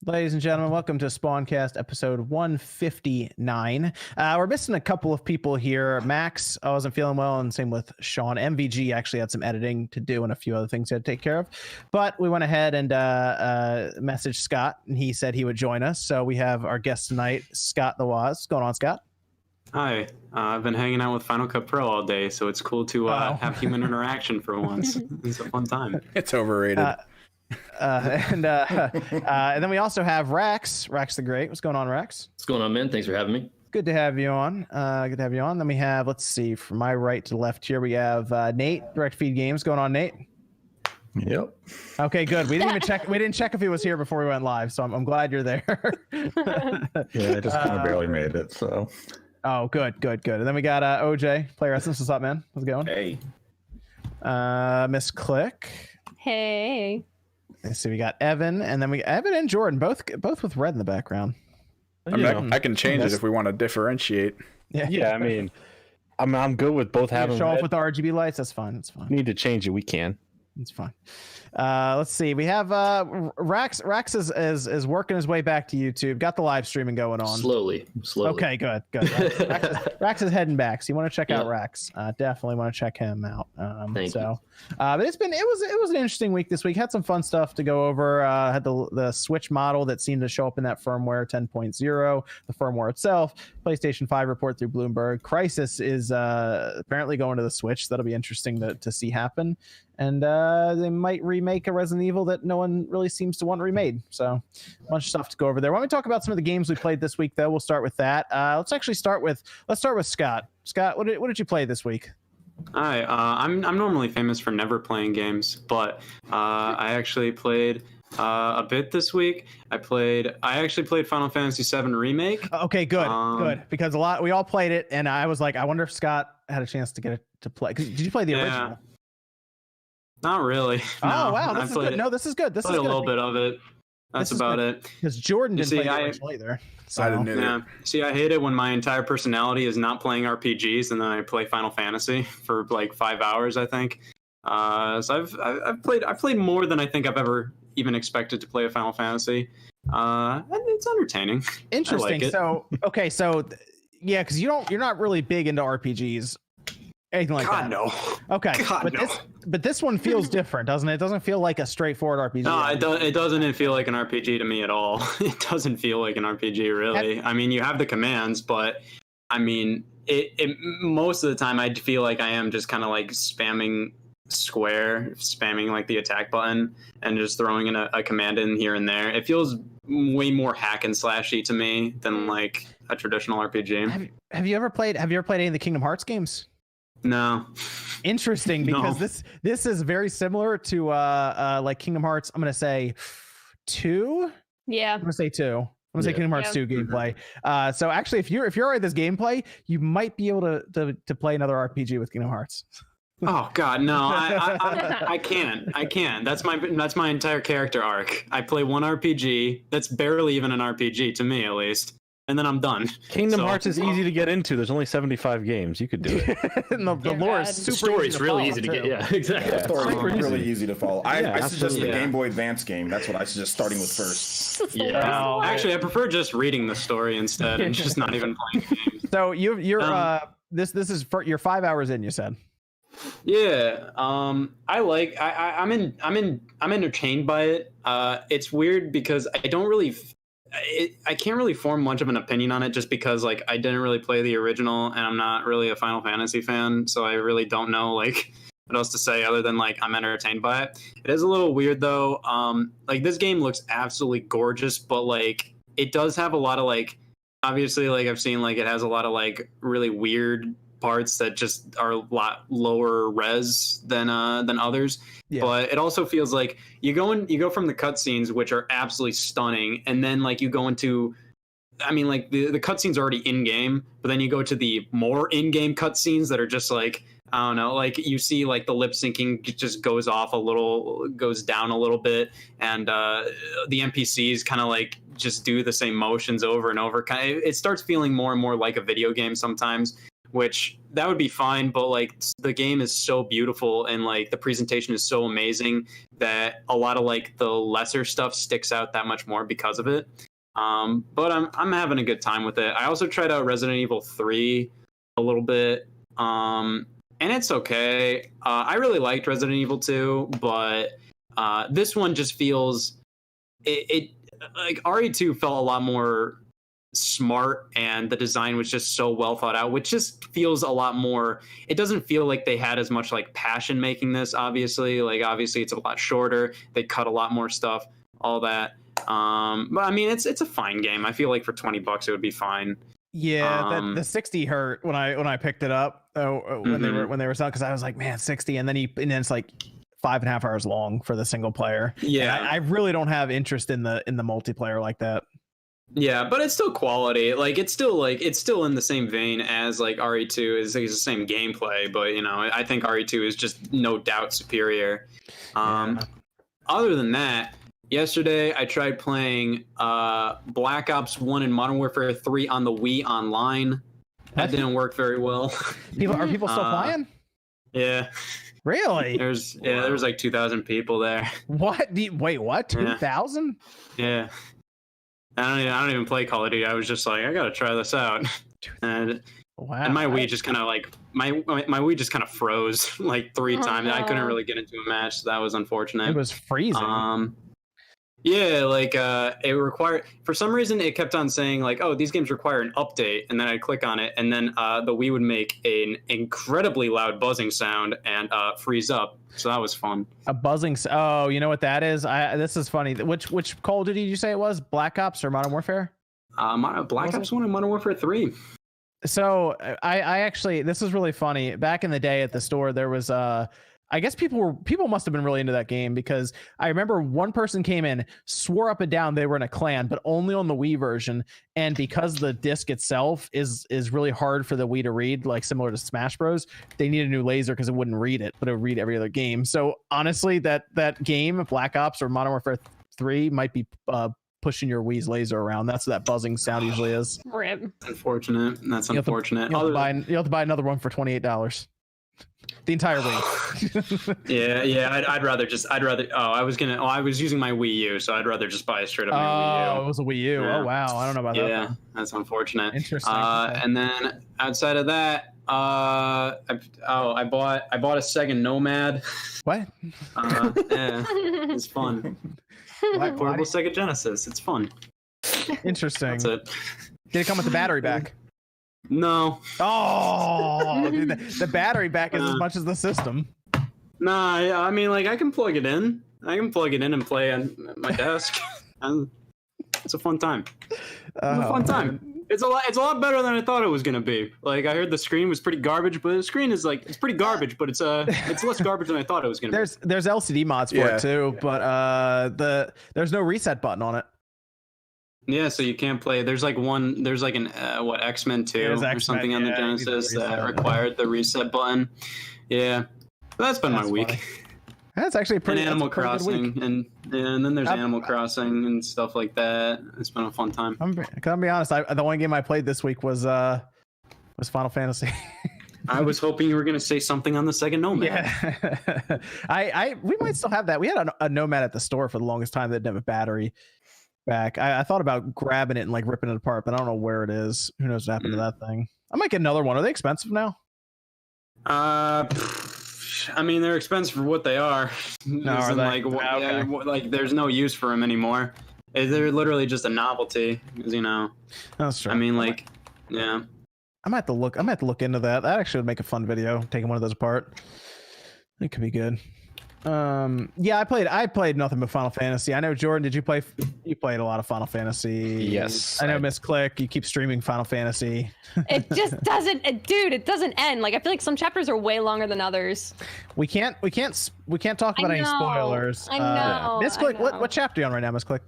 Ladies and gentlemen, welcome to Spawncast episode 159. We're missing a couple of people here. Max, I wasn't feeling well, and same with Sean. MVG actually had some editing to do and a few other things he had to take care of. But we went ahead and messaged Scott, and he said he would join us. So we have our guest tonight, Scott the Waz. What's going on, Scott? Hi, I've been hanging out with Final Cut Pro all day, so it's cool to have human interaction for once. It's a fun time. It's overrated. And then we also have Rax the Great. What's going on, Rax? What's going on, man? Thanks for having me. Good to have you on. Then we have, let's see, from my right to left here, we have Nate, Direct Feed Games. Going on, Nate? Yep. Okay, good. We didn't even check. We didn't check if he was here before we went live, so I'm glad you're there. Yeah, I just kind of barely made it, so. Oh, good. And then we got OJ, Player Essence. What's up, man? How's it going? Hey. Miss Click. Hey. Let's see, we got Evan, and then Evan and Jordan, both with red in the background. I can change it if we want to differentiate. Yeah, I mean, I'm good with both having show red. off with the RGB lights. That's fine. That's fine. Need to change it, we can. It's fine. Let's see. We have Rax. Rax is working his way back to YouTube. Got the live streaming going on. Slowly. Okay, good. Rax is heading back. So you want to check out Rax? Definitely want to check him out. Thank you. But it was an interesting week this week. Had some fun stuff to go over. Had the Switch model that seemed to show up in that firmware 10.0. The firmware itself. PlayStation 5 report through Bloomberg. Crysis is apparently going to the Switch. That'll be interesting to see happen. And they might remake a Resident Evil that no one really seems to want remade. So a bunch of stuff to go over there. Why don't we talk about some of the games we played this week, though? We'll start with that. Let's start with Scott. Scott, what did you play this week? Hi, I'm normally famous for never playing games, but I actually played a bit this week. I actually played Final Fantasy VII Remake. Okay, good. Because we all played it, and I was like, I wonder if Scott had a chance to get it to play. Did you play the original? Not really. No. Oh wow, this is good. No, this is good. This is a little bit of it. That's about it. Because Jordan didn't play the original either. So. I didn't either. See, I hate it when my entire personality is not playing RPGs, and then I play Final Fantasy for like 5 hours, I think. So I've played more than I think I've ever even expected to play a Final Fantasy. And it's entertaining. Interesting. Because you're not really big into RPGs. Anything like that? No. Okay. God, but this one feels different, doesn't it? It doesn't feel like a straightforward RPG. No, it doesn't feel like an RPG to me at all. It doesn't feel like an RPG, really. I mean, you have the commands, but I mean, it most of the time I feel like I am just kind of like spamming like the attack button and just throwing in a command in here and there. It feels way more hack and slashy to me than like a traditional RPG. Have you ever played any of the Kingdom Hearts games? No. Interesting, because this is very similar to like Kingdom Hearts. I'm gonna say 2. Yeah. I'm gonna say 2. I'm gonna say Kingdom Hearts 2 gameplay. So actually, if you're alright with this gameplay, you might be able to play another RPG with Kingdom Hearts. Oh God, no! I can't. That's my entire character arc. I play one RPG. That's barely even an RPG to me, at least. And then I'm done. Kingdom Hearts is easy to get into. There's only 75 games. You could do it. And the lore is super story's really easy to get. Yeah, exactly. Yeah, the story's really easy to follow. I suggest the Yeah. Game Boy Advance game. That's what I suggest starting with first. Yeah. Actually, I prefer just reading the story instead and just not even playing games. So you're this is you're 5 hours in, you said. Yeah. I'm entertained by it. It's weird because I can't really form much of an opinion on it just because like I didn't really play the original and I'm not really a Final Fantasy fan, so I really don't know like what else to say other than like I'm entertained by it. It is a little weird though. Like this game looks absolutely gorgeous, but like it does have a lot of like obviously like I've seen like it has a lot of like really weird parts that just are a lot lower res than others. Yeah. But it also feels like you go from the cutscenes, which are absolutely stunning, and then like you go into, I mean, like the cutscenes are already in game, but then you go to the more in game cutscenes that are just like I don't know, like you see like the lip syncing just goes down a little bit, and the NPCs kind of like just do the same motions over and over. It starts feeling more and more like a video game sometimes. which that would be fine, but like the game is so beautiful and like the presentation is so amazing that a lot of like the lesser stuff sticks out that much more because of it. But I'm having a good time with it. I also tried out Resident Evil 3 a little bit, and it's okay. I really liked Resident Evil 2, but this one just feels it like RE2 felt a lot more smart, and the design was just so well thought out, which just feels a lot more. It doesn't feel like they had as much like passion making this. Obviously it's a lot shorter. They cut a lot more stuff, all that. But I mean, it's a fine game. I feel like for $20 it would be fine. Yeah, the 60 hurt when I picked it up when they were selling, because I was like, man, 60, and then it's like 5.5 hours long for the single player. Yeah, I really don't have interest in the multiplayer like that. Yeah, but it's still quality. Like it's still in the same vein as like RE2 is the same gameplay, but you know, I think RE2 is just no doubt superior. Other than that, yesterday I tried playing Black Ops 1 and Modern Warfare 3 on the Wii online. That didn't work very well. Are people still playing? Yeah. Really? There was like 2,000 people there. What? Wait, what? 2,000? Yeah. I don't even play Call of Duty. I was just like, I gotta try this out, and my Wii just kind of like my Wii just kind of froze like 3 times. I couldn't really get into a match, so that was unfortunate. It was freezing. Yeah, like it required, for some reason it kept on saying like, oh, these games require an update, and then I'd click on it, and then the Wii would make an incredibly loud buzzing sound and freeze up. So that was fun. A buzzing. Oh, you know what that is? This is funny. Which Call of Duty did you say it was? Black Ops or Modern Warfare? Black Ops 1 and Modern Warfare 3. So I actually, this is really funny. Back in the day at the store, there was I guess people must have been really into that game, because I remember one person came in, swore up and down they were in a clan, but only on the Wii version. And because the disc itself is really hard for the Wii to read, like similar to Smash Bros, they need a new laser because it wouldn't read it, but it would read every other game. So honestly, that game, Black Ops or Modern Warfare 3, might be pushing your Wii's laser around. That's what that buzzing sound usually is. Rip. Unfortunate. That's unfortunate. You'll have to buy another one for $28. The entire Wii. I'd rather. I was using my Wii U, so I'd rather just buy a straight up new Wii U. It was a Wii U. Yeah. Oh wow, I don't know about that. Yeah, that's unfortunate. Interesting. And then outside of that, I bought a Sega Nomad. What? Yeah, it's fun. Portable Sega Genesis. It's fun. Interesting. That's it. Did it come with the battery back? No. Oh, dude, the battery back is as much as the system. Nah, I mean, like, I can plug it in. And play on my desk. It's a fun time. It's a lot better than I thought it was gonna be. Like, I heard the screen was pretty garbage, but the screen is like, it's pretty garbage, but it's less garbage than I thought it was gonna be. There's LCD mods for it too, but there's no reset button on it. Yeah, so you can't play. There's an X-Men 2 or something on the Genesis that required the reset button. Yeah, but that's been my week. Funny. That's actually pretty. And Animal Crossing, and then there's Animal Crossing and stuff like that. It's been a fun time. I'm gonna be honest. The only game I played this week was Final Fantasy. I was hoping you were gonna say something on the Sega Nomad. Yeah, we might still have that. We had a Nomad at the store for the longest time that didn't have a battery back. I thought about grabbing it and like ripping it apart, but I don't know where it is. Who knows what happened to that thing? I might get another one. Are they expensive now? I mean, they're expensive for what they are. No, are they? Like there's no use for them anymore. They're literally just a novelty, because That's true. I mean, like, yeah. I might have to look into that. That actually would make a fun video, taking one of those apart. It could be good. Yeah, I played nothing but Final Fantasy. I know, Jordan, did you play? You played a lot of Final Fantasy. Yes. I know, Miss Click, you keep streaming Final Fantasy. It just doesn't, dude. It doesn't end. Like, I feel like some chapters are way longer than others. We can't talk about any spoilers. I know. Miss Click, what chapter are you on right now, Miss Click?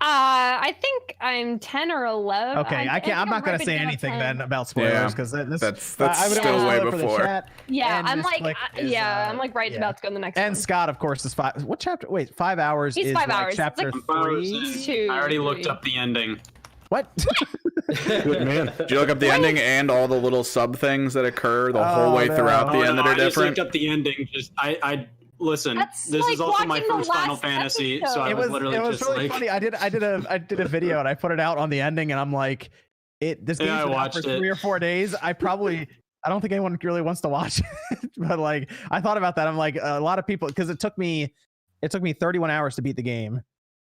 I think I'm 10 or 11. Okay, I'm not going to say anything then about spoilers, because that's still way before. Yeah, I'm like right about to go to the next one. And Scott, of course, is 5. What chapter? Wait, 5 hours. He's is 5 like hours. chapter It's like 3. I already looked up the ending. What? Good man. Did you look up the ending and all the little sub things that occur the whole way throughout the end that are I just different? looked up the ending. I listen. That's this like is also my watching the first Final last Fantasy, episode. so I was literally it was just really like, funny. I did a video and I put it out on the ending, and I'm like, this game's Yeah, I been out watched for it. 3 or 4 days. I don't think anyone really wants to watch it, but like I thought about that. I'm like, a lot of people, because it took me 31 hours to beat the game,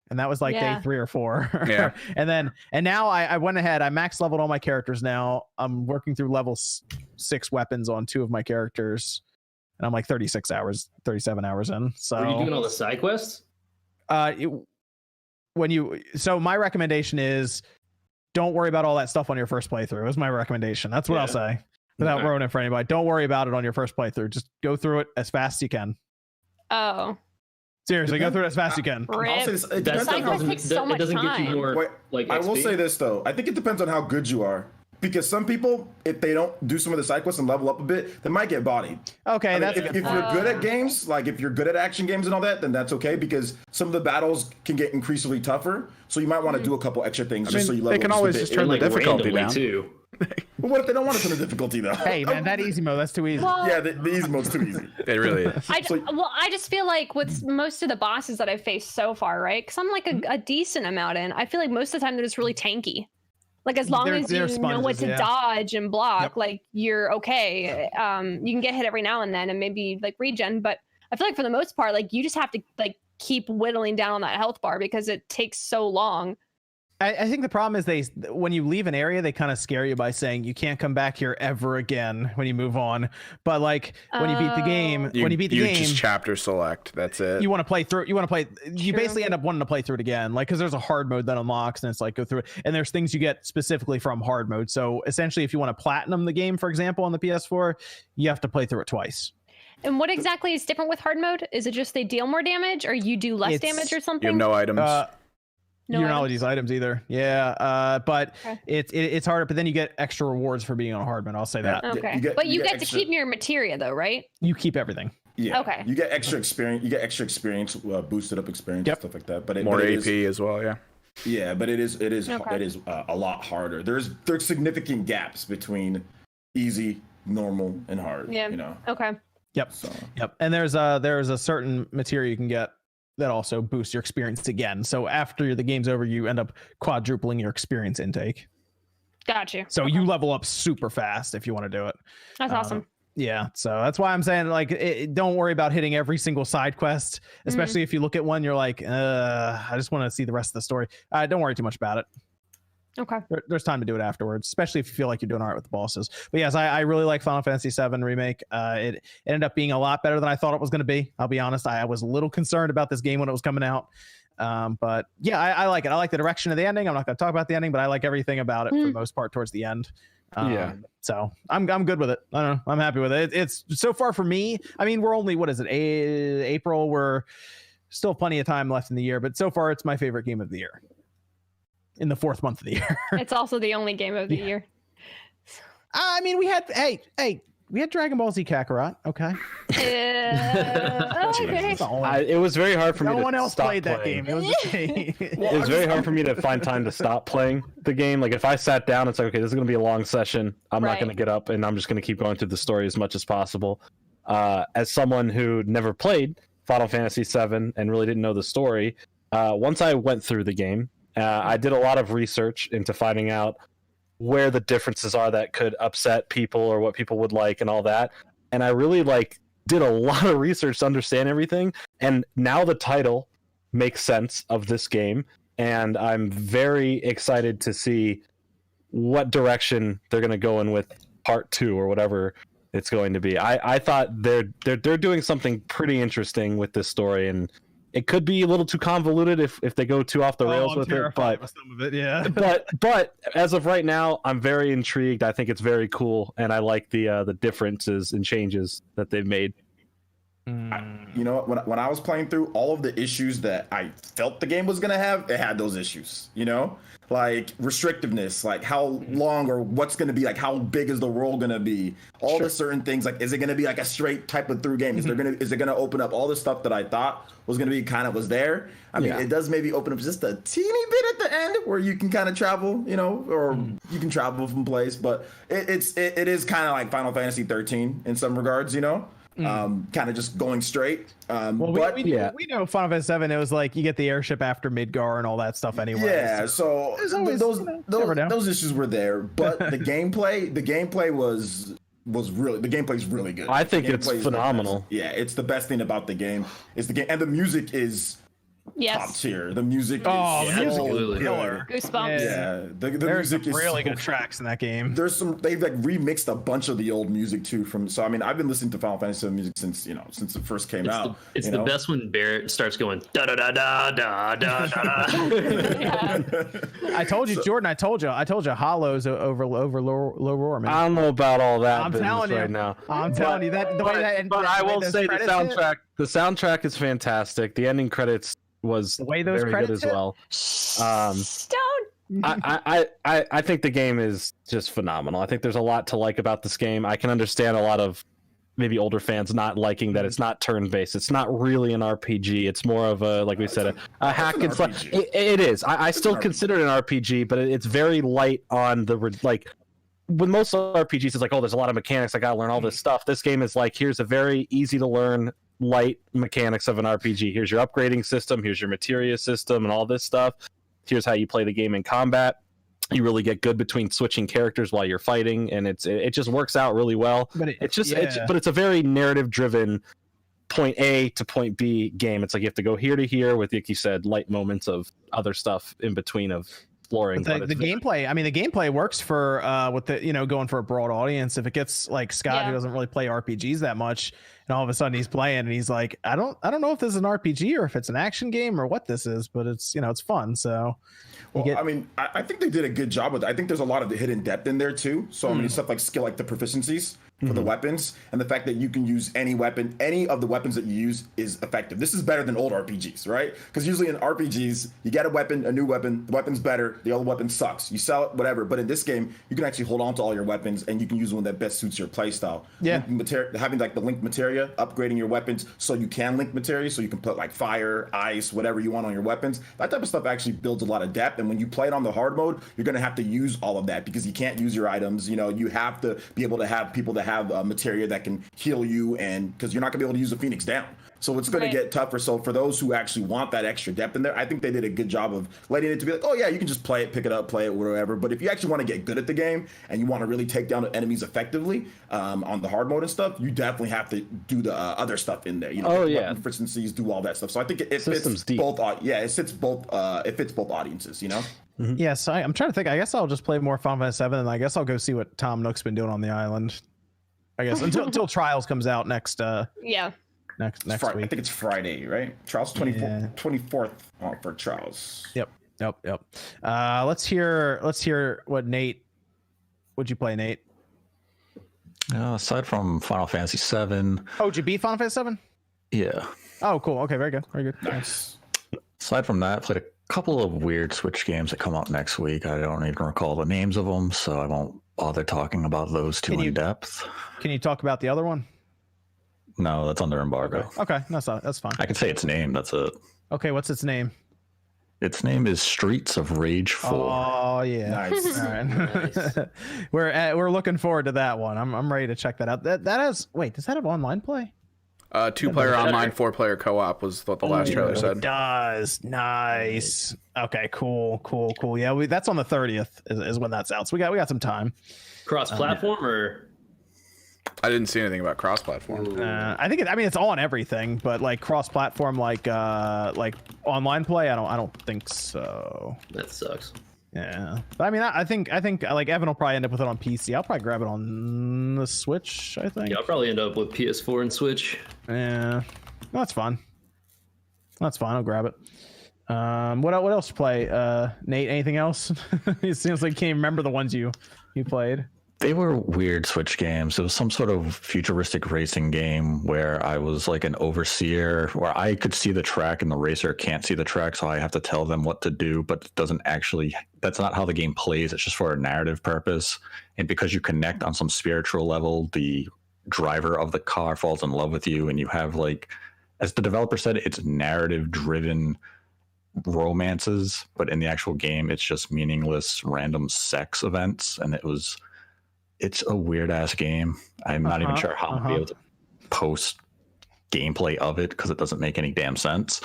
and that was like day 3 or 4. Yeah. and now I went ahead. I max leveled all my characters. Now I'm working through level 6 weapons on 2 of my characters, and I'm like 37 hours in. So Are you doing all the side quests? So my recommendation is don't worry about all that stuff on your first playthrough. Is my recommendation. That's what I'll say without ruining it for anybody. Don't worry about it on your first playthrough. Just go through it as fast as you can. Oh. Seriously, go through it as fast as you can. I'll say this, it That's depends on how, takes so much it doesn't get you time. more Wait, like I will XP? say this though. I think it depends on how good you are. Because some people, if they don't do some of the side quests and level up a bit, they might get bodied. Okay, I mean, that's if you're good at games, like if you're good at action games and all that, then that's okay because some of the battles can get increasingly tougher. So you might want to do a couple extra things just so you level they can up always a bit. just turn the Like difficulty randomly down. too. But what if they don't want to turn the difficulty though? hey man, that easy mode, that's too easy. Well, Yeah, the easy mode's too easy. It really is. I just feel like with most of the bosses that I've faced so far, right? Because I'm like a decent amount in. I feel like most of the time they're just really tanky. Like as long as you know what to dodge and block, like you're okay. You can get hit every now and then and maybe like regen, but I feel like for the most part, like you just have to like keep whittling down on that health bar because it takes so long. I think the problem is when you leave an area, they kind of scare you by saying you can't come back here ever again when you move on. But like when you beat the game, you just chapter select. That's it. you want to play through. You basically end up wanting to play through it again, like because there's a hard mode that unlocks, and it's like go through it, and there's things you get specifically from hard mode. So essentially, if you want to platinum the game, for example, on the PS4, you have to play through it twice. And what exactly is different with hard mode? Is it just they deal more damage, or you do less damage, or something? You have no items. No you don't know items? these items either. Yeah, but it's harder. But then you get extra rewards for being on hard mode. I'll say that. Okay, but you get to keep your materia though, right? You keep everything. Yeah. Okay. You get extra experience. You get extra experience, boosted up experience, and stuff like that. But More but AP as well. Yeah. Yeah, but it is Okay. a lot harder. There's significant gaps between easy, normal, and hard. Yeah. You know. Okay. Yep. So Yep. And there's a certain material you can get that also boosts your experience again. So after the game's over, you end up quadrupling your experience intake. Got you. So you level up super fast if you want to do it. That's awesome. Yeah. So that's why I'm saying like don't worry about hitting every single side quest, especially if you look at one, you're like, I just want to see the rest of the story. Don't worry too much about it. Okay. There's time to do it afterwards, especially if you feel like you're doing all right with the bosses. But yes, I really like Final Fantasy VII Remake. It ended up being a lot better than I thought it was going to be. I'll be honest. I was a little concerned about this game when it was coming out. But yeah, I like it. I like the direction of the ending. I'm not going to talk about the ending, but I like everything about it for the most part towards the end. So I'm good with it. I don't know. I'm happy with it. It's so far for me. I mean, we're only, what is it? April. We're still plenty of time left in the year, but so far it's my favorite game of the year. In the 4th month of the year. It's also the only game of the year. I mean, we had Dragon Ball Z Kakarot. Okay. Okay. It was very hard for me No to one else stop played that playing. game. It was just me. It was very hard for me to find time to stop playing the game. Like if I sat down, it's like, okay, this is going to be a long session. I'm not going to get up and I'm just going to keep going through the story as much as possible. As someone who never played Final Fantasy VII and really didn't know the story, once I went through the game, I did a lot of research into finding out where the differences are that could upset people or what people would like and all that. And I really did a lot of research to understand everything. And now the title makes sense of this game. And I'm very excited to see what direction they're going to go in with part 2 or whatever it's going to be. I thought they're doing something pretty interesting with this story, and it could be a little too convoluted if they go too off the rails with it. But some of it, yeah. but as of right now, I'm very intrigued. I think it's very cool, and I like the differences and changes that they've made. You know, when I was playing through all of the issues that I felt the game was gonna have, it had those issues. You know, like restrictiveness, like how long or what's gonna be, like how big is the world gonna be, all the certain things. Like, is it gonna be like a straight type of through game? Is it gonna open up all the stuff that I thought was gonna be kind of was there? I mean, it does maybe open up just a teeny bit at the end where you can kind of travel, you know, or you can travel from place. But it is kind of like Final Fantasy 13 in some regards, you know. Kind of just going straight. Well, we know Final Fantasy VII. It was like you get the airship after Midgar and all that stuff anyway. Yeah, so those issues were there, but the gameplay was really, the gameplay's really good. I think it's phenomenal. Yeah, it's the best thing about the game. Is the game, and the music is top tier. The music is absolutely killer. Goosebumps. Yeah, the There's music some is really good tracks in that game. They've like remixed a bunch of the old music too so I mean, I've been listening to Final Fantasy VII music since it first came out. It's the best when Barrett starts going da da da da da da da. I told you, Jordan. I told you, Hollows over low roar, man. I don't know about all that. I'm telling you right now. I'm telling you that. But I will say the soundtrack. The soundtrack is fantastic. The ending credits was the way those very credits good as well. Don't. I think the game is just phenomenal. I think there's a lot to like about this game. I can understand a lot of maybe older fans not liking that it's not turn-based. It's not really an RPG. It's more of a, like we said, a hack and slash. It is. I still consider it an RPG, but it's very light on the like. With most RPGs, it's like, oh, there's a lot of mechanics. I gotta learn all this stuff. This game is like, here's a very easy to learn, light mechanics of an RPG. Here's your upgrading system. Here's your materia system and all this stuff. Here's how you play the game in combat. You really get good between switching characters while you're fighting, and it just works out really well. But it's a very narrative driven point A to point B game. It's like you have to go here to here with, like you said, light moments of other stuff in between of exploring. The gameplay, I mean, the gameplay works for with the, you know, going for a broad audience. If it gets like Scott, who doesn't really play RPGs that much, and all of a sudden he's playing and he's like, I don't know if this is an RPG or if it's an action game or what this is, but it's, you know, it's fun. So I mean, I think they did a good job with it. I think there's a lot of the hidden depth in there too. So I mean, stuff like skill, like the proficiencies for the weapons, and the fact that you can use any weapon, any of the weapons that you use is effective. This is better than old RPGs, right? Because usually in RPGs, you get a weapon, a new weapon, the weapon's better, the old weapon sucks. You sell it, whatever. But in this game, you can actually hold on to all your weapons, and you can use one that best suits your playstyle. Yeah. Having like the linked materia, upgrading your weapons so you can link materia, so you can put like fire, ice, whatever you want on your weapons. That type of stuff actually builds a lot of depth. And when you play it on the hard mode, you're going to have to use all of that because you can't use your items. You know, you have to be able to have people that have materia that can heal you, and because you're not going to be able to use the Phoenix down. So it's going to get tougher. So for those who actually want that extra depth in there, I think they did a good job of letting it to be like, oh yeah, you can just play it, pick it up, play it, whatever. But if you actually want to get good at the game and you want to really take down the enemies effectively on the hard mode and stuff, you definitely have to do the other stuff in there. You know, efficiencies, do all that stuff. So I think it fits both. It fits both. It fits both audiences. You know. Mm-hmm. Yes, I'm trying to think. I guess I'll just play more Final Fantasy VII, and I guess I'll go see what Tom Nook's been doing on the island. I guess until Trials comes out next. Next week. I think it's Friday, right? Trials 24th for Trials. Yep. Let's hear what Nate. What'd you play, Nate? Aside from Final Fantasy VII. Oh, did you beat Final Fantasy VII? Yeah. Oh, cool. Okay, very good. Nice. Aside from that, played a couple of weird Switch games that come out next week. I don't even recall the names of them, so I won't bother talking about those two in depth. Can you talk about the other one? No, that's under embargo. Okay, that's fine. I can say its name. That's it. Okay, what's its name? Its name is Streets of Rage 4. Oh yeah, nice. All right. Nice. We're looking forward to that one. I'm ready to check that out. That has does that have online play? 2-player online, 4-player co-op was what the last trailer said. It does. Nice. Okay, cool. Yeah, that's on the 30th is when that's out. So we got some time. Cross-platform or? I didn't see anything about cross-platform. I think it's on everything, but like cross-platform, like online play, I don't think so. That sucks. Yeah, but I mean, I think like Evan will probably end up with it on PC. I'll probably grab it on the Switch. I think. Yeah, I'll probably end up with PS4 and Switch. Yeah, well, that's fine. I'll grab it. What else to play? Nate, anything else? It seems like you can't remember the ones you played. They were weird Switch games. It was some sort of futuristic racing game where I was like an overseer, where I could see the track and the racer can't see the track, so I have to tell them what to do, but it doesn't actually, that's not how the game plays. It's just for a narrative purpose. And because you connect on some spiritual level, the driver of the car falls in love with you, and you have, like, as the developer said, it's narrative driven romances, but in the actual game, it's just meaningless random sex events. And it's a weird ass game. I'm not even sure how I'll be able to post gameplay of it because it doesn't make any damn sense.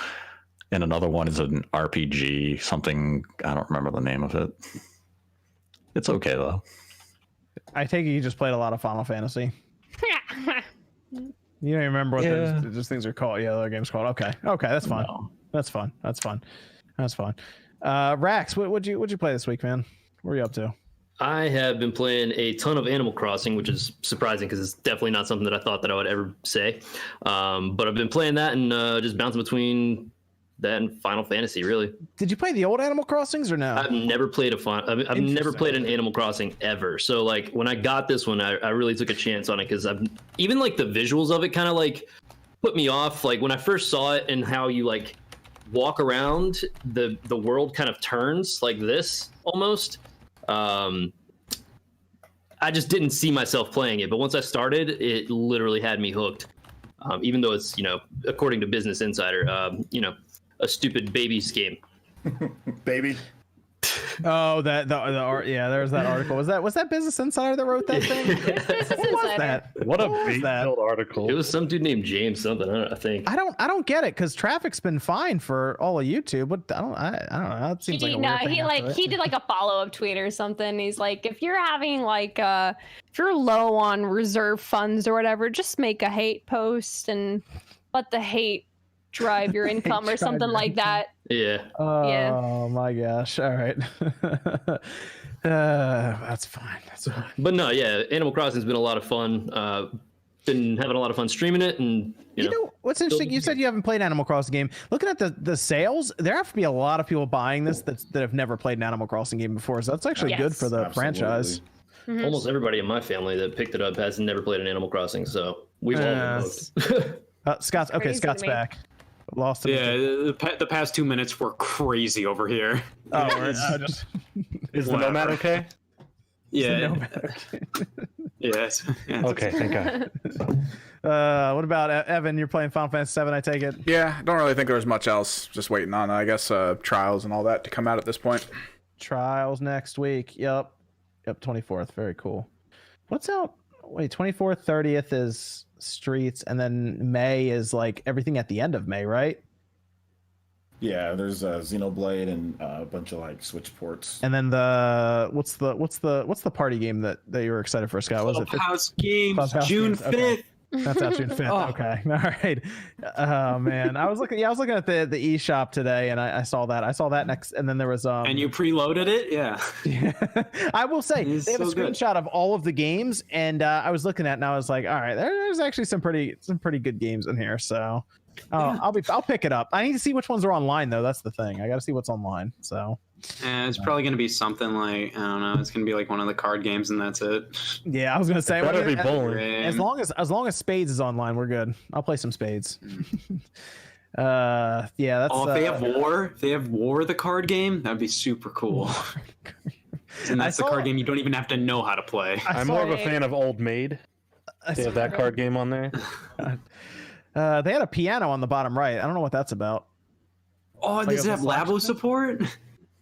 And another one is an RPG, something, I don't remember the name of it. It's okay though. I take it you just played a lot of Final Fantasy. You don't even remember what those things are called. Yeah, the game's called. Okay, that's fine. No. That's fun. Rax, what'd you play this week, man? What are you up to? I have been playing a ton of Animal Crossing, which is surprising because it's definitely not something that I thought that I would ever say. But I've been playing that and just bouncing between that and Final Fantasy, really. Did you play the old Animal Crossings or no? I've never played I've never played an Animal Crossing ever. So like when I got this one, I really took a chance on it because even like the visuals of it kind of like put me off. Like when I first saw it and how you like walk around, the world kind of turns like this almost. I just didn't see myself playing it, but once I started, it literally had me hooked. Even though it's, according to Business Insider, a stupid baby's game. Baby. Oh, there's that article. Was that Business Insider that wrote that thing? What was that? What a bait-filled article. It was some dude named James something. I think. I don't get it because traffic's been fine for all of YouTube. But I don't know. It seems like a weird thing he did like a follow-up tweet or something. He's like, if you're having like if you're low on reserve funds or whatever, just make a hate post and let the hate drive your income or something like that. Yeah. Oh my gosh. All right. That's fine. But no, yeah, Animal Crossing's been a lot of fun. Been having a lot of fun streaming it, and you know what's interesting. You said you haven't played Animal Crossing game. Looking at the sales, there have to be a lot of people buying this that have never played an Animal Crossing game before. So that's actually good for the franchise. Mm-hmm. Almost everybody in my family that picked it up has never played an Animal Crossing, so we've all been hooked. Scott's back. Lost him. Yeah, the past 2 minutes were crazy over here. Is the Nomad okay? Yeah. Yes. Okay, thank God. What about Evan? You're playing Final Fantasy VII, I take it? Yeah, I don't really think there was much else. Just waiting on, I guess, Trials and all that to come out at this point. Trials next week. Yep, 24th. Very cool. What's out? Wait, 24th, 30th is Streets, and then May is like everything at the end of May, right? Yeah, there's Xenoblade and a bunch of like Switch ports. And then what's the party game that you were excited for, Scott? Was it Clubhouse Games, June 5th. Okay. That's out June 5th. Okay. All right. Oh man. I was looking at the eShop today and I saw that next, and then there was And you preloaded it? Yeah. I will say they have a screenshot of all of the games, and I was looking at it and I was like, all right, there's actually some pretty good games in here. So I'll pick it up. I need to see which ones are online though. That's the thing. I got to see what's online. So it's probably going to be something like, I don't know, it's going to be like one of the card games and that's it. Yeah, I was going to say, better be bowling. As long as Spades is online, we're good. I'll play some Spades. Yeah, that's if they have War the card game, that'd be super cool. And that's the card game you don't even have to know how to play. I'm more of a fan of Old Maid. They have that card game on there. They had a piano on the bottom right. I don't know what that's about. Oh, does it have Labo support?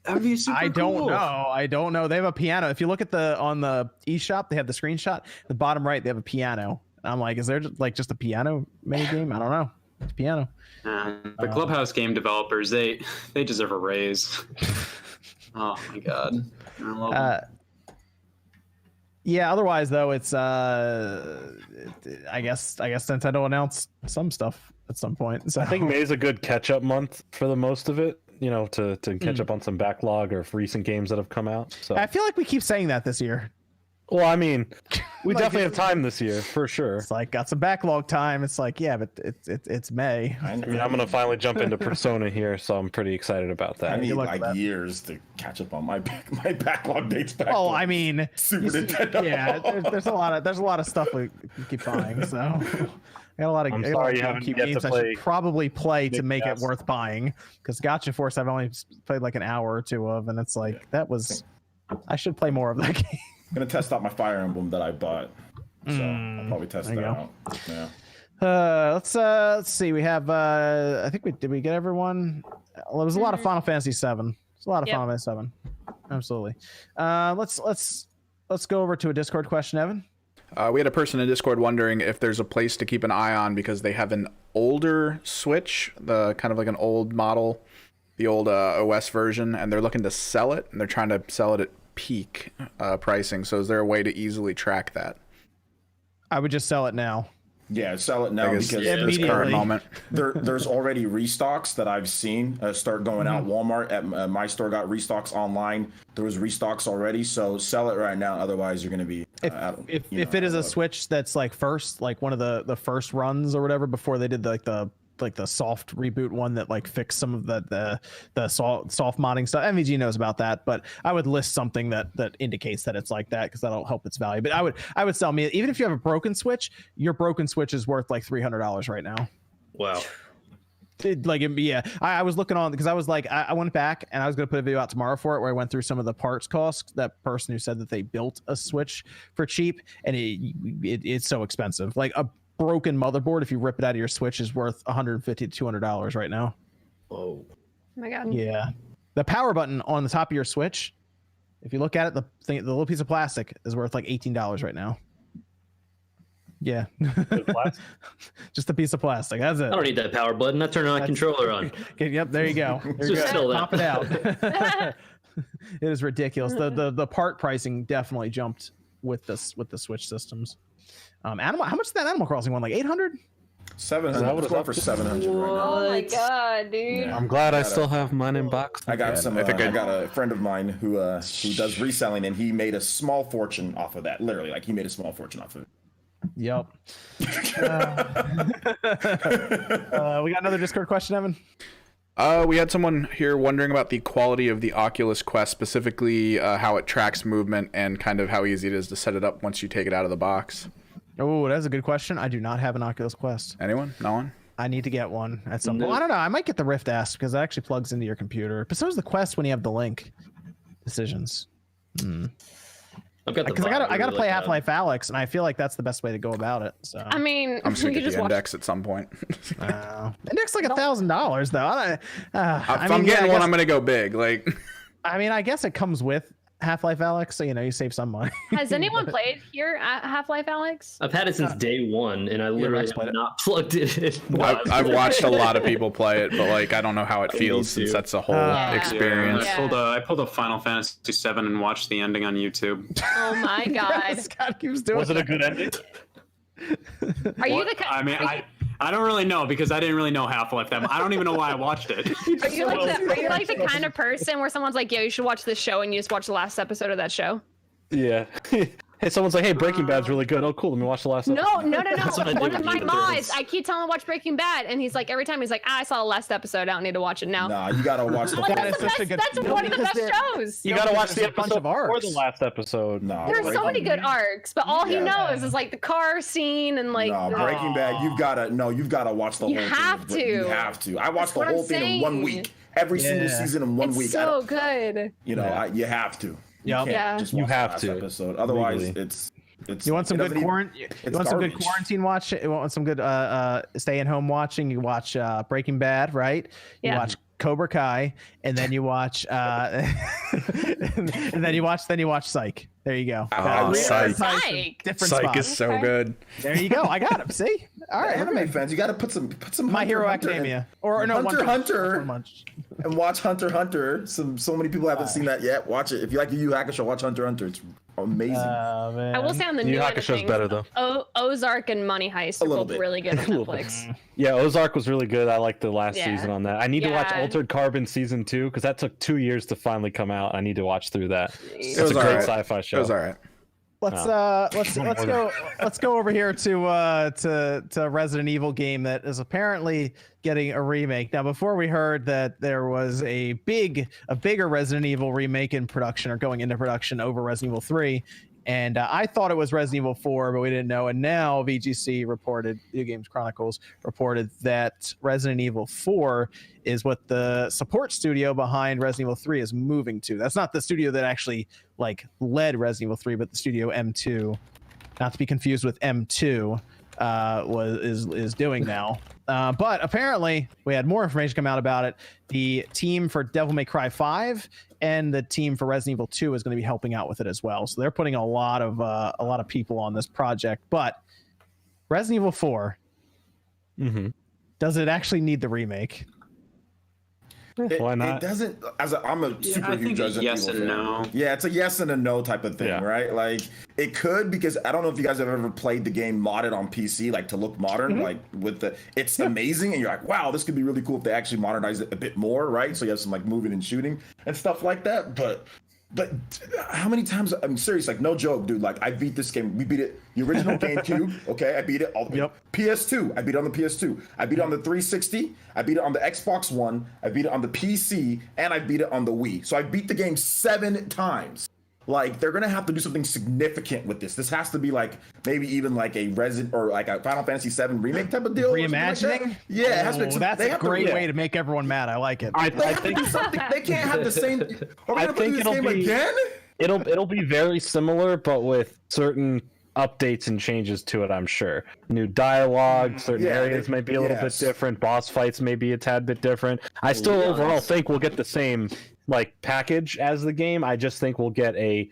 That would be super cool. I don't know. They have a piano. If you look at on the eShop, they have the screenshot. The bottom right, they have a piano. And I'm like, is there just a piano mini game? I don't know. It's a piano. The Clubhouse game developers, they deserve a raise. Oh my god. I love them. Yeah, otherwise though, it's I guess Nintendo announced some stuff at some point. So I think May's a good catch-up month for the most of it, to catch up on some backlog or recent games that have come out. So I feel like we keep saying that this year. Well, I mean, we Like, definitely have time this year for sure. It's like got some backlog time. It's like, yeah, but it's May. I mean, I'm gonna finally jump into Persona here, so I'm pretty excited about that. I need like like years to catch up on my backlog dates back. Well, to I mean, Super Nintendo. yeah, there's a lot of stuff we keep buying. So I got a lot of, I'm I got a lot sorry of you haven't GameCube yet games to I play should probably play to Big make it Gas. worth buying. Because Gotcha Force I've only played like an hour or two of, and it's like that was. I should play more of that game. I'm gonna test out my Fire Emblem that I bought. So I'll probably test there you that go. out. Yeah. Let's see. We have I think we get everyone. Well, there was a lot of Final Fantasy VII. There's a lot of Final Fantasy VII. Absolutely. Let's go over to a Discord question, Evan. We had a person in Discord wondering if there's a place to keep an eye on because they have an older Switch, the kind of like an old model, the old OS version, and they're looking to sell it, and they're trying to sell it at peak pricing. So is there a way to easily track that? I would just sell it now. Yeah, sell it now because this current moment. there's already restocks that I've seen start going out. Walmart at my store got restocks online. There was restocks already, so sell it right now. Otherwise, you're going to be if it is a Switch that's like first, like one of the first runs or whatever before they did the soft reboot one that like fixed some of the soft modding stuff. MVG knows about that, but I would list something that indicates that it's like that because that'll help its value. But I would sell me, even if you have a broken Switch, your broken Switch is worth like $300 right now. Wow. I was looking on because I was like, I went back and I was going to put a video out tomorrow for it where I went through some of the parts costs. That person who said that they built a Switch for cheap, and it's so expensive. Like a broken motherboard, if you rip it out of your Switch, is worth $150 to $200 right now. Oh my god. Yeah, the power button on the top of your Switch, if you look at it, the little piece of plastic is worth like $18 right now. Yeah, just a piece of plastic. That's it. I don't need that power button. I turn my controller on. Okay, yep, there you go. Just still Pop it out. It is ridiculous. The part pricing definitely jumped with the Switch systems. How much is that Animal Crossing one? Like 800? 700. It's going for 700 right now. Oh my god, dude. Yeah. I'm glad I still have mine in box. I got some. I got a friend of mine who does reselling, and he made a small fortune off of that. Literally, like he made a small fortune off of it. Yep. We got another Discord question, Evan. We had someone here wondering about the quality of the Oculus Quest, specifically how it tracks movement and kind of how easy it is to set it up once you take it out of the box. Oh, that's a good question. I do not have an Oculus Quest. Anyone? No one? I need to get one at some point. I don't know. I might get the Rift S because it actually plugs into your computer. But so is the Quest when you have the Link decisions. I've got Because I got to play Half-Life Alyx, and I feel like that's the best way to go about it. So I mean, I'm just gonna you get just the watch. index at some point. index like $1,000 though. If I'm getting one, I'm gonna go big. Like, I mean, I guess it comes with Half-Life Alyx, so you save some money. Has anyone played here at Half-Life Alyx? I've had it since day one, and I literally have not plugged it in. I've watched a lot of people play it, but like I don't know how it feels since that's a whole experience. Yeah. I pulled a Final Fantasy VII and watched the ending on YouTube. Oh my god. Scott keeps doing Was it a good ending? Are you the I mean, I don't really know because I didn't really know Half-Life that much. I don't even know why I watched it. Are you like the kind of person where someone's like, yo, you should watch this show, and you just watch the last episode of that show? Yeah. Hey, someone's like, hey, Breaking Bad's really good. Oh, cool. Let me watch the last episode. No. what I One did of my with mods, I keep telling him to watch Breaking Bad, and he's like, every time he's like, I saw the last episode. I don't need to watch it now. Nah, you gotta watch the Like, That is that's such a good- that's one of the best shows. You gotta watch the there's a bunch episode of before arcs. the last episode. Nah, There's so many good arcs, but all he Yeah. knows is like the car scene and like. Breaking Bad. You've gotta watch the You whole have thing. to. You have to. I watched what the whole I'm thing in 1 saying. week. Every single season in 1 It's week. so good. You know, you have to. You Yep. can't Yeah. just You watch have the last to, episode. Otherwise, legally. it's You want some it good doesn't even- you it's want some good garbage. quarantine watch? You want some good stay at home watching? You watch Breaking Bad, right? You Yeah. watch Cobra Kai, and then you watch and then you watch Psych. There you go. Psych. Psych. Different Psych spots. is so Okay. good. There you go. I got him. See? All right, Anime fans, you gotta put some My Hero Hunter Academia, or no, Hunter Hunter One Punch. and watch Hunter x Hunter. So many people haven't seen that yet. Watch it. If you like the Yu Yu Hakusho, watch Hunter x Hunter. It's amazing. Man. I will say on the Yu new Yu end of Hakusho's things, better, though. Ozark and Money Heist are little both bit. really good on little bit. Netflix. Yeah, Ozark was really good. I liked the last Yeah. season on that. I need to watch Yeah. Altered Carbon season 2 because that took 2 years to finally come out. I need to watch through that. It's was a great alright. sci-fi show. It was all right. let's go over here to Resident Evil game that is apparently getting a remake. Now, before we heard that there was a bigger Resident Evil remake in production or going into production over Resident Evil 3. And I thought it was Resident Evil 4, but we didn't know. And now VGC reported, Video Games Chronicles reported that Resident Evil 4 is what the support studio behind Resident Evil 3 is moving to. That's not the studio that actually led Resident Evil 3, but the studio M2, not to be confused with M2, is doing now. But apparently, we had more information come out about it. The team for Devil May Cry 5 and the team for Resident Evil 2 is going to be helping out with it as well. So they're putting a lot of people on this project. But Resident Evil 4, does it actually need the remake? Why not? It doesn't. I'm a super huge Resident yes Evil and fan. no. Yeah, it's a yes and a no type of thing, right? Like it could, because I don't know if you guys have ever played the game modded on PC, to look modern, it's amazing, and you're like, wow, this could be really cool if they actually modernize it a bit more, right? So you have some moving and shooting and stuff like that, but how many times? I'm serious, no joke, dude. I beat this game. We beat it, the original GameCube. Okay, I beat it all the way. PS2. I beat it on the PS2. I beat it on the 360. I beat it on the Xbox One. I beat it on the PC, and I beat it on the Wii. So I beat the game 7 times. They're gonna have to do something significant with this. This has to be maybe even a Resident or a Final Fantasy VII remake type of deal. Reimagining? Yeah, it has to be. That's a great way to make everyone mad. I like it. I think do something. They can't have the same. I think it'll be again. It'll be very similar, but with certain updates and changes to it. I'm sure new dialogue, certain areas may be a little bit different. Boss fights may be a tad bit different. I still overall think we'll get the same package as the game. I just think we'll get a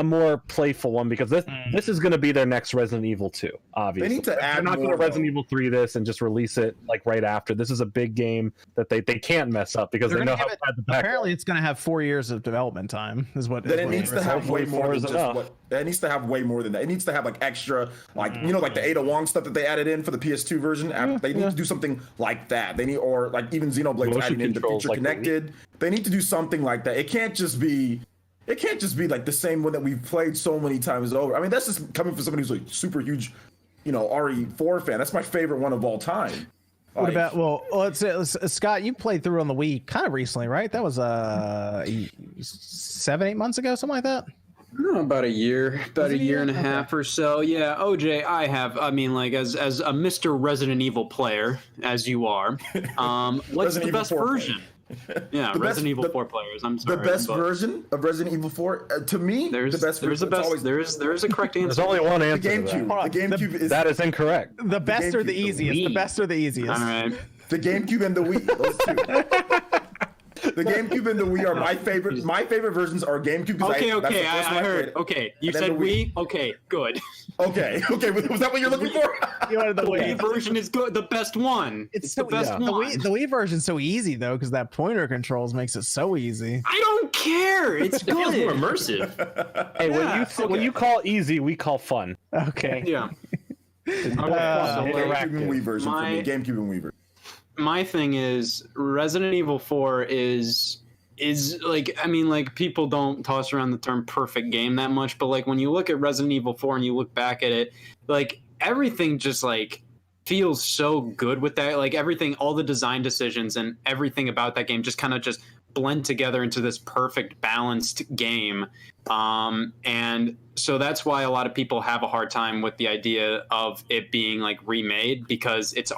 more playful one, because this is going to be their next Resident Evil 2. Obviously, they need to add. They're not going to Resident Evil 3 this and just release it right after. This is a big game that they can't mess up, because they know how bad the back. Apparently, it's going to have 4 years of development time. Is what. Then it needs to have way more than just what. It needs to have way more than that. It needs to have extra, the Ada Wong stuff that they added in for the PS2 version. They need to do something like that. They need, or even Xenoblade's adding in the future connected. They need to do something like that. It can't just be. It can't just be the same one that we've played so many times over. I mean, that's just coming from somebody who's a super huge, RE4 fan. That's my favorite one of all time. What about, let's say, Scott, you played through on the Wii kind of recently, right? That was 7-8 months ago, something like that. About a year and a half or so. Yeah, OJ, I have. I mean, as a Mr. Resident Evil player, as you are, what's the best version? Yeah, Resident Evil 4 players. I'm sorry. The best version of Resident Evil 4, to me, the best version. There is a correct answer. There's only one answer. The GameCube. The GameCube is that is incorrect. The best or the easiest. The best or the easiest. All right. The GameCube and the Wii. Those two. The GameCube and the Wii are my favorite. My favorite versions are GameCube. Okay, I heard. Okay, you said Wii. Okay, good. Okay. Was that what you're looking for? You wanted the Wii version is good. The best one. It's the best one. The Wii version's so easy though, because that pointer controls makes it so easy. I don't care. It's it feels good. more immersive. Hey, when you call easy, we call fun. Okay. Yeah. GameCube and Wii version for me. GameCube and Wii version. My thing is Resident Evil 4 is people don't toss around the term perfect game that much, but when you look at Resident Evil 4 and you look back at it, everything just feels so good with that. Everything, all the design decisions and everything about that game just kind of just blend together into this perfect balanced game. And so that's why a lot of people have a hard time with the idea of it being remade, because it's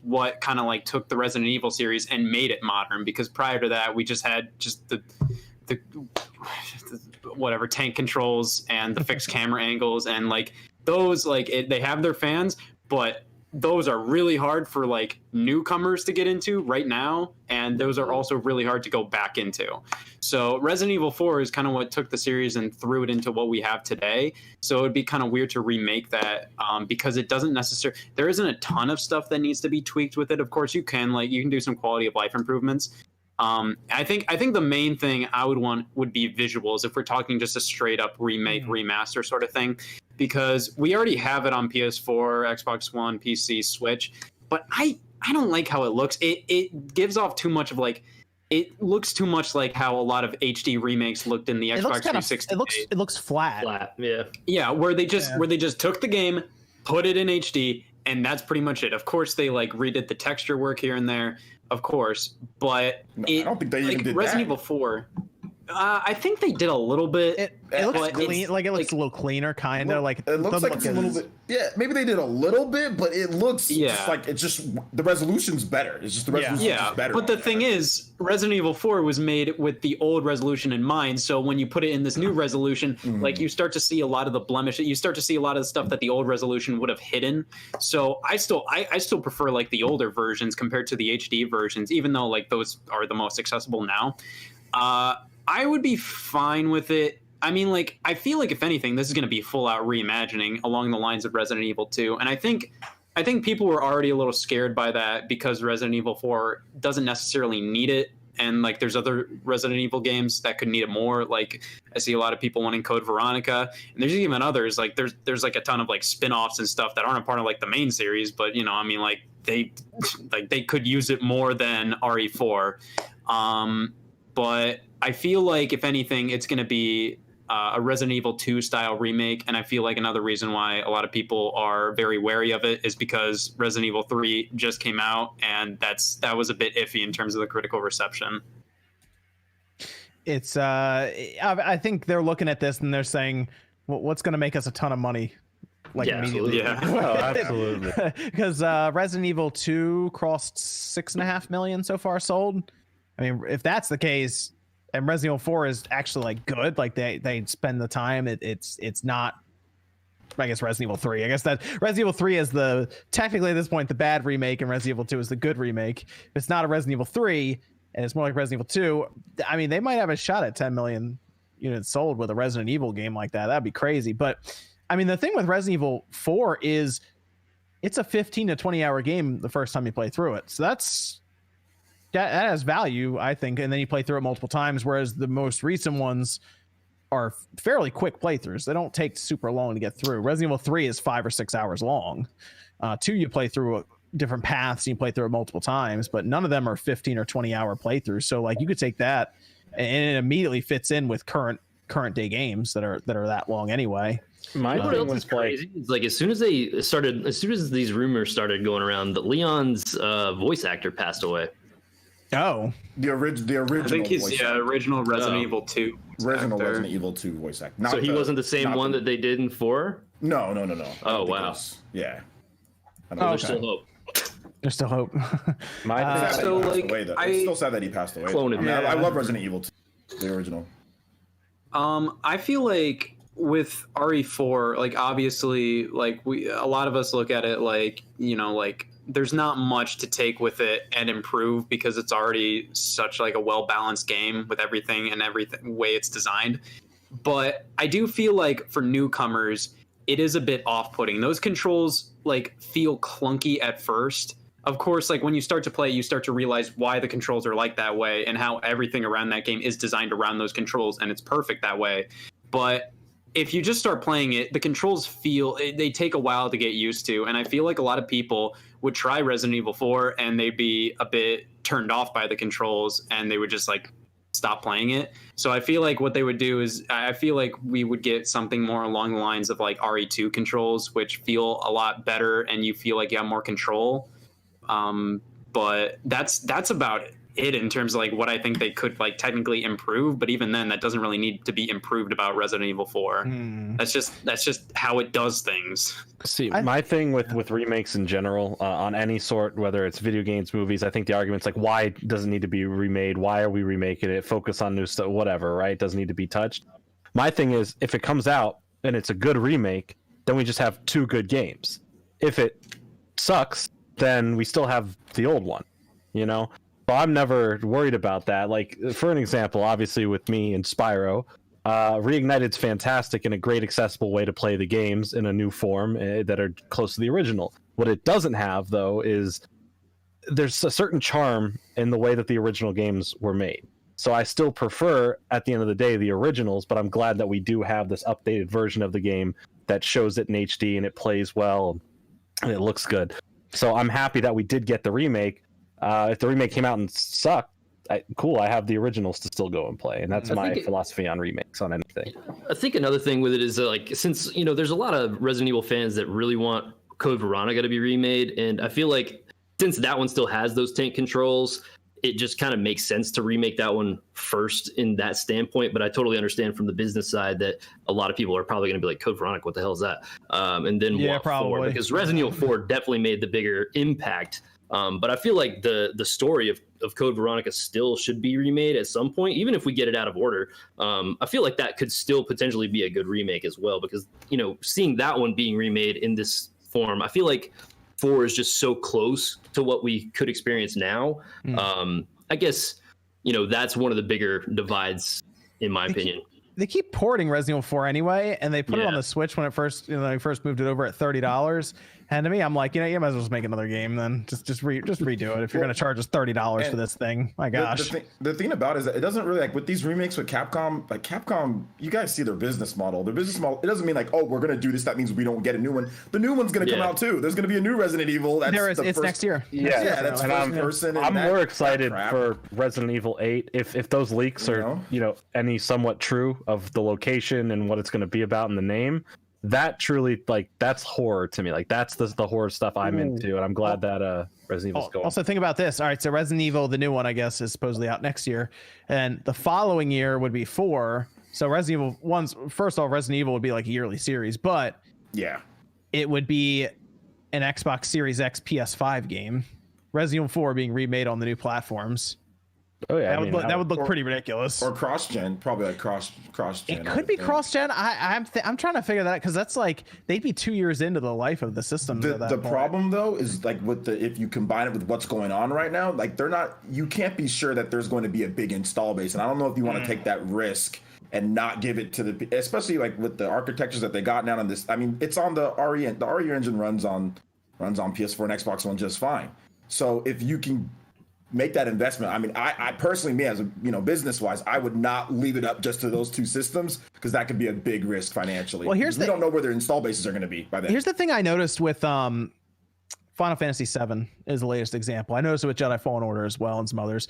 what kind of took the Resident Evil series and made it modern, because prior to that we just had the whatever tank controls and the fixed camera angles, and those they have their fans, but those are really hard for newcomers to get into right now, and those are also really hard to go back into. So Resident Evil 4 is kind of what took the series and threw it into what we have today. So it would be kind of weird to remake that, because it doesn't necessarily, there isn't a ton of stuff that needs to be tweaked with it. Of course you can do some quality of life improvements. I think the main thing I would want would be visuals, if we're talking just a straight up remake, remaster sort of thing, because we already have it on PS4, Xbox One, PC, Switch, but I don't like how it looks. It gives off too much of it looks too much like how a lot of HD remakes looked in the Xbox 360. It looks flat. Yeah, where they just took the game, put it in HD, and that's pretty much it. Of course, they like redid the texture work here and there, of course, but I don't think they even did Resident that. Evil 4. I think they did a little bit. It looks clean, like it looks a little cleaner, kind of like it looks like it's a little bit. Yeah, maybe they did a little bit, but it looks just like it's just the resolution's better. It's just the resolution is better. But the thing is, Resident Evil 4 was made with the old resolution in mind. So when you put it in this new resolution, like you start to see a lot of the blemishes. You start to see a lot of the stuff that the old resolution would have hidden. So I still prefer like the older versions compared to the HD versions, even though like those are the most accessible now. I would be fine with it. I mean, like, I feel like if anything, this is going to be full out reimagining along the lines of Resident Evil 2. And I think people were already a little scared by that because Resident Evil 4 doesn't necessarily need it. And like, there's other Resident Evil games that could need it more. Like, I see a lot of people wanting Code Veronica, and there's even others. Like, there's like a ton of like spin-offs and stuff that aren't a part of like the main series. But you know, I mean, like they could use it more than RE4. But I feel like, if anything, it's going to be a Resident Evil 2 style remake. And I feel like another reason why a lot of people are very wary of it is because Resident Evil 3 just came out, and that was a bit iffy in terms of the critical reception. It's I think they're looking at this and they're saying, well, what's going to make us a ton of money? Like immediately. Absolutely. Because Resident Evil 2 crossed 6.5 million so far sold. I mean, if that's the case, and Resident Evil 4 is actually like good, like they spend the time. It's not. I guess Resident Evil 3. I guess that Resident Evil 3 is technically at this point the bad remake, and Resident Evil 2 is the good remake. If it's not a Resident Evil 3, and it's more like Resident Evil 2, I mean, they might have a shot at 10 million units sold with a Resident Evil game like that. That'd be crazy. But I mean, the thing with Resident Evil 4 is it's a 15 to 20 hour game the first time you play through it. So that has value, I think, and then you play through it multiple times, whereas the most recent ones are fairly quick playthroughs. They don't take super long to get through. Resident Evil 3 is 5 or 6 hours long. 2, you play through different paths, and you play through it multiple times, but none of them are 15 or 20 hour playthroughs. So like, you could take that and it immediately fits in with current day games that are that long anyway. My thing was crazy. It's like as soon as these rumors started going around, that Leon's voice actor passed away. Oh, the original. I think he's original Resident Evil 2. Original Resident Evil 2 voice actor. So he wasn't the same one that they did in 4? No. Oh wow. Yeah. There's still hope. There's still hope. It's still sad that he passed away. I love Resident Evil 2, the original. I feel like with RE4, like obviously, like a lot of us look at it like, you know, like there's not much to take with it and improve because it's already such like a well-balanced game with everything way it's designed. But I do feel like for newcomers, it is a bit off-putting. Those controls like feel clunky at first. Of course, like when you start to play, you start to realize why the controls are like that way and how everything around that game is designed around those controls, and it's perfect that way. But if you just start playing it, the controls they take a while to get used to. And I feel like a lot of people would try Resident Evil 4 and they'd be a bit turned off by the controls and they would just like stop playing it. So I feel like what they would do is I feel like we would get something more along the lines of like RE2 controls, which feel a lot better and you feel like you have more control. But that's about it in terms of like what I think they could like technically improve, but even then that doesn't really need to be improved about Resident Evil 4. That's just how it does things. See, my thing with remakes in general, on any sort, whether it's video games, movies, I think the argument's like, why does it need to be remade? Why are we remaking it? Focus on new stuff, whatever, right? It doesn't need to be touched. My thing is, if it comes out and it's a good remake, then we just have 2 good games. If it sucks, then we still have the old one, you know? So I'm never worried about that. Like, for an example, obviously with me and Spyro, Reignited's fantastic and a great accessible way to play the games in a new form that are close to the original. What it doesn't have, though, is there's a certain charm in the way that the original games were made. So I still prefer, at the end of the day, the originals, but I'm glad that we do have this updated version of the game that shows it in HD and it plays well and it looks good. So I'm happy that we did get the remake. If the remake came out and sucked, cool. I have the originals to still go and play, and that's my philosophy on remakes on anything. I think another thing with it is like, since there's a lot of Resident Evil fans that really want Code Veronica to be remade, and I feel like since that one still has those tank controls, it just kind of makes sense to remake that one first in that standpoint. But I totally understand from the business side that a lot of people are probably going to be like, Code Veronica, what the hell is that? And then what for? Because Resident Evil 4 definitely made the bigger impact. But I feel like the story of Code Veronica still should be remade at some point, even if we get it out of order. I feel like that could still potentially be a good remake as well, because seeing that one being remade in this form, I feel like 4 is just so close to what we could experience now. I guess that's one of the bigger divides in my opinion. They keep porting Resident Evil 4 anyway, and they put it on the Switch when it first they first moved it over at $30. And to me, I'm like, you might as well just make another game then. Just redo it if you're going to charge us $30 for this thing. My gosh. The thing about it is that it doesn't really, like, with these remakes with Capcom, like Capcom, you guys see their business model. Their business model, it doesn't mean like, oh, we're going to do this, that means we don't get a new one. The new one's going to come out too. There's going to be a new Resident Evil. It's next year. Yeah, that's first person. I'm more excited for Resident Evil 8 if those leaks are any somewhat true of the location and what it's going to be about in the name. That truly, like, that's horror to me. Like, that's the horror stuff I'm into, and I'm glad that Resident Evil's going. Also, think about this. All right, so Resident Evil, the new one, I guess, is supposedly out next year, and the following year would be 4. So Resident Evil 1's, first off, Resident Evil would be like a yearly series, but it would be an Xbox Series X PS5 game. Resident Evil 4 being remade on the new platforms. Oh yeah, that would look pretty ridiculous. Or cross-gen, probably like cross-gen. It could be cross-gen. I'm trying to figure that out, because that's like they'd be 2 years into the life of the system. The problem though is like if you combine it with what's going on right now, like you can't be sure that there's going to be a big install base, and I don't know if you want to take that risk and not give it to especially like with the architectures that they got now on this. I mean, it's on the RE. The RE engine runs on PS4 and Xbox One just fine. So if you can make that investment. I mean, I personally, me as a business wise, I would not leave it up just to those two systems, because that could be a big risk financially. Well, we don't know where their install bases are going to be by then. Here's the thing I noticed with Final Fantasy VII is the latest example. I noticed it with Jedi Fallen Order as well and some others.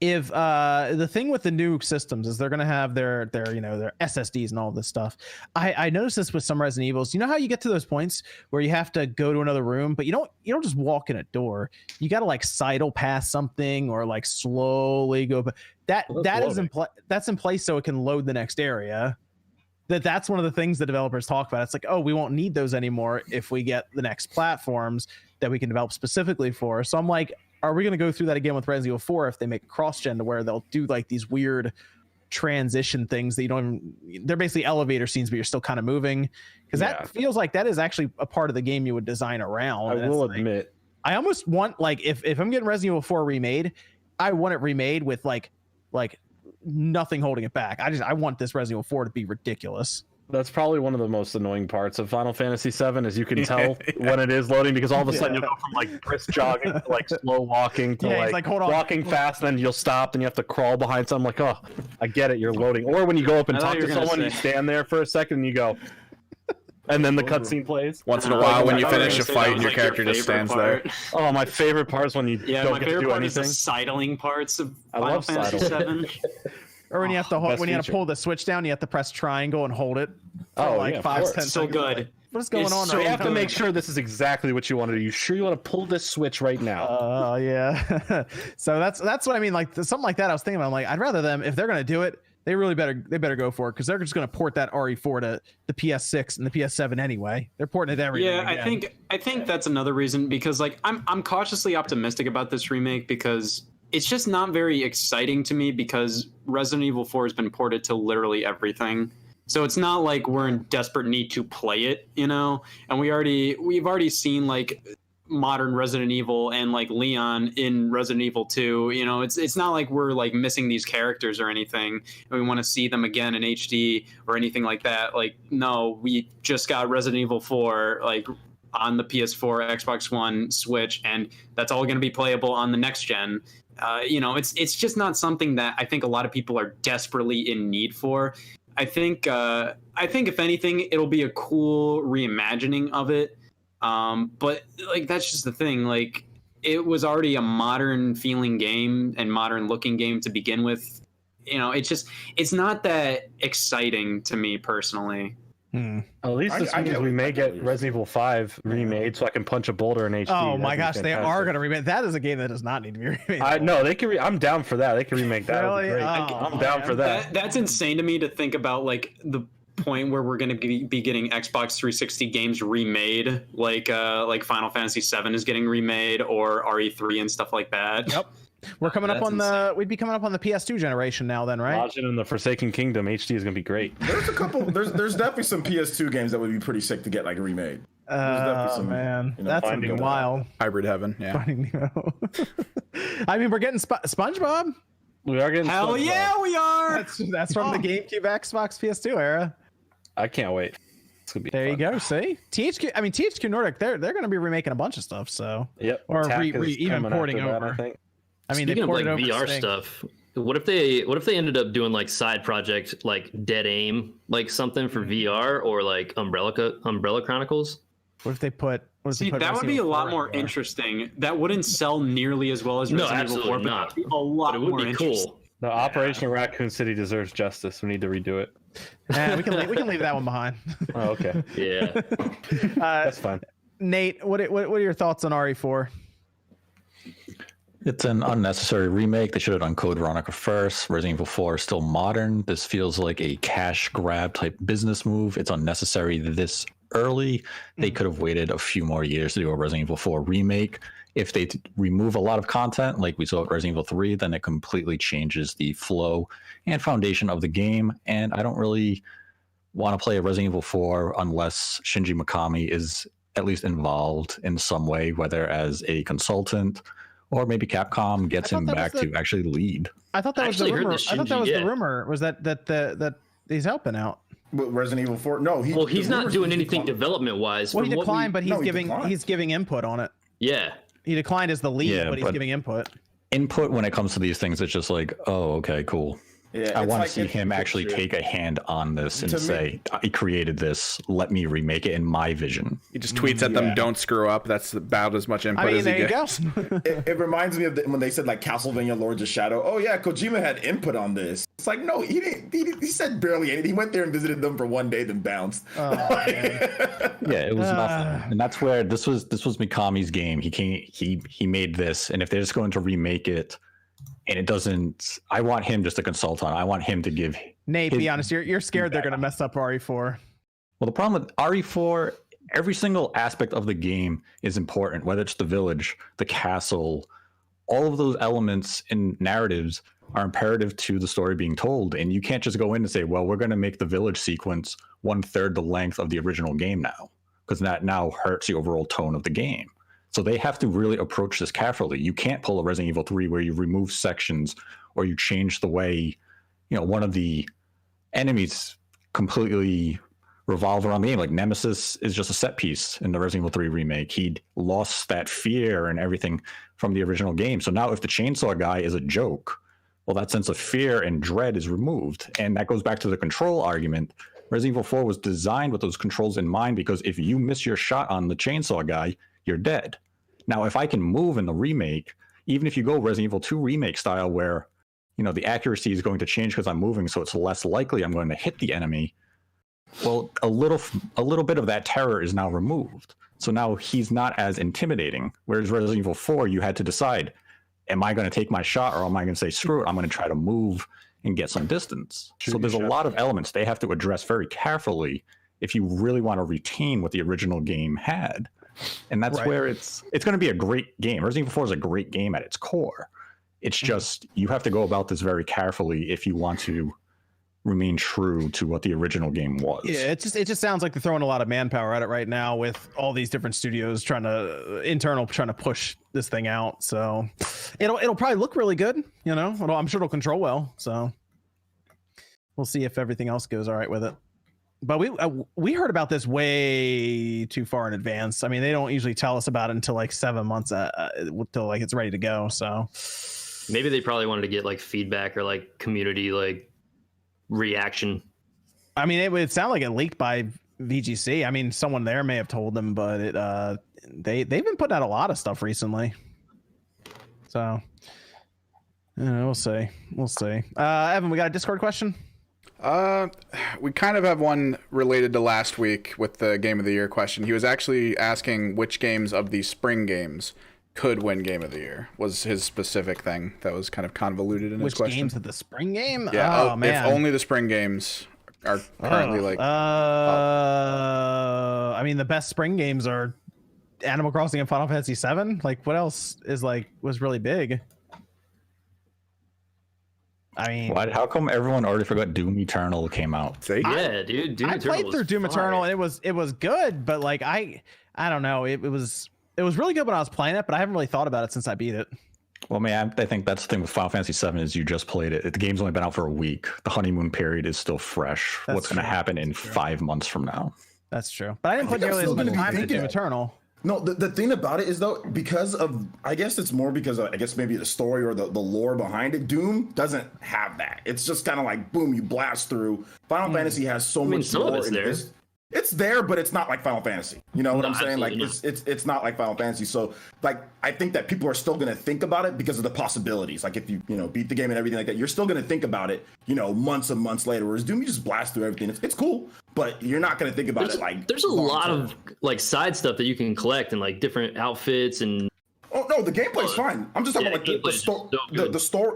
If the thing with the new systems is they're going to have their SSDs and all this stuff. I noticed this with some Resident Evils. You know how you get to those points where you have to go to another room, but you don't just walk in a door. You got to like sidle past something or like slowly go. But that's in place so it can load the next area. That's one of the things the developers talk about. It's like, oh, we won't need those anymore if we get the next platforms that we can develop specifically for. So I'm like, are we going to go through that again with Resident Evil 4 if they make cross-gen to where they'll do like these weird transition things that you don't even, they're basically elevator scenes, but you're still kind of moving? Because that feels like that is actually a part of the game you would design around. I will admit, I almost want, like, if I'm getting Resident Evil 4 remade, I want it remade with like nothing holding it back. I want this Resident Evil 4 to be ridiculous. That's probably one of the most annoying parts of Final Fantasy VII, is you can tell when it is loading, because all of a sudden you'll go from like brisk jogging to like slow walking to like walking fast, and then you'll stop and you have to crawl behind something. Like, oh, I get it, you're loading. Or when you go up and talk to someone, you stand there for a second and you go, and then the cutscene plays. Once in a while, when you finish a fight and your character just stands there. Oh, my favorite part is when you don't get to do anything. Is the sidling parts of Final Fantasy VII. Or when you have to pull the switch down, you have to press triangle and hold it. For 5-10 seconds. So good. Like, what's going on? So you have to make sure this is exactly what you want to do. You sure you want to pull this switch right now? Yeah. So that's what I mean. Like something like that. I was thinking about. I'm like, I'd rather them, if they're gonna do it, they better go for it, because they're just gonna port that RE4 to the PS6 and the PS7 anyway. They're porting it to everything. Yeah, again. I think that's another reason, because like I'm cautiously optimistic about this remake, because it's just not very exciting to me, because Resident Evil 4 has been ported to literally everything. So it's not like we're in desperate need to play it, and we've already seen like modern Resident Evil and like Leon in Resident Evil 2. It's not like we're like missing these characters or anything, and we want to see them again in HD or anything like that. Like, no, we just got Resident Evil 4 like on the PS4, Xbox One, Switch, and that's all going to be playable on the next gen. It's just not something that I think a lot of people are desperately in need for. I think if anything, it'll be a cool reimagining of it. But like, that's just the thing. Like, it was already a modern feeling game and modern looking game to begin with. It's not that exciting to me personally. At least this means we may get Resident Evil 5 remade, so I can punch a boulder in HD. Oh my gosh, they are going to remake. That is a game that does not need to be remade. No, they can. I'm down for that. They can remake that. Really? Great. I'm down for that. That's insane to me to think about, like the point where we're going to be getting Xbox 360 games remade, like Final Fantasy VII is getting remade, or RE3 and stuff like that. Yep. We're coming up on we'd be coming up on the PS2 generation now then, right? Lodging in the Forsaken Kingdom HD is going to be great. There's a couple, there's definitely some PS2 games that would be pretty sick to get like remade. Oh man, that's gonna be wild. Hybrid Heaven, yeah. Finding Nemo. I mean, we're getting SpongeBob. We are getting Hell SpongeBob. Yeah, we are. That's from the GameCube, Xbox, PS2 era. I can't wait. It's gonna be there. fun. You go. See, THQ Nordic, they're going to be remaking a bunch of stuff. So or even porting over. That, I think. I mean, speaking of like VR stuff, what if they ended up doing like side project like Dead Aim, like something for VR, or like Umbrella Chronicles? What if they put? That would be a lot more interesting. That wouldn't sell nearly as well as Resident Evil 4, not. But a lot but it would more be cool. No, Operation Raccoon City deserves justice. We need to redo it. We can leave that one behind. Oh, okay. Yeah, that's fine. Nate, what are your thoughts on RE4? It's an unnecessary remake. They should have done Code Veronica first. Resident Evil 4 is still modern. This feels like a cash grab type business move. It's unnecessary this early. They could have waited a few more years to do a Resident Evil 4 remake. If they remove a lot of content, like we saw at Resident Evil 3, then it completely changes the flow and foundation of the game. And I don't really want to play a Resident Evil 4 unless Shinji Mikami is at least involved in some way, whether as a consultant or maybe Capcom gets him back to actually lead. I thought that was the rumor. I thought that was the rumor. Was that he's helping out? With Resident Evil 4? No, he's not doing anything development wise. Well, he declined, but he's giving input on it. Yeah, he declined as the lead, but he's giving input. Input when it comes to these things, it's just like, oh, okay, cool. Yeah, I want to see him actually take a hand on this and say, I created this, let me remake it in my vision. He just tweets at them, don't screw up. That's about as much input as he gets. It reminds me of when they said like Castlevania Lords of Shadow. Oh yeah, Kojima had input on this. It's like, no, he didn't. He said barely anything. He went there and visited them for one day, then bounced. Oh, yeah, it was nothing. And that's where this was Mikami's game. He made this, and if they're just going to remake it, and it doesn't, I want him just to consult on. I want him to give. Nate, be honest, you're scared they're going to mess up RE4. Well, the problem with RE4, every single aspect of the game is important, whether it's the village, the castle, all of those elements and narratives are imperative to the story being told. And you can't just go in and say, well, we're going to make the village sequence 1/3 the length of the original game now, because that now hurts the overall tone of the game. So they have to really approach this carefully. You can't pull a Resident Evil 3 where you remove sections or you change the way, one of the enemies completely revolve around the game. Like Nemesis is just a set piece in the Resident Evil 3 remake. He'd lost that fear and everything from the original game. So now if the chainsaw guy is a joke, well, that sense of fear and dread is removed. And that goes back to the control argument. Resident Evil 4 was designed with those controls in mind, because if you miss your shot on the chainsaw guy, you're dead. Now, if I can move in the remake, even if you go Resident Evil 2 remake style where, the accuracy is going to change because I'm moving, so it's less likely I'm going to hit the enemy, well, a little bit of that terror is now removed. So now he's not as intimidating. Whereas Resident Evil 4, you had to decide, am I going to take my shot, or am I going to say, screw it, I'm going to try to move and get some distance? So there's a lot of elements they have to address very carefully if you really want to retain what the original game had. And that's where it's going to be a great game. Resident Evil 4 is a great game at its core. It's just, you have to go about this very carefully if you want to remain true to what the original game was. Yeah, it just sounds like they're throwing a lot of manpower at it right now with all these different studios trying to push this thing out. So it'll probably look really good, I'm sure it'll control well. So we'll see if everything else goes all right with it. But we heard about this way too far in advance. I mean, they don't usually tell us about it until like 7 months until like it's ready to go. So maybe they probably wanted to get like feedback or like community like reaction. I mean, it would sound like it leaked by VGC. I mean, someone there may have told them, but they've been putting out a lot of stuff recently. So we'll see. Evan, we got a Discord question. We kind of have one related to last week with the Game of the Year question. He was actually asking which games of the spring games could win Game of the Year, was his specific thing that was kind of convoluted in his question. Which games of the spring game? Yeah, man. If only the spring games are currently I mean, the best spring games are Animal Crossing and Final Fantasy VII. Like, what else was really big? I mean, how come everyone already forgot Doom Eternal came out? Yeah, dude. Doom I played through Doom Eternal and it was good, but like I don't know. It was really good when I was playing it, but I haven't really thought about it since I beat it. Well, man, I think that's the thing with Final Fantasy VII is you just played it. The game's only been out for a week. The honeymoon period is still fresh. What's going to happen in 5 months from now? That's true. But I didn't put nearly as much time into Doom Eternal. No, the thing about it is though, because of, I guess it's more because of, I guess maybe the story or the lore behind it. Doom doesn't have that. It's just kind of like, boom, you blast through. Final Fantasy has so much lore in this. It's there, but it's not like Final Fantasy. You know what I'm saying? Like it's not like Final Fantasy. So like I think that people are still gonna think about it because of the possibilities. Like if you beat the game and everything like that, you're still gonna think about it, months and months later. Whereas Doom, you just blast through everything. It's cool, but you're not gonna think about it like. There's a lot of like side stuff that you can collect and like different outfits and. Oh no, the gameplay's fine. I'm just talking about like the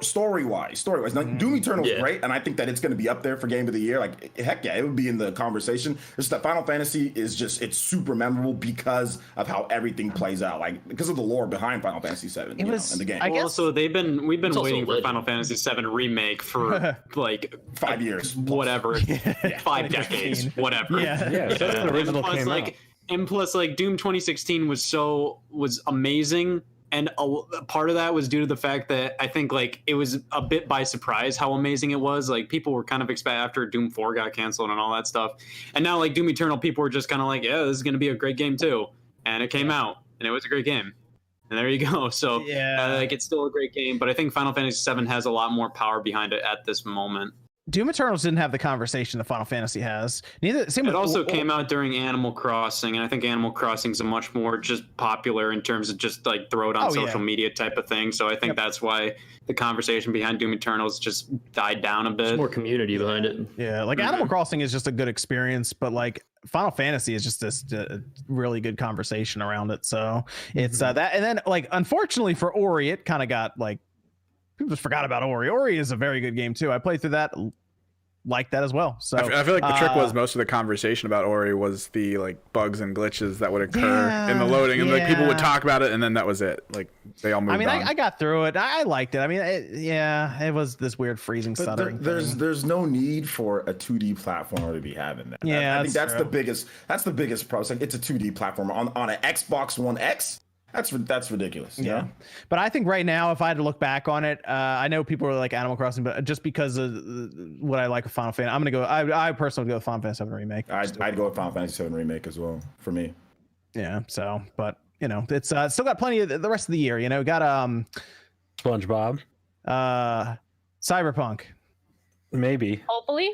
story wise. Like, Doom Eternal is great, and I think that it's going to be up there for Game of the Year. Like heck yeah, it would be in the conversation. It's that Final Fantasy is it's super memorable because of how everything plays out, like because of the lore behind Final Fantasy VII in the game. I guess so. We've been waiting for Final Fantasy VII Remake for like 5 years, whatever, 5 decades, whatever. Yeah. The original came out. And plus, like Doom 2016 was amazing, and a part of that was due to the fact that I think like it was a bit by surprise how amazing it was. Like people were kind of after Doom 4 got canceled and all that stuff, and now like Doom Eternal, people were just kind of like, yeah, this is going to be a great game too, and it came out and it was a great game, and there you go. So like it's still a great game, but I think Final Fantasy VII has a lot more power behind it at this moment. Doom Eternals didn't have the conversation that Final Fantasy has. It also came out during Animal Crossing, and I think Animal Crossing is a much more just popular in terms of just like throw it on social media type of thing. So I think that's why the conversation behind Doom Eternals just died down a bit. There's more community behind it. Yeah, like Animal Crossing is just a good experience, but like Final Fantasy is just this really good conversation around it. So it's that, and then like unfortunately for Ori, it kind of got like. People just forgot about Ori. Ori is a very good game too. I played through that, like that as well. So I feel like the trick was most of the conversation about Ori was the like bugs and glitches that would occur in the loading, and like people would talk about it, and then that was it. Like they all moved on. I got through it. I liked it. I mean, it was this weird freezing stuttering. There's no need for a 2D platformer to be having that. Yeah, I think that's the biggest. That's the biggest problem. It's like it's a 2D platformer on an Xbox One X. That's ridiculous. Yeah. But I think right now, if I had to look back on it, I know people are like Animal Crossing, but just because of what I like with Final Fantasy, I'm gonna go. I personally would go with Final Fantasy VII Remake. I'd go with Final Fantasy VII Remake as well for me. Yeah. So, but it's still got plenty of the rest of the year. Got SpongeBob, Cyberpunk, maybe. Hopefully.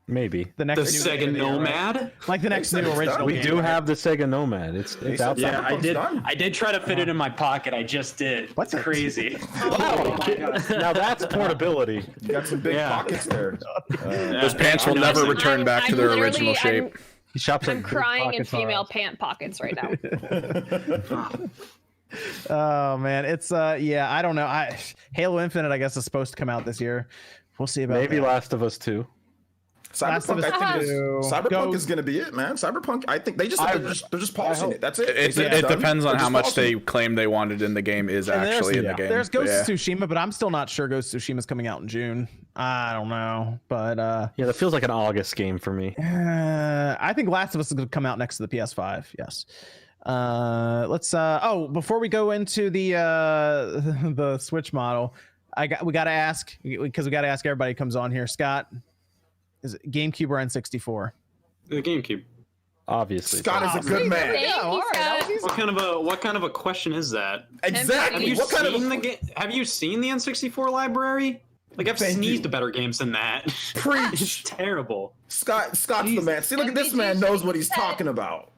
Maybe the Sega Nomad, like the next new original. We do have the Sega Nomad. It's outside. Yeah, I did try to fit it in my pocket. I just did. What's crazy? Now that's portability. You got some big pockets there. Those pants will never return back to their original shape. I'm crying in female pant pockets right now. Oh man, it's I don't know. Halo Infinite, I guess, is supposed to come out this year. We'll see about maybe that. Last of Us 2. Cyberpunk is going to be it, man. Cyberpunk, I think they're just pausing it. That's it. It depends on how much they claim they wanted in the game is actually in the game. There's Ghost of Tsushima, but I'm still not sure Ghost of Tsushima is coming out in June. I don't know, but that feels like an August game for me. I think Last of Us is going to come out next to the PS5. Yes. Let's before we go into the Switch model, we got to ask everybody who comes on here. Scott, is it GameCube or N64? The GameCube. Obviously. Scott is a good man. What kind of a question is that? Exactly. Have you seen the N64 library? Like I've sneezed better games than that. Preach. It's terrible. Scott's the man. See, look at this man knows what he's talking about.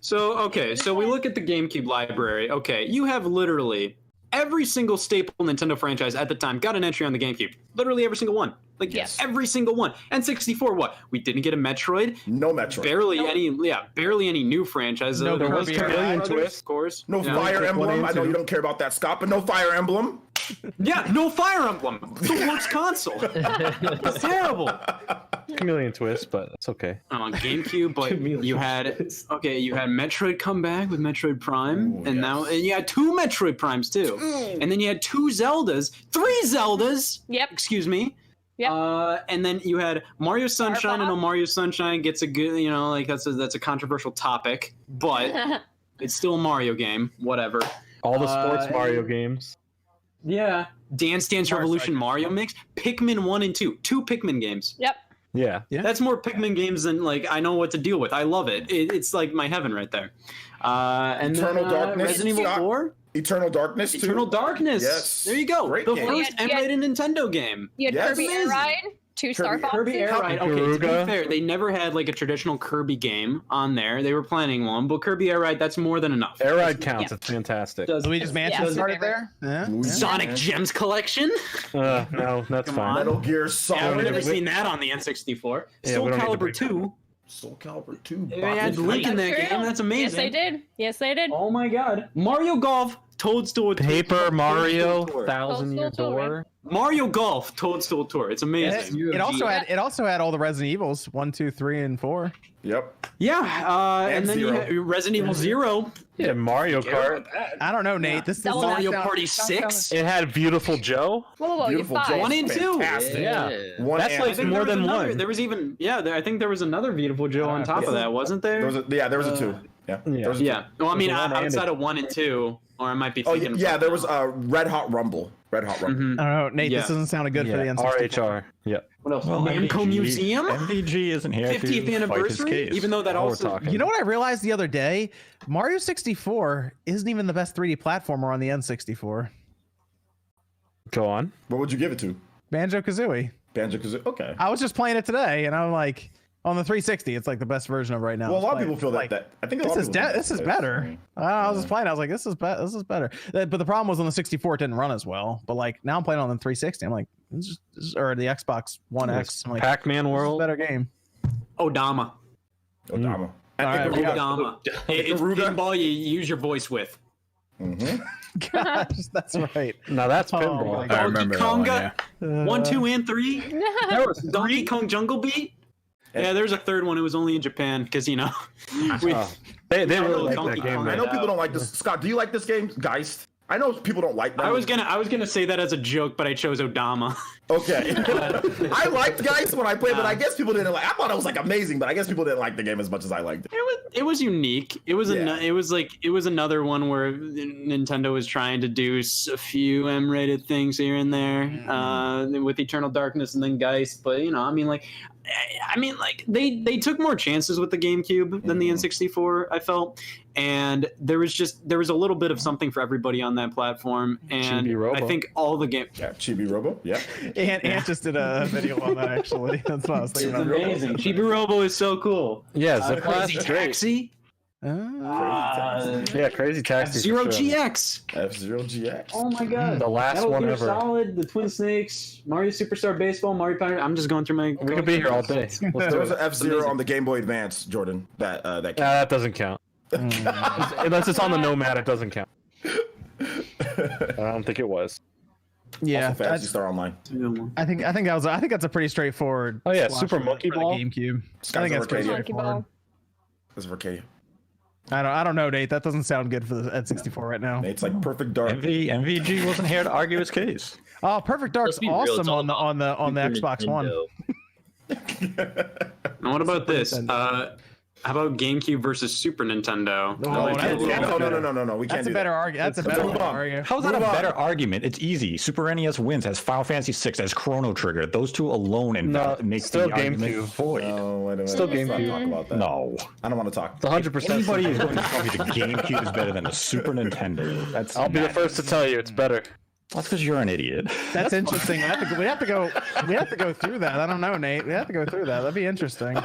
So we look at the GameCube library. Okay, you have literally Every single staple Nintendo franchise at the time got an entry on the GameCube. Literally every single one. Like every single one. N64, what? We didn't get a Metroid. No Metroid. Barely any new franchises. No, there was Chameleon Twist, of course. No Fire Emblem. I know you don't care about that, Scott, but no Fire Emblem. Yeah, no Fire Emblem. The worst console. It's terrible. Chameleon Twist, but it's okay. On GameCube, but you had Metroid come back with Metroid Prime, and you had 2 Metroid Primes too, and then you had 2 Zeldas, 3 Zeldas. Yep. Excuse me. Yep. And then you had Mario Sunshine. I know Mario Sunshine gets a good, that's a controversial topic, but it's still a Mario game. Whatever. All the sports Mario games. Yeah. Dance Dance Revolution Mario mix. Pikmin 1 and 2. 2 Pikmin games. Yep. Yeah. That's more Pikmin games than I know what to deal with. I love it. It's like my heaven right there. And Eternal Darkness. Resident Evil 4. Eternal Darkness too. Eternal Darkness. Yes. There you go. Great the game. first M-rated Nintendo game. You had Kirby Air Ride, 2 Star Foxes. Kirby Air Ride. Okay, to be Garuga. fair, they never had a traditional Kirby game on there. They were planning one, but Kirby Air Ride, that's more than enough. Air Ride counts. It's fantastic. Luigi's Mansion started there. Yeah. Sonic Gems Collection. No, that's fine. Metal Gear Yeah, Solid. I've never seen that on the N64. Yeah, Soul we don't need to Calibur break 2. Soul Calibur 2. They had Link in that game. That's amazing. Yes, they did. Yes, they did. Oh my god. Mario Golf, Toadstool Tour. Paper Mario, Toadstool Tour. 1000-Year Toadstool Tour. Door. Mario Golf, Toadstool Tour. It's amazing. It also had all the Resident Evils 1, 2, 3, and 4. Yep. Yeah, and then you Zero. had Resident Evil 0. Yeah, Mario Kart. I don't know, Nate. This is Mario Party 6. It had Beautiful Joe. Whoa, you're Beautiful 5. Joe. 1 and 2. Fantastic. Yeah. One That's and like two. more than one. There was even I think there was another Beautiful Joe on top of that, wasn't there? There was a 2. Yeah. There was a 2. Yeah. Well, I mean, There's a one and outside of 1 and 2, or I might be Oh thinking. yeah, there was a Red Hot Rumble. Red Hot Rumble. Mhm. I don't know, Nate. Yeah. This doesn't sound good for the N64. RHR. Yeah. What else? Well, Namco Museum. MVG isn't here 50th to fight his anniversary. case. Even though that Now we're also. talking. You know what I realized the other day? Mario 64 isn't even the best 3D platformer on the N64. Go on. What would you give it to? Banjo-Kazooie. Banjo-Kazooie. Okay. I was just playing it today, and I'm like, on the 360, it's like the best version of right now. Well, a lot of It's people feel like, that. I think a This lot of is people think this is that. better. I was just playing. I was like, this is better. But the problem was on the 64, it didn't run as well. But like now I'm playing on the 360. I'm like, or the Xbox One X. I'm like, Pac-Man this is a World. better game. Odama. Odama. right, Garuga. Odama. It's Garuga. pinball you use your voice with. Mhm. Gosh, that's right. Now that's Oh, pinball. my God. I remember that one, yeah. 1, 2, and 3. There was Donkey Kong Jungle Beat. Yeah, there's a third one. It was only in Japan because we Oh. They really like Donkey that game. Kong. I man. know people don't like this. Scott, do you like this game, Geist? I know people don't like that. I was gonna say that as a joke, but I chose Odama. Okay. I liked Geist when I played, but I guess people didn't like. I thought it was like amazing, but I guess people didn't like the game as much as I liked it. It was unique. It was it was another one where Nintendo was trying to do a few M-rated things here and there with Eternal Darkness and then Geist. But I mean, they took more chances with the GameCube than the N64. I felt, and there was a little bit of something for everybody on that platform. And Chibi Robo. I think all the game. Yeah, Chibi Robo. Yeah. Ant just did a video on that actually. That's what I was thinking It's about. amazing. Chibi Robo is so cool. Yeah, Zip Blast Crazy is great. Taxi. Yeah, Crazy Taxi. Zero for sure. GX. F-Zero GX. Oh my god. The last Metal one Gear ever. Solid, the Twin Snakes, Mario Superstar Baseball, Mario Pioneer. I'm just going through my. We could be here all day. Let's There do was it. an F-Zero on the Game Boy Advance, Jordan. That came. That doesn't count. Unless it's on the Nomad, it doesn't count. I don't think it was. Yeah, Also Fantasy Star Online. I think that's a pretty straightforward. Oh, yeah, squash Super for Monkey the Ball? GameCube. Skies I think of that's pretty Arcadia. Monkey straightforward. Ball. This is Arcadia. I don't know, Nate. That doesn't sound good for the N64 right now. It's like Perfect Dark. MVG wasn't here to argue his case. Oh, Perfect Dark's Let's be real, it's awesome all on the about Xbox Super One. Nintendo. And what about this? Nintendo. How about GameCube versus Super Nintendo? Oh, I like that's- it a little that's bit. No. We can't That's a do better that. argument. That's a better Move on. argument. How's that a Move on. better argument? It's easy. Super NES wins as Final Fantasy VI as Chrono Trigger. Those two alone make still the argument GameCube. void. No, wait a minute. Still Let's not GameCube. talk about that. No. I don't want to talk. It's 100%. Anybody is going to tell me the GameCube is better than the Super Nintendo. I'll be the first to tell you it's better. That's because you're an idiot. That's interesting. We have to go through that. I don't know, Nate. We have to go through that. That'd be interesting.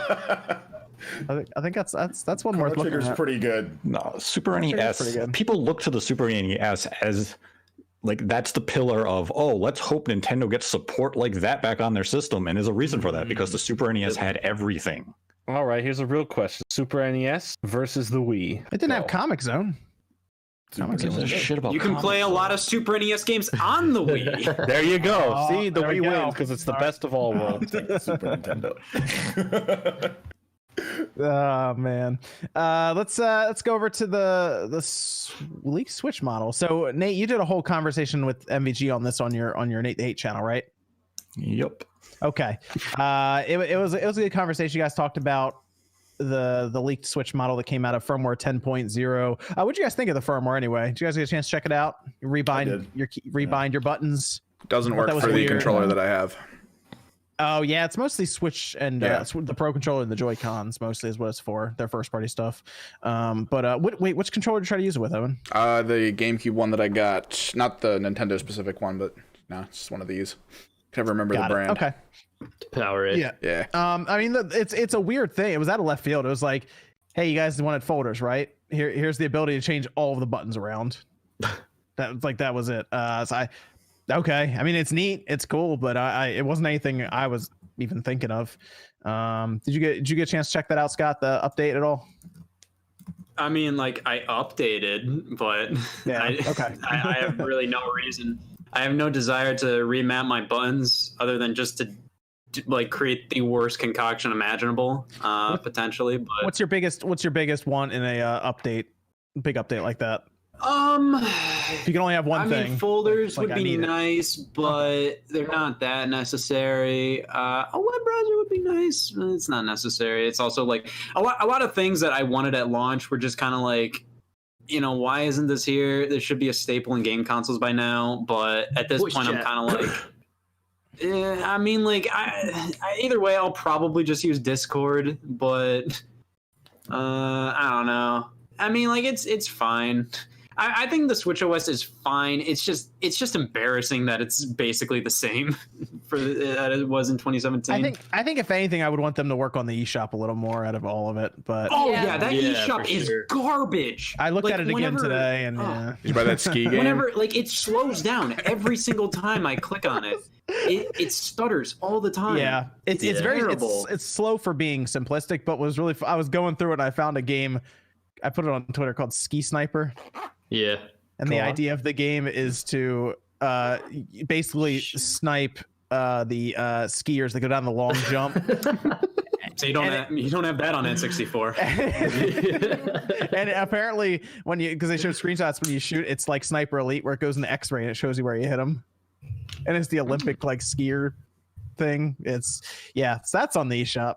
I think that's one worth Chrono looking Trigger's at. pretty good. No, Super Trigger's NES. pretty good. People look to the Super NES as like that's the pillar of, oh, let's hope Nintendo gets support like that back on their system, and there's a reason for that because the Super NES had everything. All right, here's a real question: Super NES versus the Wii. It didn't have Comic Zone. You can play a lot of Super NES games on the Wii. There you go. See, the Wii wins because it's the best of all worlds. Super Nintendo. Oh man, let's go over to the leaked Switch model. So Nate, you did a whole conversation with MVG on this on your Nate the 8 channel, right? Yep. Okay. It was a good conversation. You guys talked about the leaked Switch model that came out of firmware 10.0. What'd you guys think of the firmware anyway? Did you guys get a chance to check it out? Rebind your buttons. Doesn't work for the controller that I have. Oh yeah, it's mostly Switch and the Pro Controller and the Joy-Cons mostly is what it's for. Their first party stuff. Wait, which controller did you try to use it with, Owen? The GameCube one that I got, not the Nintendo specific one, but no, it's just one of these. Can never remember the brand. Okay. To power it. Yeah. I mean, it's a weird thing. It was out of left field. It was like, hey, you guys wanted folders, right? Here's the ability to change all of the buttons around. That was it. Okay. I mean, it's neat. It's cool, but it wasn't anything I was even thinking of. Did you get a chance to check that out, Scott? The update at all? I mean, like I updated, but okay. I have really no reason. I have no desire to remap my buttons other than just to like create the worst concoction imaginable, potentially. But what's your biggest want in a big update like that? If you can only have one thing. I mean, folders would be nice, but they're not that necessary. A web browser would be nice. It's not necessary. It's also like a lot of things that I wanted at launch were just kind of like, why isn't this here? There should be a staple in game consoles by now. But at this point, I'm kind of like, I mean, like, I either way, I'll probably just use Discord. But I don't know. I mean, like, it's fine. I think the Switch OS is fine. It's just embarrassing that it's basically the same that it was in 2017. I think if anything, I would want them to work on the eShop a little more out of all of it. But that eShop is garbage. I looked at it again today, and did you buy that ski game? Whenever it slows down every single time I click on it. It stutters all the time. Yeah, it's very it's slow for being simplistic, but was really I was going through it and I found a game. I put it on Twitter called Ski Sniper. Yeah. And the idea of the game is to basically snipe the skiers that go down the long jump. So you don't have that on N64. And apparently because they show screenshots when you shoot, it's like Sniper Elite where it goes in the X-ray and it shows you where you hit them. And it's the Olympic like skier thing. So that's on the eShop.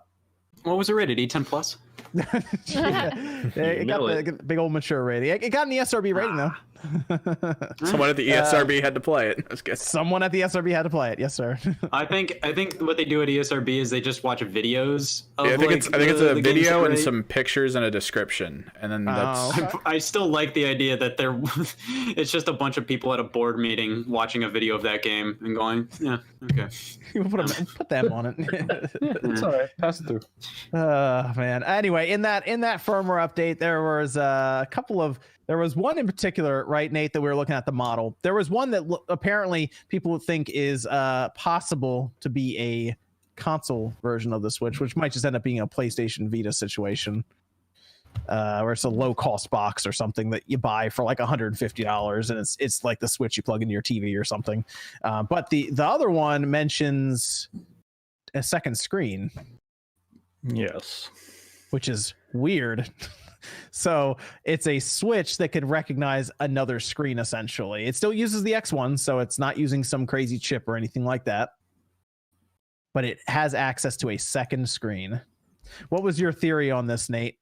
What was it rated? E10 plus? It got the big old mature rating. It got an ESRB rating though. Someone at the ESRB had to play it. Someone at the ESRB had to play it. Yes, sir. I think what they do at ESRB is they just watch videos. I think it's a video and some pictures and a description, and then that's. Okay. I still like the idea that it's just a bunch of people at a board meeting watching a video of that game and going, yeah, okay. Put them on it. It's all right. Pass it through. Man. Anyway, in that firmware update, there was one in particular, right, Nate, that we were looking at the model. There was one that apparently people think is possible to be a console version of the Switch, which might just end up being a PlayStation Vita situation, where it's a low-cost box or something that you buy for like $150, and it's like the Switch you plug into your TV or something. But the other one mentions a second screen. Yes. Which is weird. So it's a Switch that could recognize another screen, essentially. It still uses the X1, so it's not using some crazy chip or anything like that. But it has access to a second screen. What was your theory on this, Nate?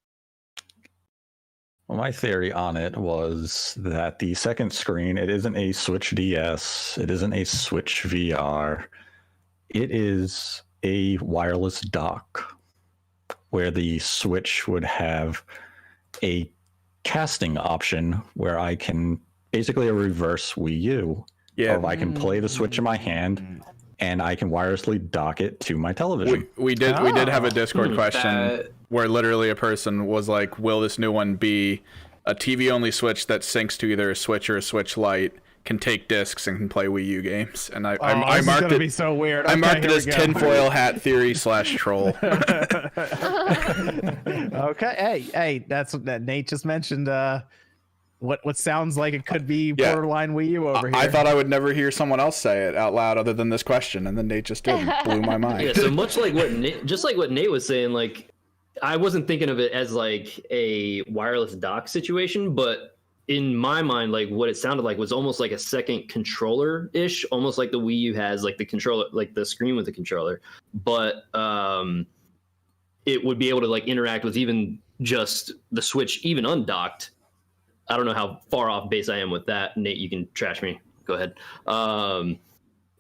Well, my theory on it was that the second screen, it isn't a Switch DS, it isn't a Switch VR, it is a wireless dock where the Switch would have a casting option where I can basically a reverse Wii U. Yeah. I can play the Switch in my hand and I can wirelessly dock it to my television. We did have a Discord question where literally a person was like, will this new one be a TV only Switch that syncs to either a Switch or a Switch Lite? can take discs and can play Wii U games, and I this marked is gonna it. be so weird. I Okay, marked it here as we go. tinfoil hat theory / troll. Okay, hey, that's that Nate just mentioned. What sounds like it could be borderline Wii U over here. I thought I would never hear someone else say it out loud other than this question, and then Nate just did. Blew my mind. Yeah, so much like what Nate was saying, like I wasn't thinking of it as like a wireless dock situation, but in my mind, like what it sounded like was almost like a second controller-ish, almost like the Wii U has like the controller, like the screen with the controller, but it would be able to like interact with even just the Switch, even undocked. I don't know how far off base I am with that. Nate, you can trash me. Go ahead.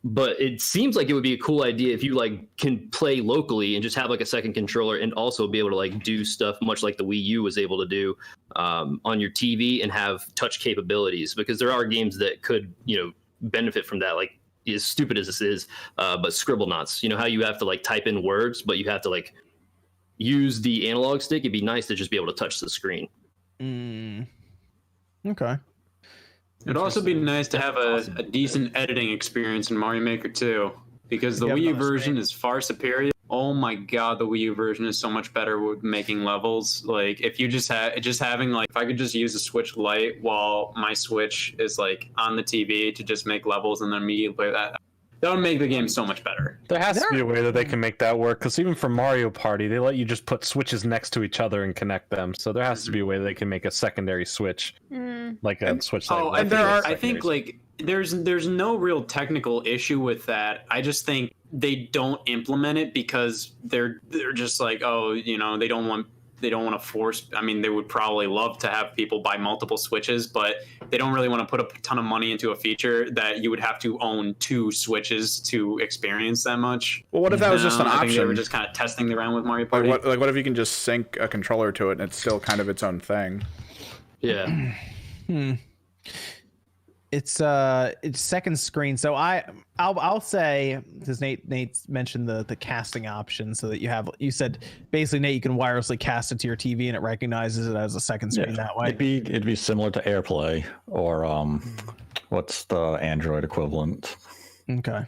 But it seems like it would be a cool idea if you like can play locally and just have like a second controller and also be able to like do stuff much like the Wii U was able to do on your TV and have touch capabilities, because there are games that could, benefit from that. Like as stupid as this is, but Scribblenauts, how you have to like type in words, but you have to like use the analog stick. It'd be nice to just be able to touch the screen. Okay. It'd also be nice to have a decent editing experience in Mario Maker 2, because the Wii U version is far superior. Oh my god, the Wii U version is so much better with making levels. Like if you just having like, if I could just use a Switch Lite while my Switch is like on the TV to just make levels and then immediately play that would make the game so much better. There has to be a way that they can make that work, because even for Mario Party, they let you just put switches next to each other and connect them. So there has to be a way they can make a secondary switch, like a switch. And there are, I think, like there's no real technical issue with that. I just think they don't implement it because they're just like, they don't want to force. I mean, they would probably love to have people buy multiple Switches, but they don't really want to put a ton of money into a feature that you would have to own 2 Switches to experience that much. Well, what if that was just an I think option? they were just kind of testing around with Mario Party. What if you can just sync a controller to it and it's still kind of its own thing? Yeah. It's second screen. So I'll say, because Nate mentioned the casting option, so that you said basically, Nate, you can wirelessly cast it to your TV and it recognizes it as a second screen that way. It'd be similar to AirPlay or what's the Android equivalent? Okay.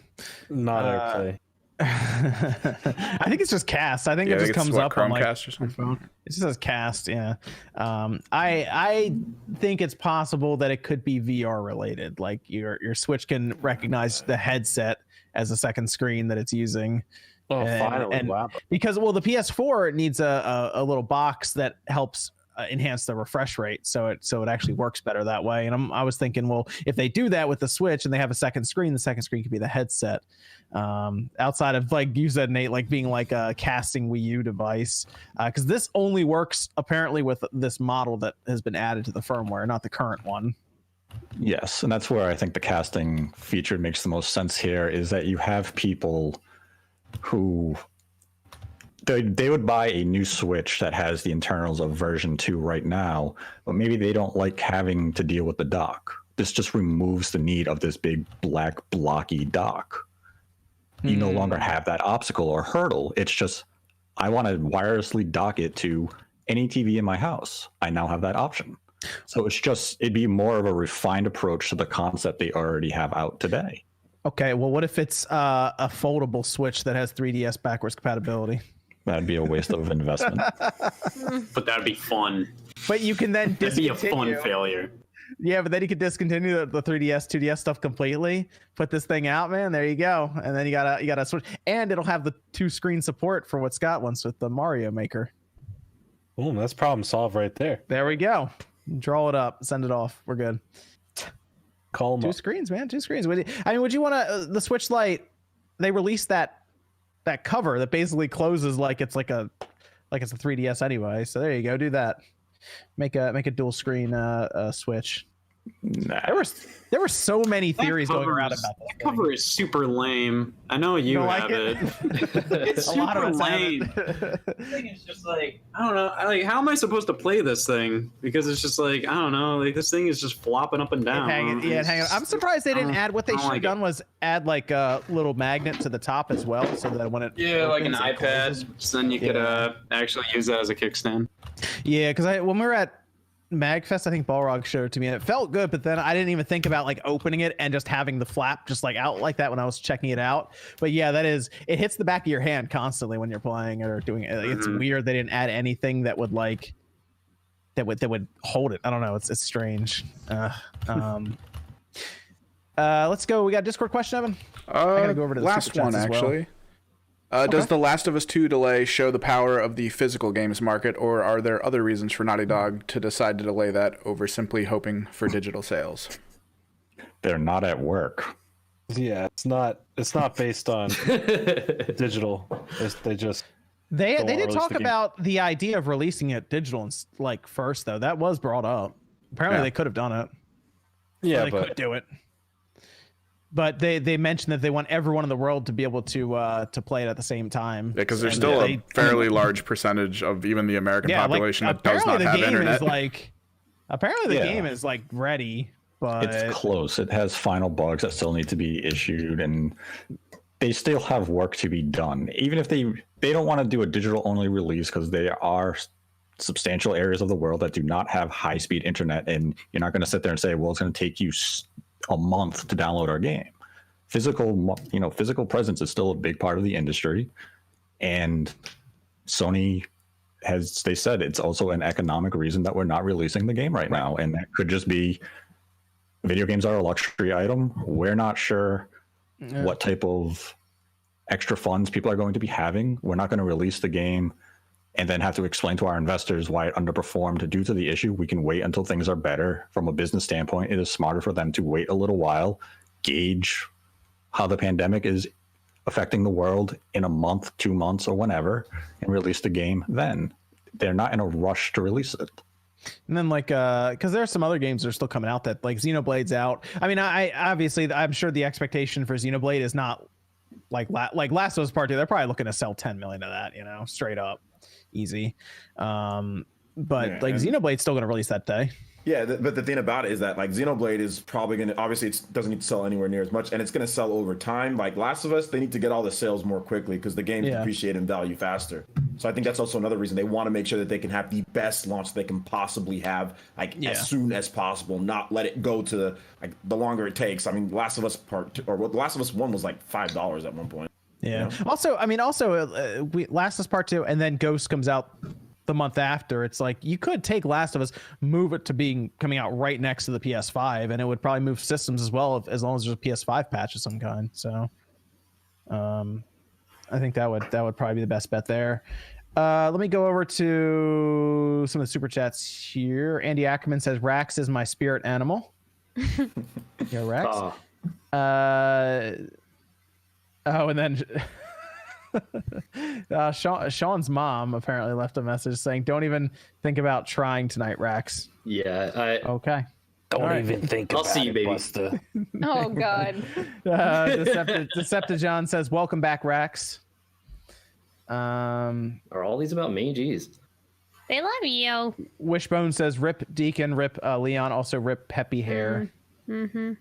Not AirPlay. I think it's just cast. I think it just comes up on Chromecast or something. It just says cast. Yeah. I think it's possible that it could be VR related. Like your Switch can recognize the headset as a second screen that it's using. Finally! Wow. Because the PS4 needs a little box that helps enhance the refresh rate, so it actually works better that way. And I was thinking, well, if they do that with the Switch and they have a second screen, the second screen could be the headset. Outside of, like you said, Nate, like being like a casting Wii U device, because this only works apparently with this model that has been added to the firmware, not the current one. Yes, and that's where I think the casting feature makes the most sense here, is that you have people who they would buy a new Switch that has the internals of version 2 right now, but maybe they don't like having to deal with the dock. This just removes the need of this big black blocky dock. You no longer have that obstacle or hurdle. It's just, I want to wirelessly dock it to any TV in my house. I now have that option. So it'd be more of a refined approach to the concept they already have out today. Okay, well, what if it's a foldable Switch that has 3DS backwards compatibility? That'd be a waste of investment. But that'd be fun. But you can then That'd be a fun failure. Yeah, but then you could discontinue the 3DS, 2DS stuff completely. Put this thing out, man. There you go. And then you gotta switch, and it'll have the 2-screen support for what Scott wants with the Mario Maker. Boom, that's problem solved right there. There we go. Draw it up, send it off. We're good. Call them 2 up. screens, man. 2 screens. Would you want to the Switch Lite? They released that cover that basically closes like it's a 3DS anyway. So there you go. Do that. Make a dual screen Switch. Nah. There were so many theories going around about this. That cover is super lame. I know you have it. It's super lame. The thing is just like, I don't know. Like, how am I supposed to play this thing? Because it's just like, I don't know. Like, this thing is just flopping up and down. Hang on. I'm surprised they didn't add. What they should have done was add like a little magnet to the top as well, so that when it like an iPad, so then you could actually use that as a kickstand. Yeah, because when we were at Magfest, I think Balrog showed it to me, and it felt good, but then I didn't even think about like opening it and just having the flap just like out like that when I was checking it out. But yeah, it hits the back of your hand constantly when you're playing or doing it. Like, it's weird they didn't add anything that would like that would hold it. I don't know. It's strange. Let's go. We got a Discord question, Evan. I gotta go over to the last super chats one as well. actually. Does The Last of Us 2 delay show the power of the physical games market, or are there other reasons for Naughty Dog to decide to delay that over simply hoping for digital sales? They're not at work. Yeah, it's not based on digital. They did talk about the idea of releasing it digital and like first though. That was brought up. Apparently they could have done it. Yeah, they could do it. But they mentioned that they want everyone in the world to be able to play it at the same time. Yeah, because there's still a fairly large percentage of even the American population that does not have internet. Apparently the game is like ready, but it's close. It has final bugs that still need to be issued, and they still have work to be done. Even if they don't want to do a digital only release, because there are substantial areas of the world that do not have high speed internet, and you're not going to sit there and say, well, it's going to take you a month to download our game. Physical presence is still a big part of the industry, and Sony they said it's also an economic reason that we're not releasing the game right now, and that could just be video games are a luxury item. We're not sure what type of extra funds people are going to be having. We're not going to release the game and then have to explain to our investors why it underperformed due to the issue. We can wait until things are better. From a business standpoint, it is smarter for them to wait a little while, gauge how the pandemic is affecting the world in a month, 2 months, or whenever, and release the game then. They're not in a rush to release it. And then because there are some other games that are still coming out that like Xenoblade's out. I mean, I'm sure the expectation for Xenoblade is not like Last of Us Part 2. They're probably looking to sell 10 million of that, straight up. Easy. Xenoblade's still going to release that day. Yeah, but the thing about it is that like Xenoblade is probably going to, obviously it doesn't need to sell anywhere near as much, and it's going to sell over time. Like Last of Us, they need to get all the sales more quickly because the games depreciate in value faster. So I think that's also another reason they want to make sure that they can have the best launch they can possibly have, as soon as possible, not let it go to like the longer it takes. I mean, Last of Us Part 2, or Last of Us 1 was like $5 at one point. Yeah. Also, Last of Us Part 2, and then Ghost comes out the month after. It's like you could take Last of Us, move it to coming out right next to the PS5, and it would probably move systems as well, as long as there's a PS5 patch of some kind. So, I think that would probably be the best bet there. Let me go over to some of the super chats here. Andy Ackerman says, "Rax is my spirit animal." Yeah, Rax. And then Sean's mom apparently left a message saying, "Don't even think about trying tonight, Rax." Yeah. Okay. Don't even think about it. I'll see you, baby. Oh, God. Decepticon says, "Welcome back, Rax." Are all these about me? Jeez. They love you. Wishbone says, "Rip Deacon, rip Leon, also rip Peppy Hair." Mm-hmm.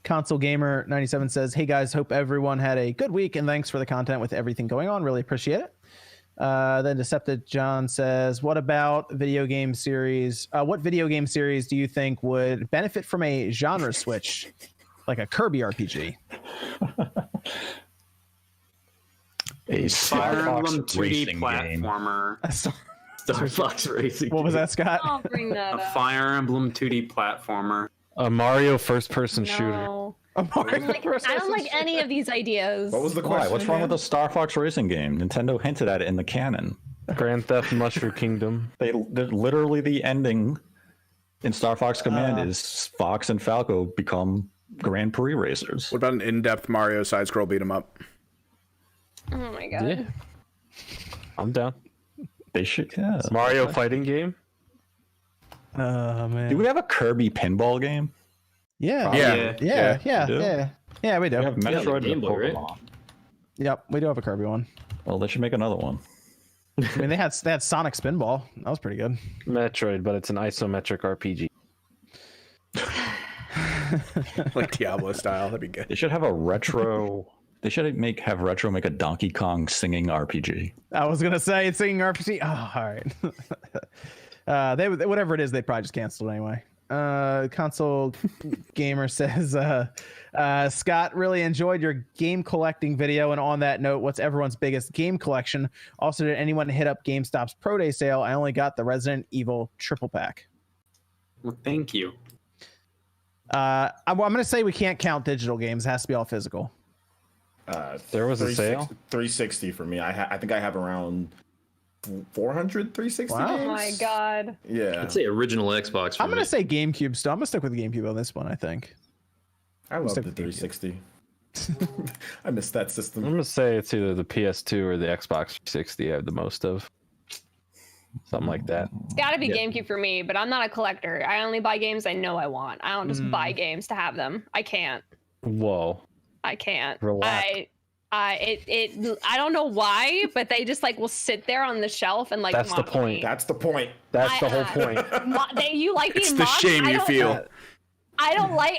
Console Gamer 97 says, "Hey guys, hope everyone had a good week and thanks for the content with everything going on. Really appreciate it." Then Decepticon says, "What about video game series? What video game series do you think would benefit from a genre switch, like a Kirby RPG?" A Fire Emblem 2D platformer. Star Fox Racing. What was that, Scott? I'll bring that up. A Fire Emblem 2D platformer. A Mario first-person shooter. I don't like any of these ideas. What was the question? What's wrong with the Star Fox Racing game? Nintendo hinted at it in the canon. Grand Theft Mushroom Kingdom. They're literally the ending in Star Fox Command is Fox and Falco become Grand Prix racers. What about an in-depth Mario side-scroll beat-em-up? Oh my god. Yeah. I'm down. They should, yeah. Mario fighting game? Oh man. Do we have a Kirby pinball game? Yeah, we do. We have Metroid Game and Boy, right? Pokemon. Yep, we do have a Kirby one. Well, they should make another one. I mean, they had Sonic Spinball. That was pretty good. Metroid, but it's an isometric RPG. Like Diablo style. That'd be good. They should have a retro. They should have retro make a Donkey Kong singing RPG. I was gonna say it's singing RPG. Oh, all right. They whatever it is, they probably just canceled anyway. Console Gamer says, Scott, really enjoyed your game collecting video, and on that note, what's everyone's biggest game collection? Also, did anyone hit up GameStop's Pro Day sale? I only got the Resident Evil triple pack. Well, thank you. I'm gonna say we can't count digital games. It has to be all physical. There was a sale. 360 for me. I think I have around 400 360 Wow. games. Oh my god. Yeah. I'd say original Xbox. I'm gonna say GameCube still. I'm gonna stick with GameCube on this one, I think. I love the stick with 360. I miss that system. I'm gonna say it's either the PS2 or the Xbox 360 I have the most of. Something like that. It's gotta be GameCube for me, but I'm not a collector. I only buy games I know I want. I don't just buy games to have them. I can't. Whoa. I can't. Relax. I don't know why, but they just like will sit there on the shelf and like. That's the mock point. me. That's the point. That's the whole point. You like being It's the mocked? shame you feel. I don't like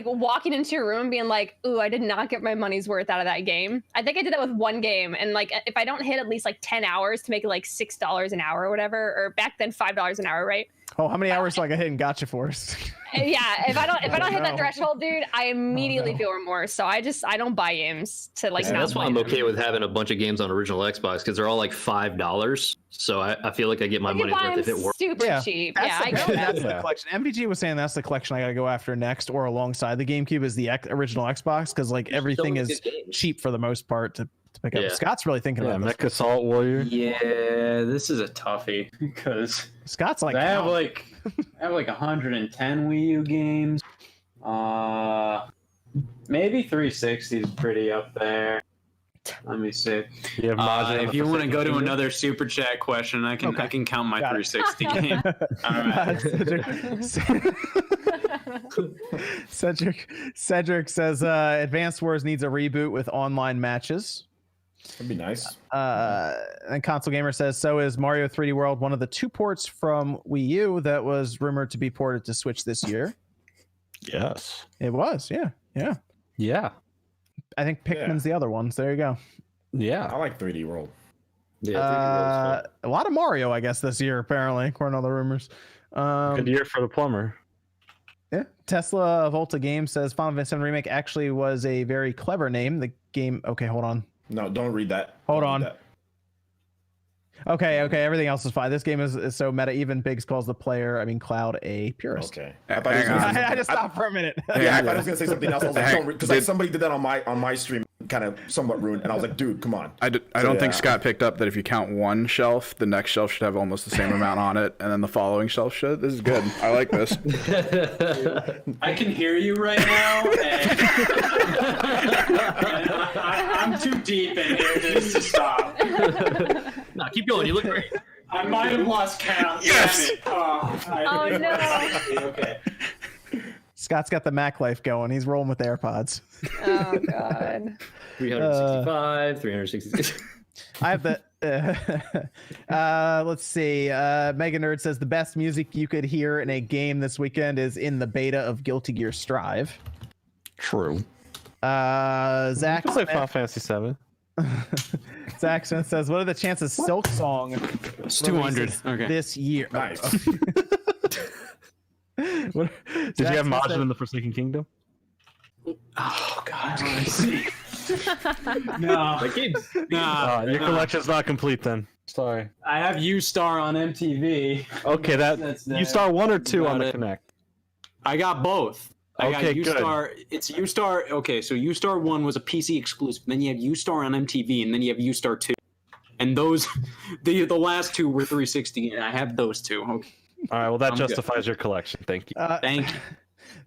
walking into your room and being like, ooh, I did not get my money's worth out of that game. I think I did that with one game, and like if I don't hit at least like 10 hours to make it like $6 an hour or whatever, or back then $5 an hour, right? Oh, how many hours like I hit in Gotcha Force? Yeah, if I don't hit that threshold, dude, I immediately feel remorse. So I don't buy games to like. Yeah, not that's why play I'm them. okay with having a bunch of games on original Xbox because they're all like $5. So I feel like I get my money's worth if it works. Super cheap. That's I get that. that's the collection. MVG was saying that's the collection I gotta go after next, or alongside the GameCube is the original Xbox, because like everything many is good games. cheap for the most part to pick up. Yeah. Scott's really thinking Yeah, about this. Mecha Assault Warrior. Yeah, this is a toughie because Scott's like, I have "Oh, like 110 Wii U games. Maybe 360 is pretty up there. Let me see. You have Majin If you want to go to another super chat question, I can count my Got it. 360 game. All right. Cedric says Advanced Wars needs a reboot with online matches. That'd be nice. And Console Gamer says, so is Mario 3D World one of the 2 ports from Wii U that was rumored to be ported to Switch this year? Yes. It was, yeah. Yeah. I think Pikmin's the other ones. There you go. Yeah. I like 3D World. Yeah, A lot of Mario, I guess, this year, apparently, according to all the rumors. Good year for the plumber. Yeah. Tesla Volta Games says Final Fantasy VII Remake actually was a very clever name. The game. Okay, hold on. No, don't read that. Hold Don't on. read that. Okay. Everything else is fine. This game is so meta. Even Biggs calls the player, Cloud, a purist. Okay. Hang he was gonna on. say I just stopped for a minute. Yeah, I thought I was gonna say something else. I was like, Hey, don't because like somebody did that on my stream, kind of somewhat ruined, and I was like, dude, come on. I don't think Scott picked up that if you count one shelf, the next shelf should have almost the same amount on it, and then the following shelf should. This is good. I like this. I can hear you right now, and I'm too deep in here just to stop. No, keep going. You look great. I might have lost count. Yes! Oh no. Okay. Scott's got the Mac life going. He's rolling with AirPods. Oh god. 365, 366. I have the. Let's see. Mega Nerd says the best music you could hear in a game this weekend is in the beta of Guilty Gear Strive. True. Zach. It's like Final Fantasy VII. Zach Smith says, "What are the chances Silk Song It's 200. releases Okay. this year?" Nice. What- Did you Zach have Smith Majin said- in the Forsaken Kingdom? Oh God. I see. No. That game's Nah. Your collection's not complete then. Sorry. I have U-Star on MTV. Okay, That's you start 1 or 2 on about the it. Connect. I got both. I Okay, got good. U-Star. It's U-Star. Okay, so U-Star 1 was a PC exclusive. Then you have U-Star on MTV, and then you have U-Star 2. And those, the last 2 were 360, and I have those 2. Okay. All right, well that I'm good. justifies your collection. Thank you. Thank you.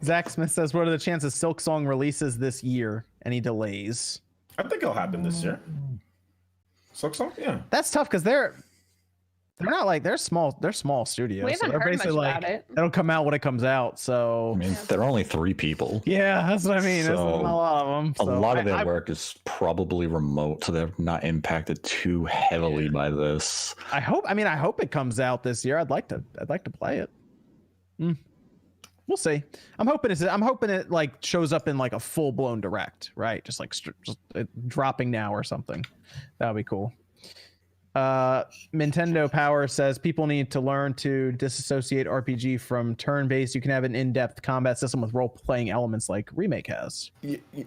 Zach Smith says, "What are the chances Silk Song releases this year? Any delays?" I think it'll happen this year. Silk Song? Yeah. That's tough because they're not like they're small studios. We so haven't they're heard much basically like about it. it'll come out when it comes out. So I mean, there are only 3 people. yeah, that's what I mean. There's So, not a lot of them. A So lot of their I work is probably remote, so they're not impacted too heavily by this. I hope it comes out this year. I'd like to play it. We'll see. I'm hoping it like shows up in like a full blown direct, right? Just like just dropping now or something. That would be cool. Nintendo Power says people need to learn to disassociate RPG from turn-based. You can have an in-depth combat system with role-playing elements like Remake has.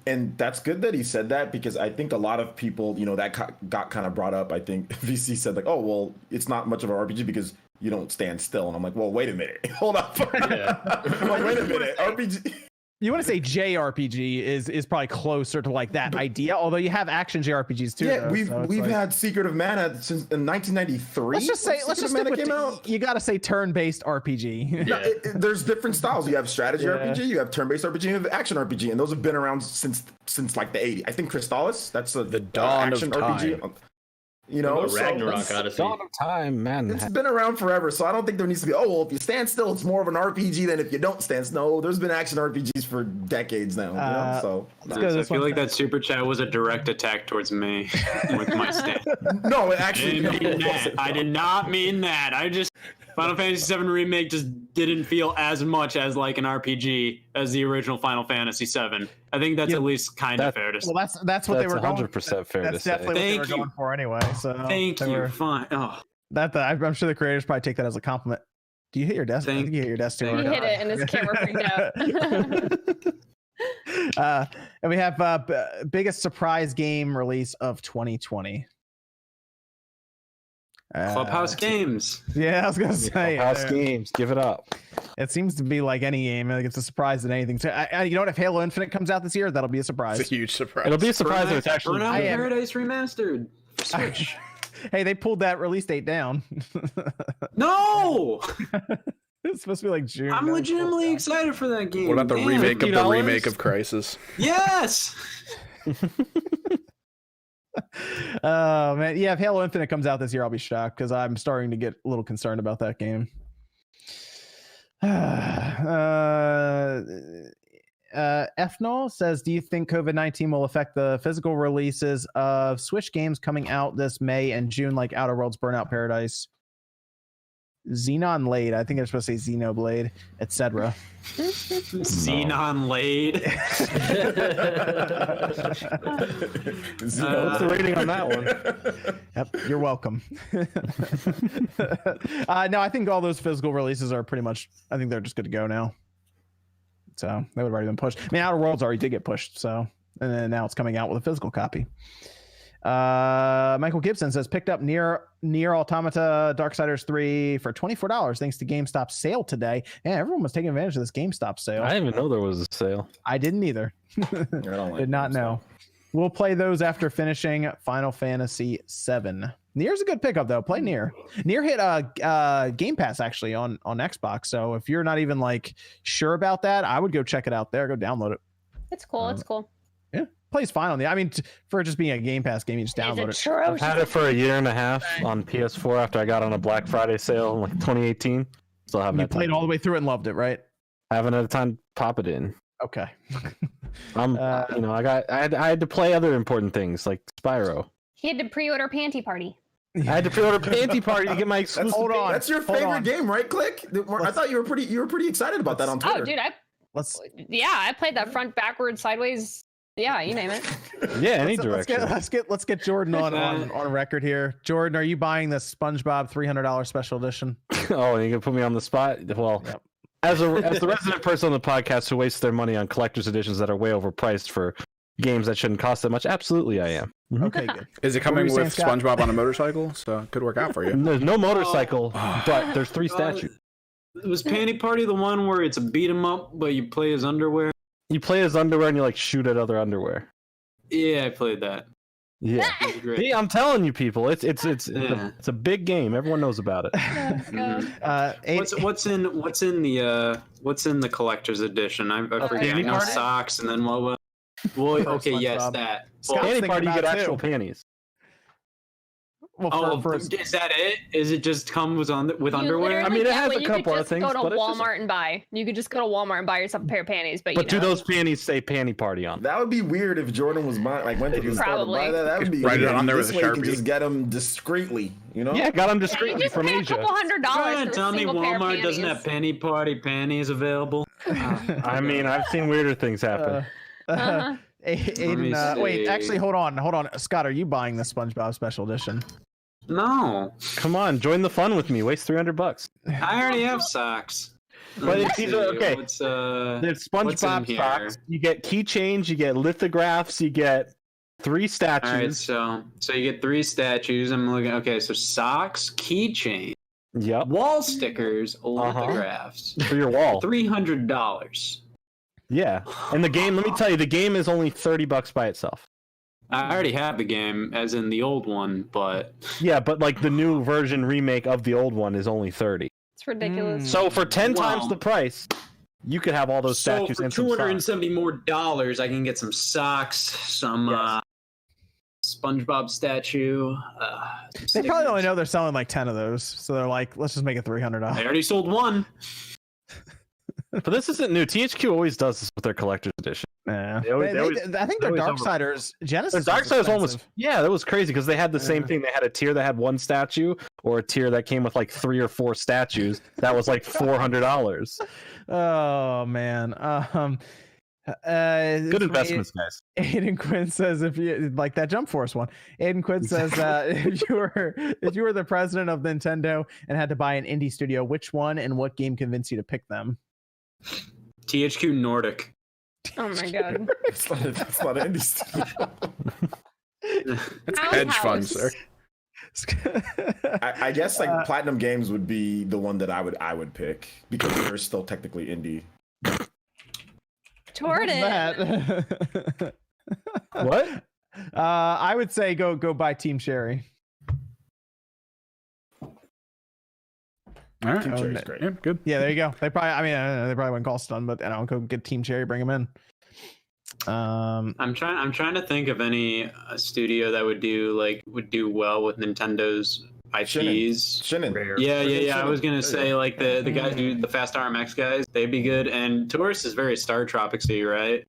And that's good that he said that, because I think a lot of people, that got kind of brought up. I think VC said like, oh, well, it's not much of an RPG because you don't stand still. And I'm like, well, wait a minute. Hold up. Like, wait a minute. RPG. You want to say JRPG is probably closer to like that idea, although you have action JRPGs too. Yeah, we've had Secret of Mana since in 1993. Let's just stick with you got to say turn-based RPG. Yeah. There's different styles. You have strategy RPG, you have turn-based RPG, you have action RPG, and those have been around since like the 80s. I think Crystalis, that's the dawn action of time. RPG. Ragnarok Odyssey. Dawn of time, man. It's been around forever, so I don't think there needs to be, if you stand still, it's more of an RPG than if you don't stand still. No, there's been action RPGs for decades now. I feel like that super chat was a direct attack towards me with my stand. No, it actually. I did not mean that. Final Fantasy VII Remake just didn't feel as much as like an RPG as the original Final Fantasy VII. I think that's at least kind of fair to say. Well, that's what they were 100% fair to say. That's definitely what they were going for anyway. So thank you. Fine. Oh, I'm sure the creators probably take that as a compliment. Do you hit your desk? I think you hit your desk too. He hit it, and his camera freaked out. And we have biggest surprise game release of 2020. Clubhouse Games. Yeah, I was gonna say Clubhouse Games. Give it up. It seems to be like any game. Like it's a surprise than anything. So, you know what? If Halo Infinite comes out this year, that'll be a surprise. It's a huge surprise. It'll be a surprise if it's actually Burnout Paradise Remastered. Switch. Hey, they pulled that release date down. No. It's supposed to be like June. I'm legitimately excited for that game. What about the remake of the $50? remake of Crysis? Yes. Oh man, yeah. If Halo Infinite comes out this year, I'll be shocked because I'm starting to get a little concerned about that game. Efnol says, "Do you think COVID-19 will affect the physical releases of Switch games coming out this May and June, like Outer Worlds, Burnout Paradise, Xenon Blade?" I think it's supposed to say Xenoblade, etc. Xenon Blade. What's the rating on that one? Yep, you're welcome. No, I think all those physical releases are pretty much. I think they're just good to go now. So they would have already been pushed. I mean, Outer Worlds already did get pushed. So and then now it's coming out with a physical copy. Michael Gibson says picked up Nier Automata Darksiders 3 for $24 thanks to GameStop's sale today. Yeah, everyone was taking advantage of this GameStop sale. I didn't even know there was a sale. I didn't either. Did not know. We'll play those after finishing Final Fantasy VII. Nier's a good pickup though. Play Nier. Nier hit Game Pass actually on Xbox. So if you're not even like sure about that, I would go check it out there. Go download it. It's cool. It's cool. Yeah, plays fine on the. I mean, for just being a Game Pass game, you just download it. I've had it for a year and a half on PS4 after I got on a Black Friday sale in like 2018. Still haven't. You played all the way through it and loved it, right? I haven't had time to pop it in. Okay. I had to play other important things like Spyro. He had to pre-order Panty Party. I had to pre-order Panty Party to get my exclusive. Hold on. That's your favorite game, right, Click? I thought you were pretty excited about that on Twitter. Oh, dude, I played that front, backward, sideways. Yeah, you name it. Yeah, any direction. Let's get Jordan on record here. Jordan, are you buying the SpongeBob $300 special edition? Oh, and you're gonna put me on the spot? Well, yep. As the resident person on the podcast who wastes their money on collector's editions that are way overpriced for games that shouldn't cost that much, absolutely I am. Okay, good. Is it coming with SpongeBob on a motorcycle? So it could work out for you. There's no motorcycle, but there's 3 statues. Was Panty Party the one where it's a beat 'em up, but you play as underwear? You play as underwear and you like shoot at other underwear. Yeah, I played that. Yeah, see, I'm telling you, people, it's a big game. Everyone knows about it. What's in the collector's edition? I forget. I know socks, and then what? Well, okay, yes, that. Panty Party, you get actual panties. Well, is that it? Is it just comes with underwear? I mean, it has a couple of things. You could just go to Walmart and buy. You could just go to Walmart and buy yourself a pair of panties. But do those panties say Panty Party on? That would be weird if Jordan was went to the store to buy that. That would be write it on there with a Sharpie. You can just get them discreetly, you know? Yeah, got them discreetly from Asia. $200 for tell me Walmart doesn't have Panty Party panties available. I mean, I've seen weirder things happen. Aiden, wait, actually, hold on. Scott, are you buying the SpongeBob special edition? No. Come on, join the fun with me. Waste $300. I already have socks. But if these are okay. What's, There's what's in SpongeBob here? socks. You get keychains. You get lithographs. You get 3 statues. All right, so you get 3 statues. I'm looking. Okay, so socks, keychain, Yep. wall stickers, lithographs For your wall. $300. Yeah. And the game, let me tell you, the game is only $30 by itself. I already have the game, as in the old one, but Yeah, but like the new version remake of the old one is only 30. It's ridiculous. So for 10 times Wow. the price, you could have all those so statues for and some socks. $270 more, I can get some socks, some SpongeBob statue. They probably only know they're selling like 10 of those, so they're like, let's just make it $300. I already sold one. But this isn't new. THQ always does this with their collector's edition. Yeah, They always- I think their always Darksiders Genesis. Their Darksiders one was, expensive. yeah, that was crazy because they had the same thing. They had a tier that had 1 statue, or a tier that came with like 3 or 4 statues. That was like $400. Oh man. Good investments, guys. Aiden Quinn says, if you like that Jump Force one, Aiden Quinn says that if you were the president of Nintendo and had to buy an indie studio, which one and what game convinced you to pick them? THQ Nordic. Oh my god. That's not an indie studio. It's hedge fund, sir. I guess like Platinum Games would be the one that I would pick because they're still technically indie. Jordan. That? What? I would say go buy Team Cherry. All right. Team Cherry's great. Yeah, good. Yeah, there you go. They probably, I mean, I don't know, they probably wouldn't call stun, but go get Team Cherry, bring them in. I'm trying to think of any studio that would do well with Nintendo's IPs. Shinin. Yeah. I was gonna say like the guys who the Fast RMX guys, they'd be good. And Taurus is very Star Tropicsy, right?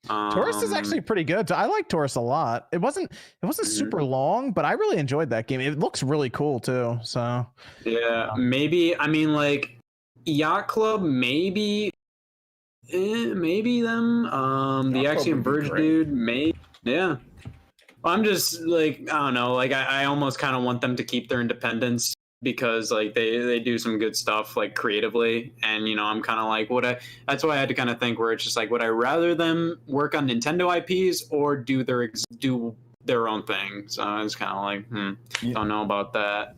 Taurus is actually pretty good. I like Taurus a lot. It wasn't super long, but I really enjoyed that game. It looks really cool too. So yeah, maybe. I mean, like Yacht Club, maybe them. The Axiom Verge dude, maybe. Yeah. I'm just like, I don't know. Like I almost kind of want them to keep their independence because like they do some good stuff like creatively, and I'm kind of like that's why I had to kind of think where it's just like, would I rather them work on Nintendo IPs or do their own thing? So it's kind of like don't know about that.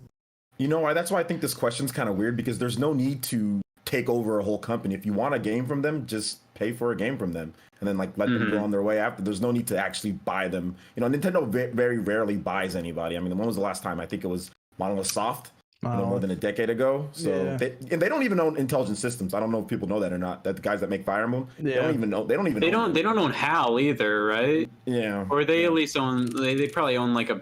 You know why? That's why I think this question's kind of weird because there's no need to take over a whole company. If you want a game from them, just pay for a game from them and then like let them go on their way after. There's no need to actually buy them. Nintendo very rarely buys anybody. I mean, when was the last time? I think it was Monolith Soft. More than a decade ago. So yeah. they don't even own Intelligent Systems. I don't know if people know that or not. That the guys that make Fire Emblem, they don't even know. They don't own HAL either, right? Yeah. Or they at least own. They probably own like a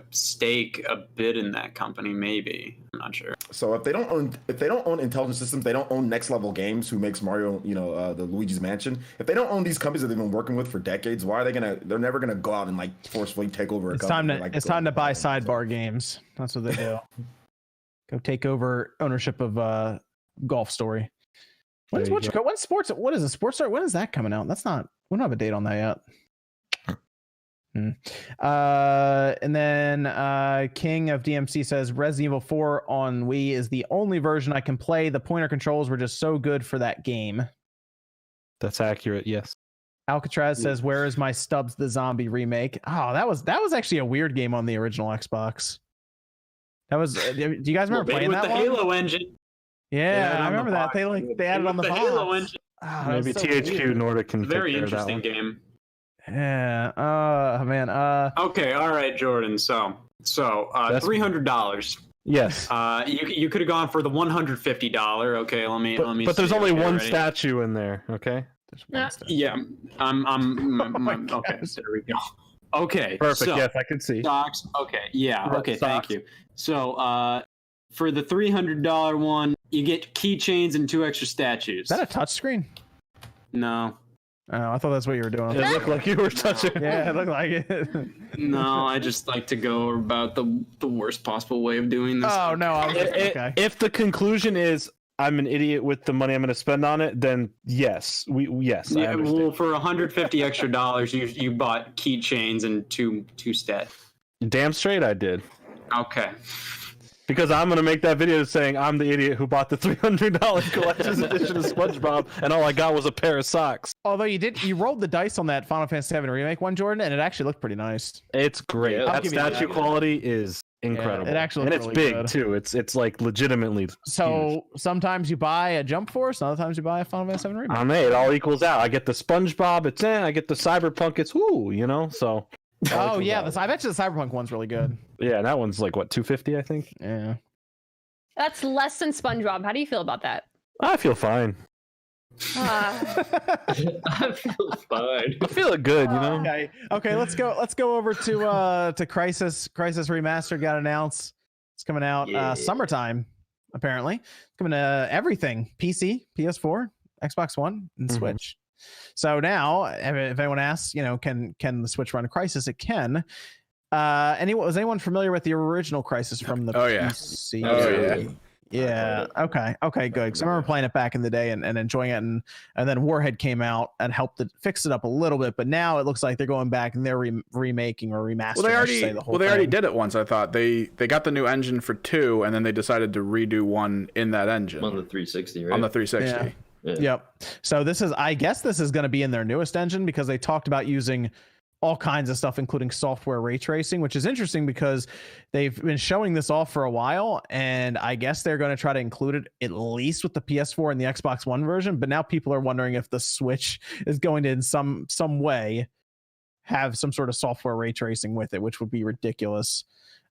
bit in that company. Maybe, I'm not sure. So if they don't own Intelligent Systems, they don't own Next Level Games, who makes Mario. The Luigi's Mansion. If they don't own these companies that they've been working with for decades, why are they gonna? They're never gonna go out and like forcefully take over a company. It's time to buy Sidebar Games. That's what they do. Go take over ownership of Golf Story. When's sports? What is it? Sports Start? When is that coming out? That's not. We don't have a date on that yet. And then King of DMC says Resident Evil 4 on Wii is the only version I can play. The pointer controls were just so good for that game. That's accurate. Yes. Alcatraz says, "Where is my Stubbs the Zombie remake?" Oh, that was actually a weird game on the original Xbox. That was. Do you guys remember playing that with the one? Halo engine? Yeah, I remember that. They added on the box. Halo engine. Oh, Maybe so THQ weird. Nordic can. Very take care of that interesting one. game. Yeah. Oh man. Okay. All right, Jordan. So $300. Yes. You could have gone for the $150. Okay. Let me. But there's see. only Okay, one ready? statue in there. Okay. Yeah. I'm okay. There we go. Okay. Perfect. So, Yes, I can see. Socks. Okay. Yeah. Red Okay. socks. Thank you. So, for the $300 one, you get keychains and 2 extra statues. Is that a touchscreen? No. Oh, I thought that's what you were doing. It looked like you were touching. Yeah, it looked like it. No, I just like to go about the worst possible way of doing this. Oh no, I was okay. If the conclusion is I'm an idiot with the money I'm going to spend on it, then yes, yes. I Yeah, understand. well, for $150 extra, you bought keychains and two stats. Damn straight I did. Okay. Because I'm gonna make that video saying I'm the idiot who bought the $300 collector's edition of SpongeBob, and all I got was a pair of socks. Although you rolled the dice on that Final Fantasy VII Remake one, Jordan, and it actually looked pretty nice. It's great. Yeah, that statue quality is incredible. It actually and it's really big good. too. It's like legitimately. So huge. sometimes you buy a Jump Force, and other times you buy a Final Fantasy VII Remake. It all equals out. I get the SpongeBob, it's I get the Cyberpunk, it's woo, so. Oh yeah, I bet you the Cyberpunk one's really good. Yeah, and that one's like what, $250, I think. Yeah. That's less than SpongeBob. How do you feel about that? I feel fine. I feel fine. I feel good, Okay. Let's go over to Crysis. Crysis Remastered got announced. It's coming out summertime, apparently. Coming to everything: PC, PS4, Xbox One, and Switch. So now, if anyone asks, can the Switch run Crysis? It can. Was anyone familiar with the original Crysis from the PC? Yeah. Okay, good. Because I remember playing it back in the day and enjoying it, and then Warhead came out and helped fix it up a little bit. But now it looks like they're going back and they're remaking or remastering. They already did it once. I thought they got the new engine for 2, and then they decided to redo 1 in that engine On the 360, right? on the 360. Yeah. Yep. So I guess this is going to be in their newest engine, because they talked about using all kinds of stuff, including software ray tracing, which is interesting because they've been showing this off for a while, and I guess they're going to try to include it at least with the PS4 and the Xbox One version. But now people are wondering if the Switch is going to in some way have some sort of software ray tracing with it, which would be ridiculous.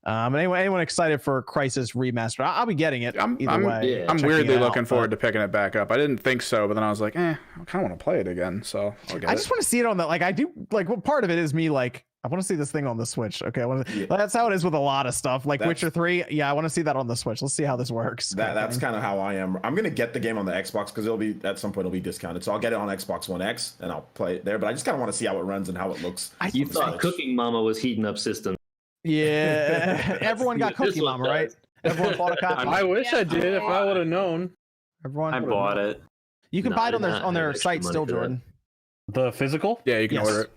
Anyone excited for Crysis Remastered? I'll be getting it either way. I'm weirdly looking forward to picking it back up. I didn't think so, but then I was like, I kind of want to play it again. So I just want to see it on that. Like, I do, like, what part of it is me like, I want to see this thing on the Switch. Okay, that's how it is with a lot of stuff. Like Witcher 3, I want to see that on the Switch. Let's see how this works. That's kind of how I am. I'm gonna get the game on the Xbox because it'll be at some point it'll be discounted. So I'll get it on Xbox One X and I'll play it there. But I just kind of want to see how it runs and how it looks. You thought Cooking Mama was heating up systems. Yeah, everyone got Cooking Mama, right? Everyone bought a copy. I wish I did if I would have known. I bought it. You can buy it on their site still, Jordan. The physical? Yeah, you can order it.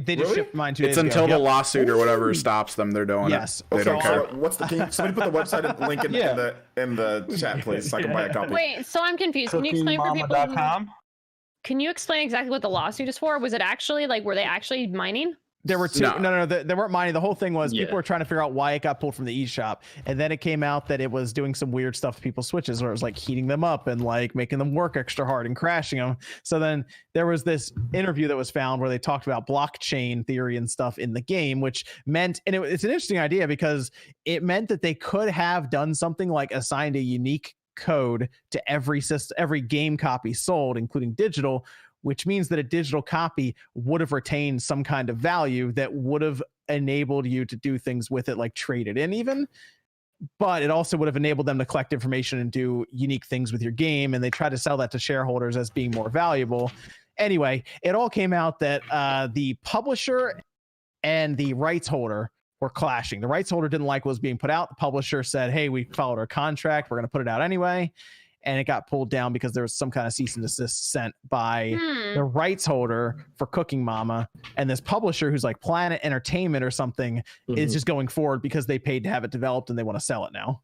They just shipped mine 2 days ago. It's until the lawsuit or whatever stops them. They're doing it. They don't care. What's the key? Somebody put the website link in the chat, please, so I can buy a copy. Wait, so I'm confused. Can you explain for people? Can you explain exactly what the lawsuit is for? Was it actually were they actually mining? There were two. No, they weren't mining. The whole thing was people were trying to figure out why it got pulled from the eShop, and then it came out that it was doing some weird stuff to people's Switches, where it was like heating them up and like making them work extra hard and crashing them. So then there was this interview that was found where they talked about blockchain theory and stuff in the game, which meant, and it's an interesting idea because it meant that they could have done something like assigned a unique code to every game copy sold, including digital, which means that a digital copy would have retained some kind of value that would have enabled you to do things with it, like trade it in even. But it also would have enabled them to collect information and do unique things with your game. And they tried to sell that to shareholders as being more valuable. Anyway, it all came out that the publisher and the rights holder were clashing. The rights holder didn't like what was being put out. The publisher said, hey, we followed our contract. We're going to put it out anyway. And it got pulled down because there was some kind of cease and desist sent by the rights holder for Cooking Mama. And this publisher, who's like Planet Entertainment or something, is just going forward because they paid to have it developed and they want to sell it now.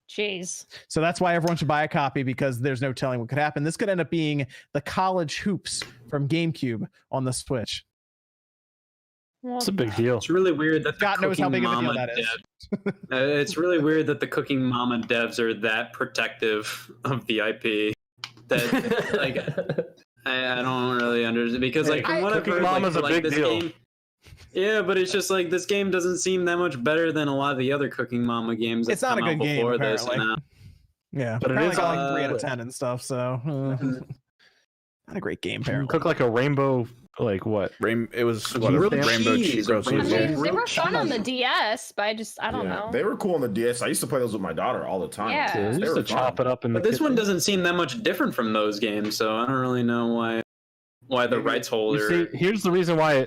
Jeez. So that's why everyone should buy a copy, because there's no telling what could happen. This could end up being the college hoops from GameCube on the Switch. It's a big deal. It's really weird that God knows how big of a deal that is. It's really weird that the Cooking Mama devs are that protective of the IP. That like, I don't really understand, because like from what I've heard, Mama's a big this deal. Game, yeah, but it's just like this game doesn't seem that much better than a lot of the other Cooking Mama games. It's not a good game, apparently. Yeah, but it is like 3 out of 10 and stuff. So not a great game, apparently. Cook like a rainbow. Like what? It was rainbow cheese. I mean, they were fun on the DS, but I don't know. They were cool on the DS. I used to play those with my daughter all the time. Yeah, I used to chop it up in the But this one doesn't seem that much different from those games, so I don't really know why the rights holder. You see, here's the reason why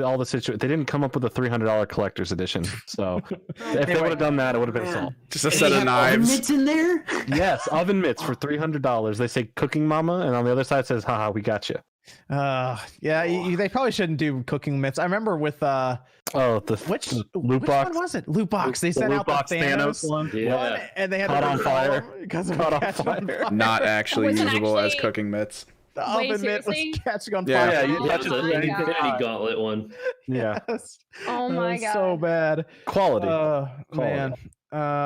all the situation. They didn't come up with a $300 collector's edition. So if they would have done that, it would have been sold. Just a set of knives. Mitts in there? Yes, oven mitts for $300. They say Cooking Mama, and on the other side says, "Haha, we got you." They probably shouldn't do cooking mitts. I remember with which loot box one was it? Loot box. They sent out the Thanos one, and they had caught on fire because of caught on fire. Not actually usable as cooking mitts. The oven mitt was catching on Yeah, fire. Yeah, that's the Infinity Gauntlet one. Yeah. Yes. Oh my god. So bad. Quality. Man.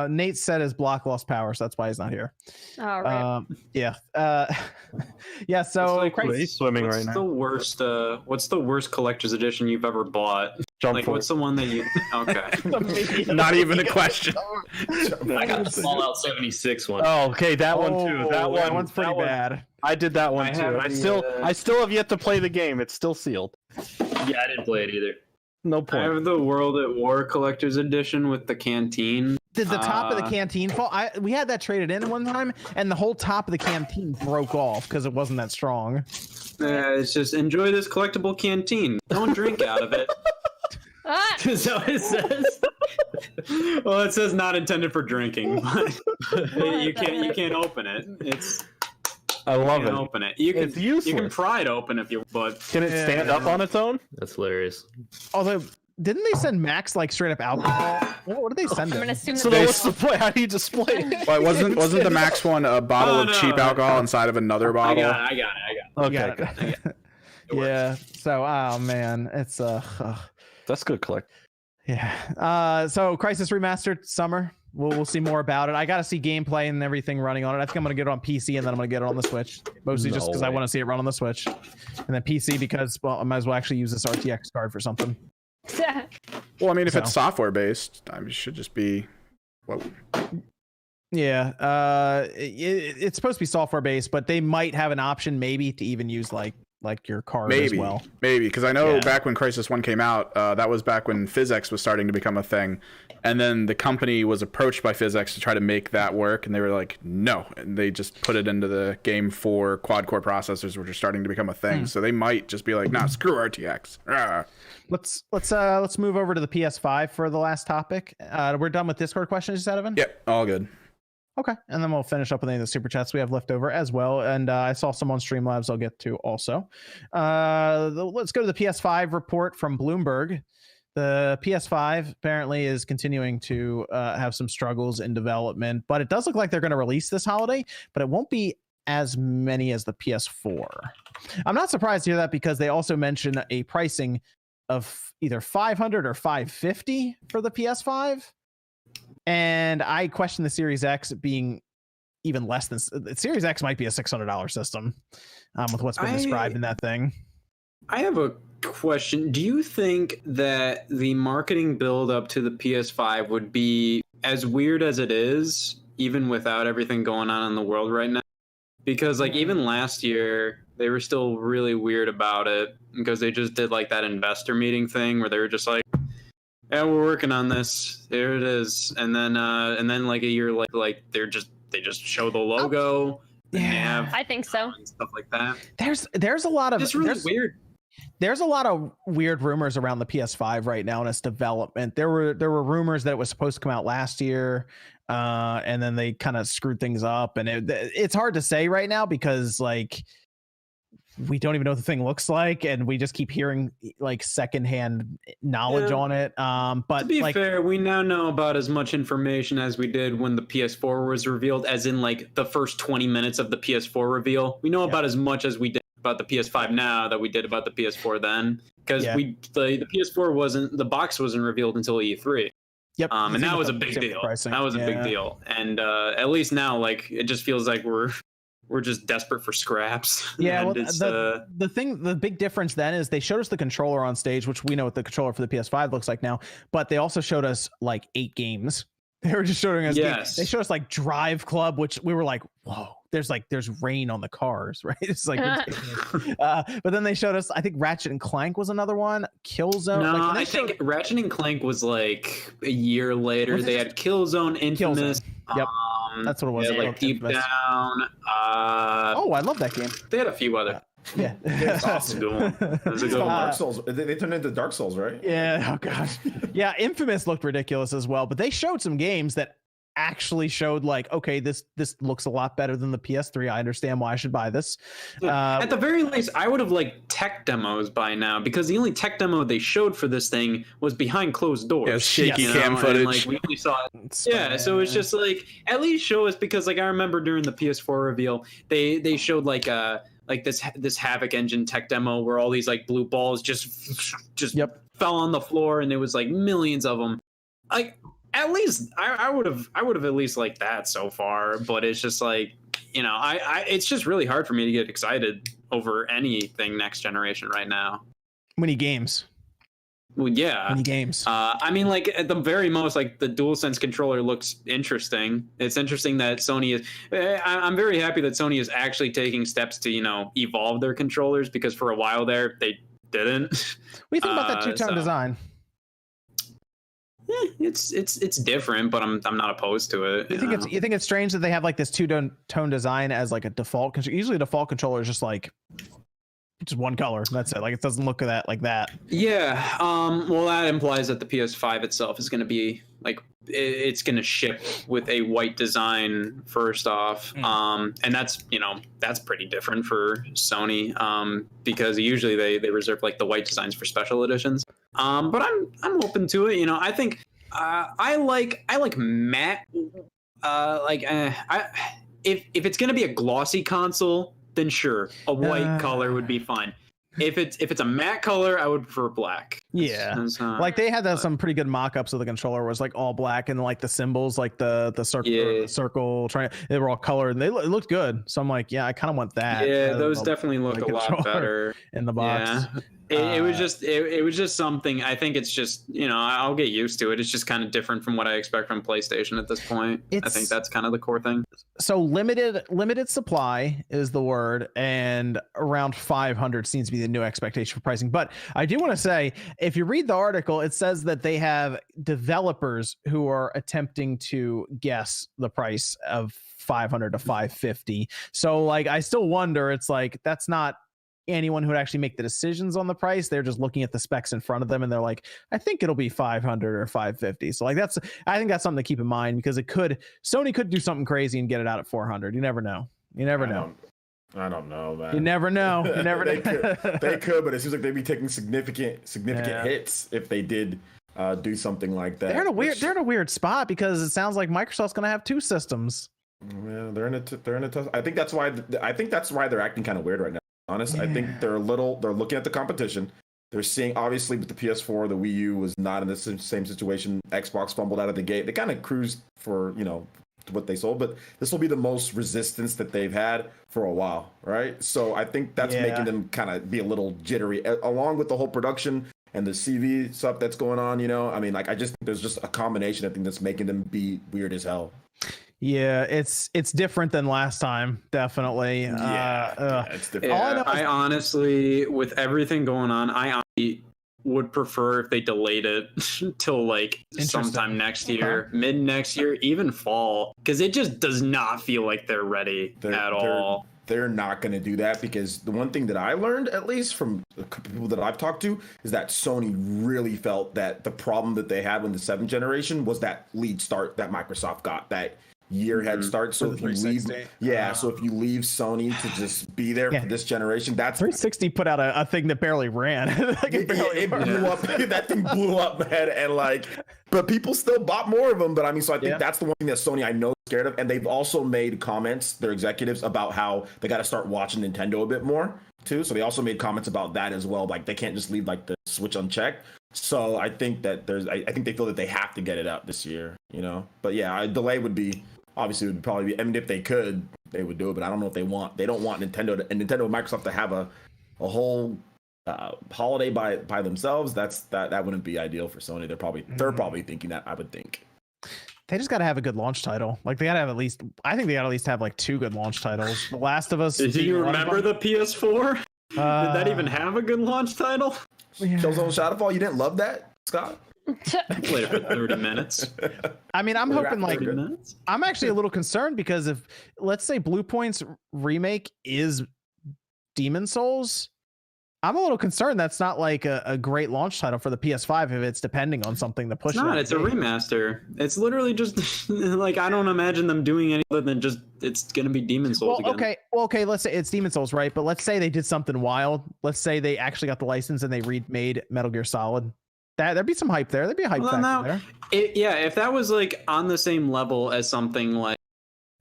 Nate said his block lost power, so that's why he's not here. All right. Yeah. Yeah. So He's swimming right now. What's the worst collector's edition you've ever bought? What's the one that you? Okay. Not even a question. I got the Fallout 76 one. Oh, okay, that one too. That one's pretty bad. I did that one too. I still have yet to play the game. It's still sealed. Yeah, I didn't play it either. No I point. have the World at War collector's edition with the canteen. Did the top of the canteen fall? We had that traded in one time, and the whole top of the canteen broke off because it wasn't that strong. It's just enjoy this collectible canteen. Don't drink out of it. Is that what it says? Well, it says not intended for drinking. But you can't open it. I love it. Open it. You can pry it open if you but can it stand up on its own? That's hilarious. Although didn't they send Max like straight up alcohol? What did they send him? So what's the play? How do you display it? Well, wasn't the Max one a bottle of cheap alcohol inside of another bottle? I got it. Okay. Yeah. So man, it's that's good collect. Yeah. So Crysis Remastered summer. We'll see more about it. I got to see gameplay and everything running on it. I think I'm going to get it on PC and then I'm going to get it on the Switch. Mostly just because I want to see it run on the Switch. And then PC because, well, I might as well actually use this RTX card for something. Well, I mean, if it's software based, it should just be. Whoa. Yeah. It's supposed to be software based, but they might have an option maybe to even use like your card as well. Maybe, because I know back when Crysis 1 came out, that was back when PhysX was starting to become a thing. And then the company was approached by PhysX to try to make that work, and they were like, no. And they just put it into the Game 4 quad-core processors, which are starting to become a thing. So they might just be like, nah, screw RTX. Let's move over to the PS5 for the last topic. We're done with Discord questions, Evan? Yep, all good. Okay, and then we'll finish up with any of the super chats we have left over as well. And I saw some on Streamlabs I'll get to also. Let's go to the PS5 report from Bloomberg. The PS5 apparently is continuing to have some struggles in development, but it does look like they're going to release this holiday, but it won't be as many as the PS4. I'm not surprised to hear that because they also mention a pricing of either $500 or $550 for the PS5. And I question the Series X being even less than the Series X might be a $600 system with what's been described in that thing. I have a question. Do you think that the marketing build up to the PS5 would be as weird as it is, even without everything going on in the world right now? Because like even last year, they were still really weird about it because they just did like that investor meeting thing where they were just like, yeah, we're working on this. There it is. And then like a year like they just show the logo. Yeah, I think so. And stuff like that. There's a lot of it's really weird. There's a lot of weird rumors around the PS5 right now in its development. There were rumors that it was supposed to come out last year, and then they kind of screwed things up. And it's hard to say right now because like we don't even know what the thing looks like, and we just keep hearing like secondhand knowledge on it. But to be fair, we now know about as much information as we did when the PS4 was revealed, as in like the first 20 minutes of the PS4 reveal. We know about as much as we did about the PS5 now that we did about the PS4 then, because the PS4 the box wasn't revealed until E3. Yep. And that was a big deal. That was a big deal. And at least now, like, it just feels like we're just desperate for scraps. Yeah, well, the big difference then is they showed us the controller on stage, which we know what the controller for the PS5 looks like now, but they also showed us like 8 games. They were just showing us games. They showed us like Drive Club, which we were like, whoa, there's rain on the cars, right? It's like but then they showed us, I think Ratchet and Clank was another one. Killzone. No, I think Ratchet and Clank was like a year later. They had Killzone, Infamous. Yep. That's what it was. Yeah, like Deep Down. Oh, I love that game. They had a few other. Yeah. It's awesome. It was a good one. Dark Souls. They turned into Dark Souls, right? Yeah. Oh gosh. Yeah. Infamous looked ridiculous as well, but they showed some games that actually showed like, okay, this looks a lot better than the PS3. I understand why I should buy this. At the very least, I would have liked tech demos by now, because the only tech demo they showed for this thing was behind closed doors. Yeah, shaky you cam know? footage. And, like, we only saw it. So it's just like, at least show us, because like I remember during the PS4 reveal, they showed like this Havoc engine tech demo where all these like blue balls just fell on the floor, and there was like millions of them. Like, at least I would have at least liked that so far, but it's just like, you know, it's just really hard for me to get excited over anything next generation right now. Many games. Well, yeah. Many games. I mean, like at the very most, like the DualSense controller looks interesting. It's interesting that Sony is. I'm very happy that Sony is actually taking steps to, you know, evolve their controllers, because for a while there they didn't. What do you think about that two-tone design? It's different, but I'm not opposed to it. You think it's strange that they have like this two-tone design as like a default? Usually, default controller is just like just one color. That's it. Like, it doesn't look like that. Yeah. Well, that implies that the PS5 itself is going to be like, it's going to ship with a white design first off. And that's, you know, that's pretty different for Sony, because usually they reserve like the white designs for special editions. But I'm open to it. You know, I think I like matte. If it's going to be a glossy console, then sure, a white color would be fine. If it's a matte color, I would prefer black. Yeah, like they had some pretty good mock-ups of the controller was like all black, and like the symbols, like the circle, the circle, triangle, they were all colored, and it looked good. So I'm like, yeah, I kind of want that. Yeah, those definitely look a lot better in the box. Yeah. It was just something. I think it's just, you know, I'll get used to it. It's just kind of different from what I expect from PlayStation at this point. I think that's kind of the core thing. So limited supply is the word, and around 500 seems to be the new expectation for pricing. But I do want to say, if you read the article, it says that they have developers who are attempting to guess the price of 500 to 550. So like, I still wonder, it's like, that's not anyone who would actually make the decisions on the price. They're just looking at the specs in front of them, and they're like, I think it'll be 500 or 550. So like, I think that's something to keep in mind, because Sony could do something crazy and get it out at 400. You never know. I don't know, man. You never know. They could, but it seems like they'd be taking significant hits if they did do something like that. They're in a weird spot, because it sounds like Microsoft's going to have two systems. Yeah, they're in a tough. I think that's why they're acting kind of weird right now. Honest, I think they're looking at the competition. They're seeing, obviously, with the PS4, the Wii U was not in the same situation. Xbox fumbled out of the gate. They kind of cruised for, you know, what they sold, but this will be the most resistance that they've had for a while, right? So I think that's making them kind of be a little jittery, along with the whole production and the CV stuff that's going on, you know? I mean, like, I just think there's just a combination, I think, that's making them be weird as hell. Yeah, it's different than last time, definitely. It's different. I honestly, with everything going on, I would prefer if they delayed it till like sometime next year, mid next year, even fall, because it just does not feel like they're ready at all. They're not going to do that, because the one thing that I learned, at least from a couple people that I've talked to, is that Sony really felt that the problem that they had with the 7th generation was that lead start that Microsoft got, that year head start. So if you leave, so if you leave Sony to just be there for this generation, that's 360 put out a thing that barely ran. It blew up. That thing blew up, man, and like, but people still bought more of them. But I mean, so I think that's the one thing that Sony I know is scared of, and they've also made comments, their executives, about how they got to start watching Nintendo a bit more too. So they also made comments about that as well. Like, they can't just leave like the Switch unchecked. So I think that I think they feel that they have to get it out this year, you know. But yeah, a delay would be. Obviously, it would probably be. I mean, if they could, they would do it. But I don't know if they want. They don't want Nintendo and Microsoft to have a whole holiday by themselves. That wouldn't be ideal for Sony. They're probably thinking that. I would think. They just got to have a good launch title. Like, they got to have at least. I think they got to at least have like 2 good launch titles. The Last of Us. Do you remember the PS4? Did that even have a good launch title? Killzone Shadowfall. You didn't love that, Scott? I played it for 30 minutes. I mean, I'm hoping like I'm actually a little concerned, because if, let's say, Blue Point's remake is Demon Souls, I'm a little concerned that's not like a great launch title for the PS5 if it's depending on something to push. It's not. It's a remaster. It's literally just like I don't imagine them doing anything other than just it's gonna be Demon Souls again. Okay. Let's say it's Demon Souls, right? But let's say they did something wild. Let's say they actually got the license and they remade Metal Gear Solid. There'd be some hype there. There'd be a hype factor there. Yeah, if that was like on the same level as something like,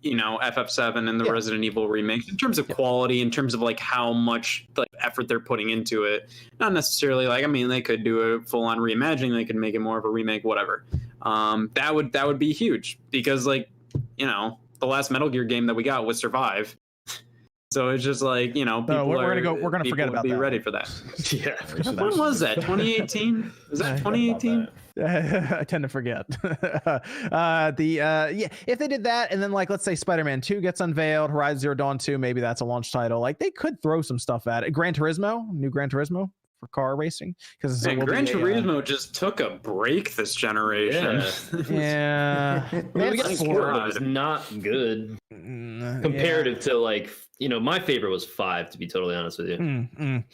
you know, FF7 and the Resident Evil remakes in terms of quality, in terms of like how much like effort they're putting into it. Not necessarily like, I mean, they could do a full on reimagining, they could make it more of a remake, whatever. That would be huge because like, you know, the last Metal Gear game that we got was Survive. So it's just like, you know, we're gonna forget about be that. Ready for that. Yeah. When was that? 2018? Was that 2018? I tend to forget. If they did that and then like let's say Spider-Man 2 gets unveiled, Horizon Zero Dawn 2, maybe that's a launch title. Like they could throw some stuff at it. New Gran Turismo for car racing because Gran Turismo just took a break this generation. Yeah. Maybe it was not good comparative to like, you know, my favorite was 5 to be totally honest with you.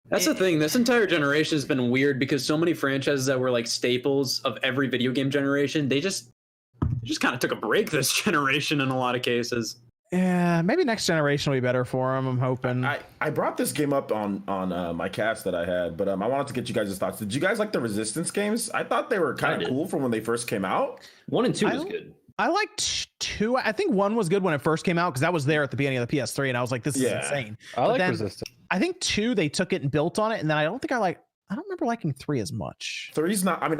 That's the thing. This entire generation has been weird because so many franchises that were like staples of every video game generation, they just kind of took a break this generation in a lot of cases. Yeah, maybe next generation will be better for them. I'm hoping. I brought this game up on my cast that I had, but I wanted to get you guys' thoughts. Did you guys like the Resistance games? I thought they were kind of cool from when they first came out. 1 and 2 was good. I liked 2. I think 1 was good when it first came out because that was there at the beginning of the PS3, and I was like, "This is insane." I like Resistance. I think 2 they took it and built on it, and then I don't remember liking 3 as much. 3's not. I mean,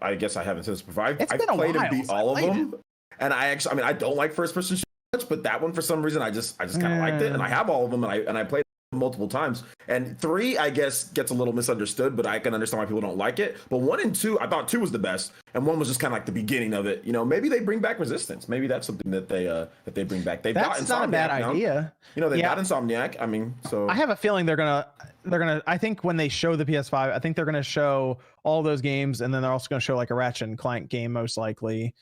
I guess I haven't since before. I've been a played while and beat all of them, and I don't like first person much, but that one for some reason I just kind of liked it, and I have all of them, and I played multiple times. And 3 I guess gets a little misunderstood, but I can understand why people don't like it. But 1 and 2, I thought 2 was the best, and 1 was just kind of like the beginning of it. You know, maybe they bring back Resistance. Maybe that's something that they bring back. That's not a bad idea. You know, they got Insomniac. I mean, so I have a feeling they're gonna. I think when they show the PS5, I think they're gonna show all those games, and then they're also gonna show like a Ratchet and Clank game most likely.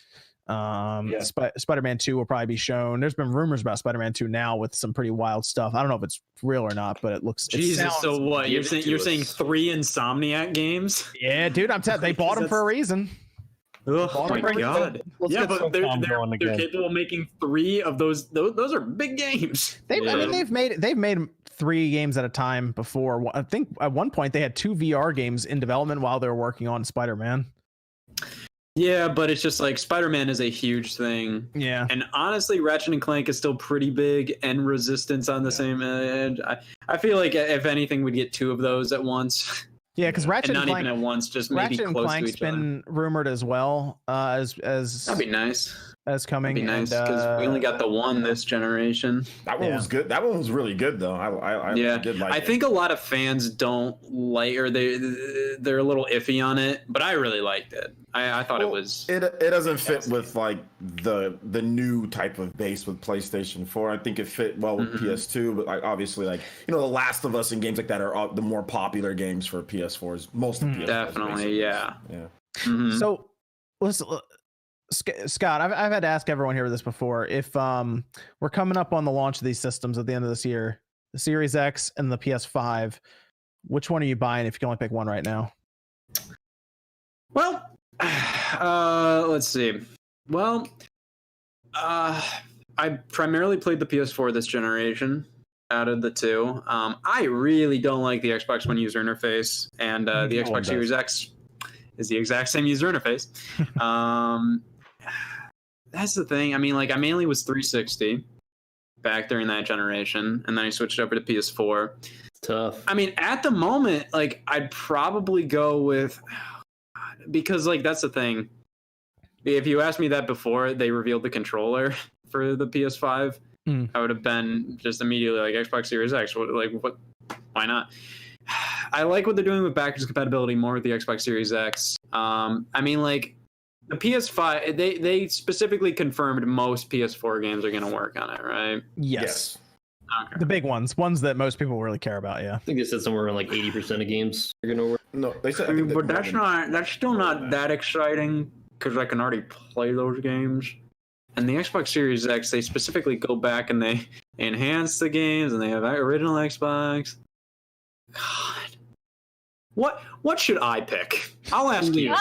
Spider-Man 2 will probably be shown. There's been rumors about Spider-Man 2 now with some pretty wild stuff. I don't know if it's real or not, but it looks. Jesus, so what? You're saying 3 Insomniac games? Yeah, dude, I'm telling. They bought them for a reason. Oh my god! Yeah, but they're capable of making 3 of those. Those are big games. I mean, they've made 3 games at a time before. I think at one point they had 2 VR games in development while they were working on Spider-Man. Yeah, but it's just like Spider-Man is a huge thing. Yeah. And honestly, Ratchet and Clank is still pretty big, and Resistance on the same edge. I feel like if anything, we'd get 2 of those at once. Yeah, because Ratchet and Clank, even at once, just maybe Ratchet and close Clank's to each other. been rumored as well as that'd be nice. As coming. That'd be nice because we only got the 1 this generation. That one was good. That one was really good though. I did like it. I think a lot of fans don't like, or they're a little iffy on it, but I really liked it. I thought it was. It doesn't fit with like the new type of base with PlayStation 4. I think it fit well with PS2, but like obviously like The Last of Us and games like that are the more popular games for PS4s. Most of PS4s. Definitely, yeah. So listen. Scott, I've had to ask everyone here this before. If we're coming up on the launch of these systems at the end of this year, the Series X and the PS5, which one are you buying if you can only pick one right now? Well, let's see. Well, I primarily played the PS4 this generation out of the 2. I really don't like the Xbox One user interface, and the Xbox Series X is the exact same user interface. That's the thing. I mean, like, I mainly was 360 back during that generation, and then I switched over to PS4. Tough. I mean, at the moment, like, I'd probably go with, because, like, that's the thing. If you asked me that before they revealed the controller for the PS5, I would have been just immediately like Xbox Series X. What? Why not? I like what they're doing with backwards compatibility more with the Xbox Series X. I mean, like, the PS5, they specifically confirmed most PS4 games are going to work on it, right? Yes. Okay. The big ones that most people really care about. Yeah. I think they said somewhere around like 80% of games are going to work. No, they said. But that's still not that exciting because I can already play those games. And the Xbox Series X, they specifically go back and they enhance the games and they have original Xbox. God. What should I pick? I'll ask you.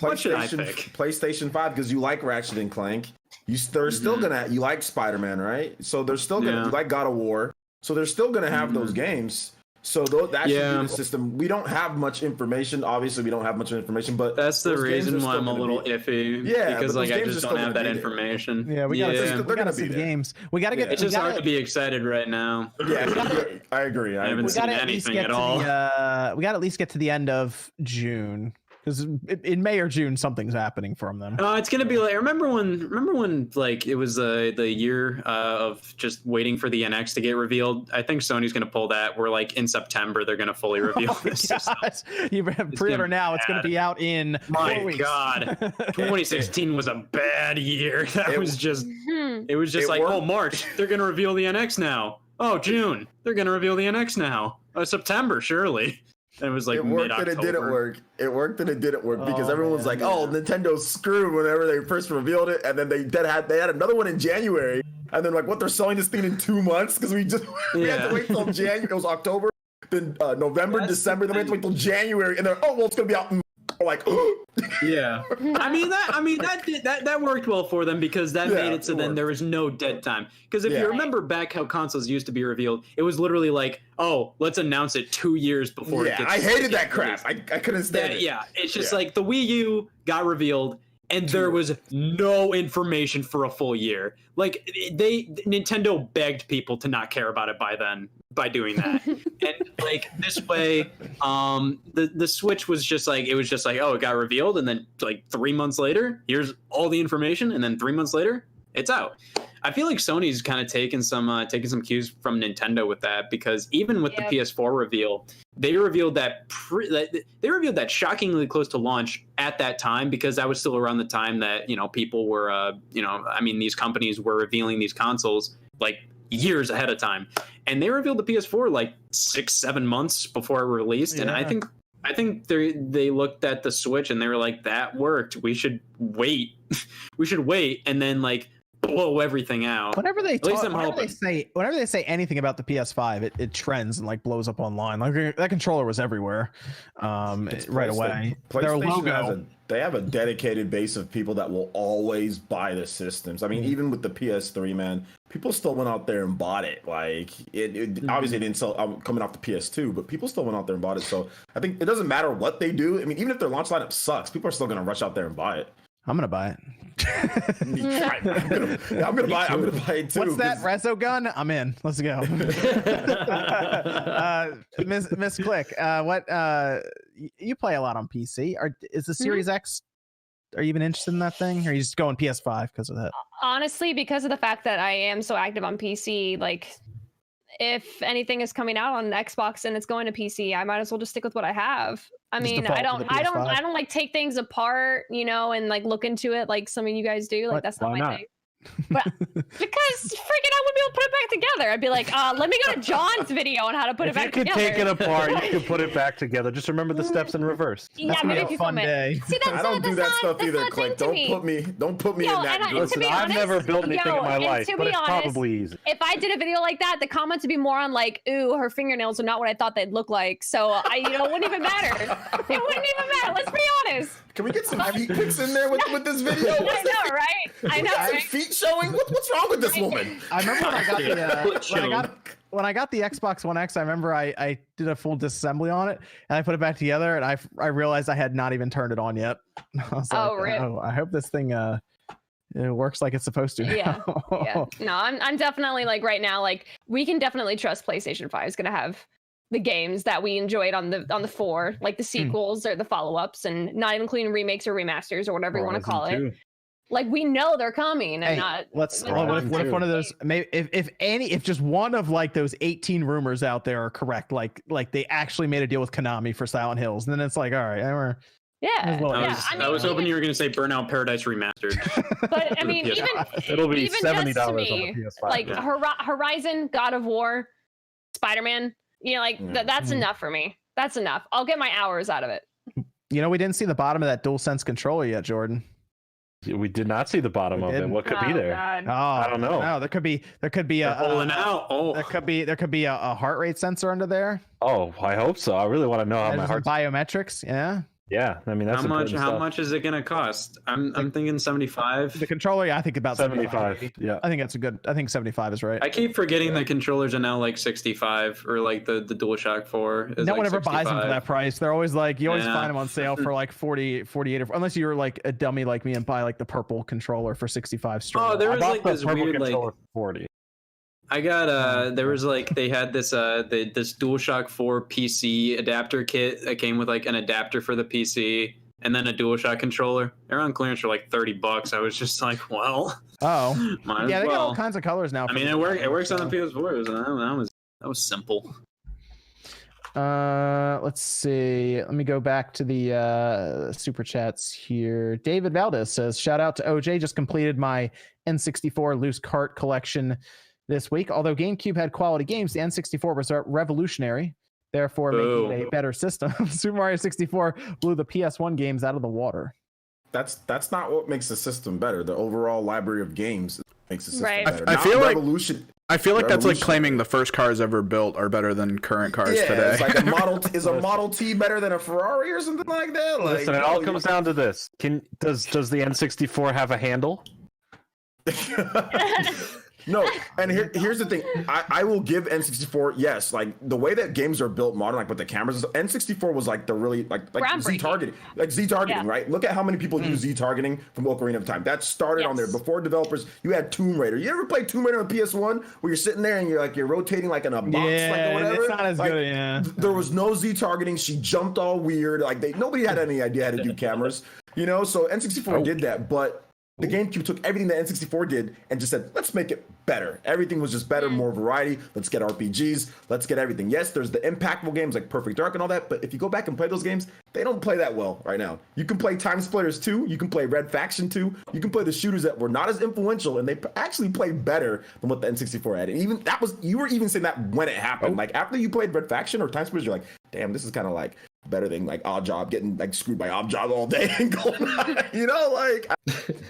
What should I pick? PlayStation 5, because you like Ratchet and Clank. They're still gonna. You like Spider-Man, right? So they're still gonna. You like God of War. So they're still gonna have those games. So that should be the system. We don't have much information. Obviously, we don't have much information, but that's the reason why I'm a little iffy. Yeah, because like I just don't have that information. Yeah, we gotta see the games. We gotta get. It's just hard to be excited right now. Yeah, I agree. I haven't seen anything at all. We gotta at least get to the end of June. Because in May or June, something's happening from them. It's gonna be like remember when like it was the year of just waiting for the NX to get revealed. I think Sony's gonna pull that. We're like in September, they're gonna fully reveal this. You pre-order now. It's gonna be out in 4 weeks. God, 2016 was a bad year. It was just like, oh, March, they're gonna reveal the NX now. Oh, June, they're gonna reveal the NX now. September, surely. And it was like it worked and it didn't work. It worked and it didn't work because everyone was like, "Oh, Nintendo's screwed." Whenever they first revealed it, and then they had another one in January, and then like, what, they're selling this thing in 2 months because we had to wait till January. It was October, then November, December, then we had to wait till January, and then it's gonna be out in like. Yeah, I mean that worked well for them because that made it so then there was no dead time. Because if you remember back how consoles used to be revealed, it was literally like, oh, let's announce it 2 years before it gets. I hated that crap. I couldn't stand it. Yeah, it's just like the Wii U got revealed and there was no information for a full year. Like Nintendo begged people to not care about it by then by doing that. And like this way, the Switch was just like, it was just like, oh, it got revealed, and then like 3 months later, here's all the information, and then 3 months later, it's out. I feel like Sony's kind of taken some cues from Nintendo with that, because even with the PS4 reveal, they revealed that shockingly close to launch at that time, because that was still around the time that people were these companies were revealing these consoles like years ahead of time, and they revealed the PS4 like 6-7 months before it released. And I think they looked at the Switch and they were like, that worked, we should wait. And then like blow everything out. Whenever they say anything about the PS5, it trends and like blows up online. Like that controller was everywhere right away. Their logo. They have a dedicated base of people that will always buy the systems. I mean, even with the PS3, man, people still went out there and bought it. Like it obviously didn't sell coming off the PS2, but people still went out there and bought it. So I think it doesn't matter what they do. I mean, even if their launch lineup sucks, people are still going to rush out there and buy it. I'm gonna buy it. I'm gonna buy it too. What's that Rezo gun? I'm in. Let's go. Miss Click, what you play a lot on PC? Is the Series X? Are you even interested in that thing? Or are you just going PS5 because of that? Honestly, because of the fact that I am so active on PC, like if anything is coming out on Xbox and it's going to PC, I might as well just stick with what I have. I mean, I don't like take things apart, and like look into it like some of you guys do. Like that's not my thing. But because freaking I wouldn't be able to put it back together. I'd be like, let me go to John's video on how to put it back together. If you could take it apart, you could put it back together. Just remember the steps in reverse. Yeah, maybe if you fun day. See, I don't do that stuff either, Click. Don't put me in that. Listen, I've never built anything in my life, but it's probably easy. If I did a video like that, the comments would be more on like, ooh, her fingernails are not what I thought they'd look like. So it wouldn't even matter. It wouldn't even matter. Let's be honest. Can we get some feet pics in there with this video? I know, right? I know, right? Feet showing? What's wrong with this woman? I remember when I got the Xbox One X, I remember I did a full disassembly on it and I put it back together, and I realized I had not even turned it on yet. I was I hope this thing it works like it's supposed to. Yeah. No, I'm definitely like right now, like we can definitely trust PlayStation 5 is gonna have the games that we enjoyed on the 4, like the sequels or the follow-ups, and not including remakes or remasters or whatever you want to call it. Like we know they're coming. And what if one of those, maybe if just one of like those 18 rumors out there are correct, like they actually made a deal with Konami for Silent Hills, and then it's like, all right, I was hoping you were going to say Burnout Paradise Remastered. But I mean, it'll be $70 on the PS5. Like Horizon, God of War, Spider-Man. That's enough for me. That's enough. I'll get my hours out of it. We didn't see the bottom of that DualSense controller yet, Jordan. We did not see the bottom of it. What could be there? God. Oh, I don't know. No, there could be They're pulling out. Oh, there could be a heart rate sensor under there. Oh, I hope so. I really want to know how my Measures heart. biometrics. Yeah. Yeah, I mean that's how much? important How stuff. much is it gonna cost? I'm thinking 75. The controller, yeah, I think about 75. Yeah. I think that's a good. I think 75 is right. I keep forgetting the controllers are now like 65, or like the DualShock 4 is No like one ever 65. buys them for that price. They're always like, you always Yeah. find them on sale for like 40, 48, unless you're like a dummy like me and buy like the purple controller for 65 straight. Oh, up. there I was bought like the this purple weird like controller for 40. I got there was like they had this this DualShock 4 PC adapter kit that came with like an adapter for the PC and then a DualShock controller. They're on clearance for like $30. I was just like, well, Oh, might yeah, as they got all well. kinds of colors now. I mean, it works on the PS4. So that was simple. Let's see. Let me go back to the super chats here. David Valdez says, "Shout out to OJ. Just completed my N64 loose cart collection this week. Although GameCube had quality games, the N64 was revolutionary, therefore making it a better system. Super Mario 64 blew the PS1 games out of the water." That's not what makes the system better. The overall library of games makes the system Right. better. I Not feel like- revolution. I feel like that's like Revolution. claiming the first cars ever built are better than current cars Yeah, today. it's like a Model T. Is a Model T better than a Ferrari or something like that? Like, Listen, it all comes down to this. Does the N64 have a handle? No, and here's the thing. I will give N64, yes, like the way that games are built modern, like with the cameras. N64 was like the really like Z targeting, Yeah. right? Look at how many people use Z targeting from Ocarina of Time. That started on there Yes. before developers. You had Tomb Raider. You ever play Tomb Raider on PS1 where you're sitting there and you're rotating like in a box, like or whatever? it's not as Like, good. Yeah. There was no Z targeting. She jumped all weird. Like nobody had any idea how to do cameras, you know. So N64 did that, but the GameCube took everything that N64 did and just said, let's make it better. Everything was just better, more variety. Let's get RPGs. Let's get everything. Yes, there's the impactful games like Perfect Dark and all that, but if you go back and play those games, they don't play that well right now. You can play Time Splitters 2. You can play Red Faction 2. You can play the shooters that were not as influential, and they actually play better than what the N64 had. And even that was, you were even saying that when it happened. Like after you played Red Faction or Time Splitters, you're like, damn, this is kind of like better than like Odd Job, getting like screwed by Odd Job all day and going on, you know, like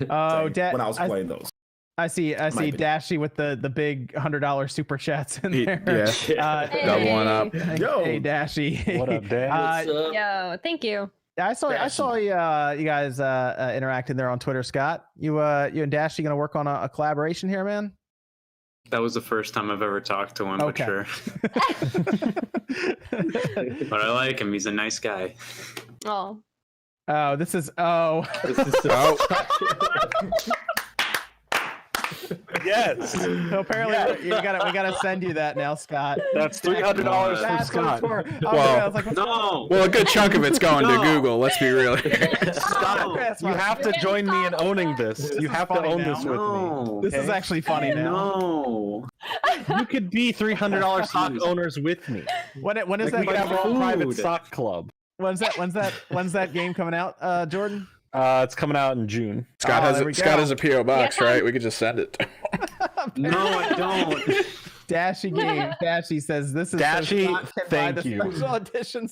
Oh, when I was playing those. I see opinion. Dashy with the big $100 super chats in there. Yeah. Hey. Double one up. Yo. Hey Dashy. What up, Dan? What's up? Yo, thank you. I saw you guys interacting there on Twitter, Scott. You and Dashy gonna work on a collaboration here, man? That was the first time I've ever talked to him, Okay. but sure. But I like him. He's a nice guy. Oh. Oh, this is This is Oh, Yes. So apparently we gotta send you that now, Scott. That's $300 for That's what it's Scott. for. Well, I was like, what's No. well, a good chunk of it's going to No. Google. Let's be real. here. Scott, Chris, You have to join me in owning this. You is have to funny own now. this with me. No. this is actually funny now. No. You could be $300 sock owners with me. When is Like, we that? could have our own private food. sock club. When's that game coming out, Jordan? It's coming out in June. Scott Oh, there we Scott go. has a PO box, Yeah. right? We could just send it. No, I don't. Dashy game. Dashy says this is Dashy, so Scott can buy thank the you. Special edition.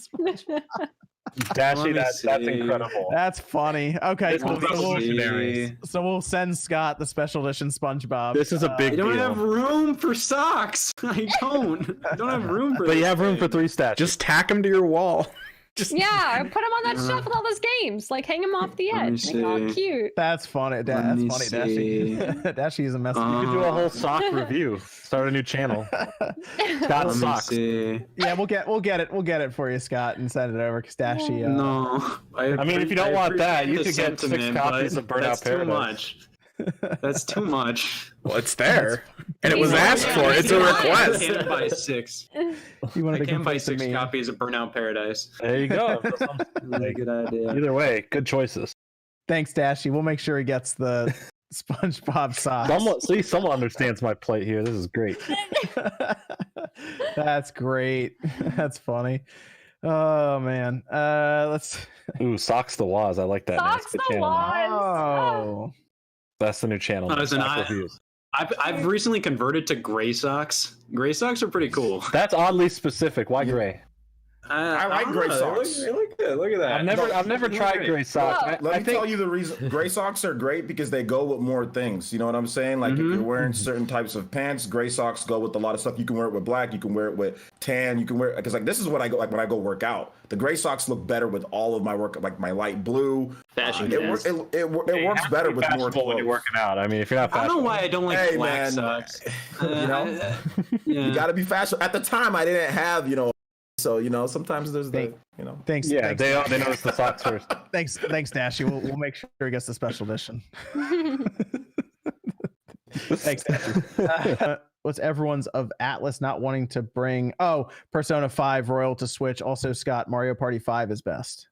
Dashy, Let me that's see. incredible. That's funny. Okay, It's cool. revolutionary. So we'll send Scott the special edition SpongeBob. This is a I big don't deal. have room for socks. I don't. I don't have room for But you this have room for thing. 3 statues. Just tack them to your wall. Just Yeah, put him on that shelf with all those games. Like hang him off the Let me edge. Make it all see. cute. That's funny. Let That's me funny, see. Dashy. Dashy is a mess. You could do a whole sock review. Start a new channel. Scott Let me socks. see. Yeah, we'll get it for you, Scott, and send it over because Dashy. No. I mean, if you don't want that, you appreciate could the get 6 sentiment, copies but of Burnout that's Paradise. too much. That's too much. well, it's there, and it was Yeah. asked for. It's a I request. can't buy 6. You wanted I to can't buy compete to 6 me. copies of Burnout Paradise. There you go. Really good idea. Either way, good choices. Thanks, Dashy. We'll make sure he gets the SpongeBob socks. Someone understands my plight here. This is great. That's great. That's funny. Oh man. Let's. Ooh, Socks the Waz. I like that. Socks Good the channel. Waz. Oh. That's the new channel. Listen, Sock I- reviews. I've recently converted to gray socks. Gray socks are pretty cool. That's oddly specific. Why gray? I like gray socks. They look good. Look at that. I've never tried gray socks. Let me tell you the reason. Gray socks are great because they go with more things. You know what I'm saying? Like if you're wearing certain types of pants, gray socks go with a lot of stuff. You can wear it with black. You can wear it with tan. You can wear it because like this is what I go like when I go work out. The gray socks look better with all of my work, like my light blue. Fashion. It works better with more clothes. When you're working out. I mean, if you're not I don't know fashionable. why I don't like black man, socks. You know, you got to be fashionable. At the time, I didn't have So sometimes there's Thanks. Yeah, thanks. they notice the socks first. Thanks, Dashy. We'll make sure he gets the special edition. Thanks, Dashy. What's everyone's of Atlas not wanting to bring? Oh, Persona 5 Royal to Switch. Also, Scott, Mario Party 5 is best.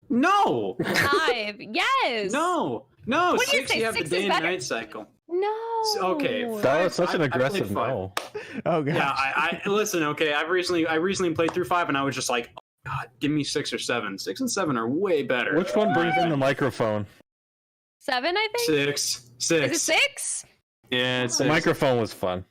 No. 5. Yes. No. What do you 6, say? you have the 6 is day and better? night cycle. No. Okay. That was such an I aggressive played 5. no. Oh god. Yeah, I listen. Okay, I recently played through 5, and I was just like, oh, God, give me 6 or 7. 6 and 7 are way better. Which one brings in the microphone? 7, I think. 6. Is it 6? Yeah, it's The 6. microphone was fun.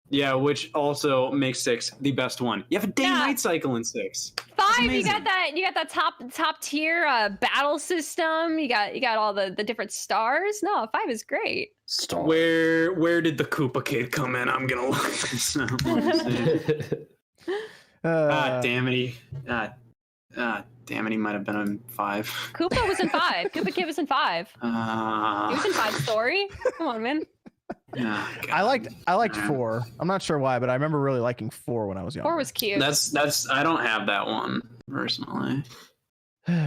Yeah, which also makes 6 the best one. You have a day-night cycle in 6. 5, you amazing. got that top tier battle system. You got all the different stars. No, 5 is great. Where did the Koopa Kid come in? I'm gonna look this up. Damn it! Damn it! He might have been in 5. Koopa was in 5. Koopa Kid was in 5. He was in 5 story. Come on, man. I liked 4. I'm not sure why, but I remember really liking 4 when I was young. 4 was cute. That's I don't have that one personally.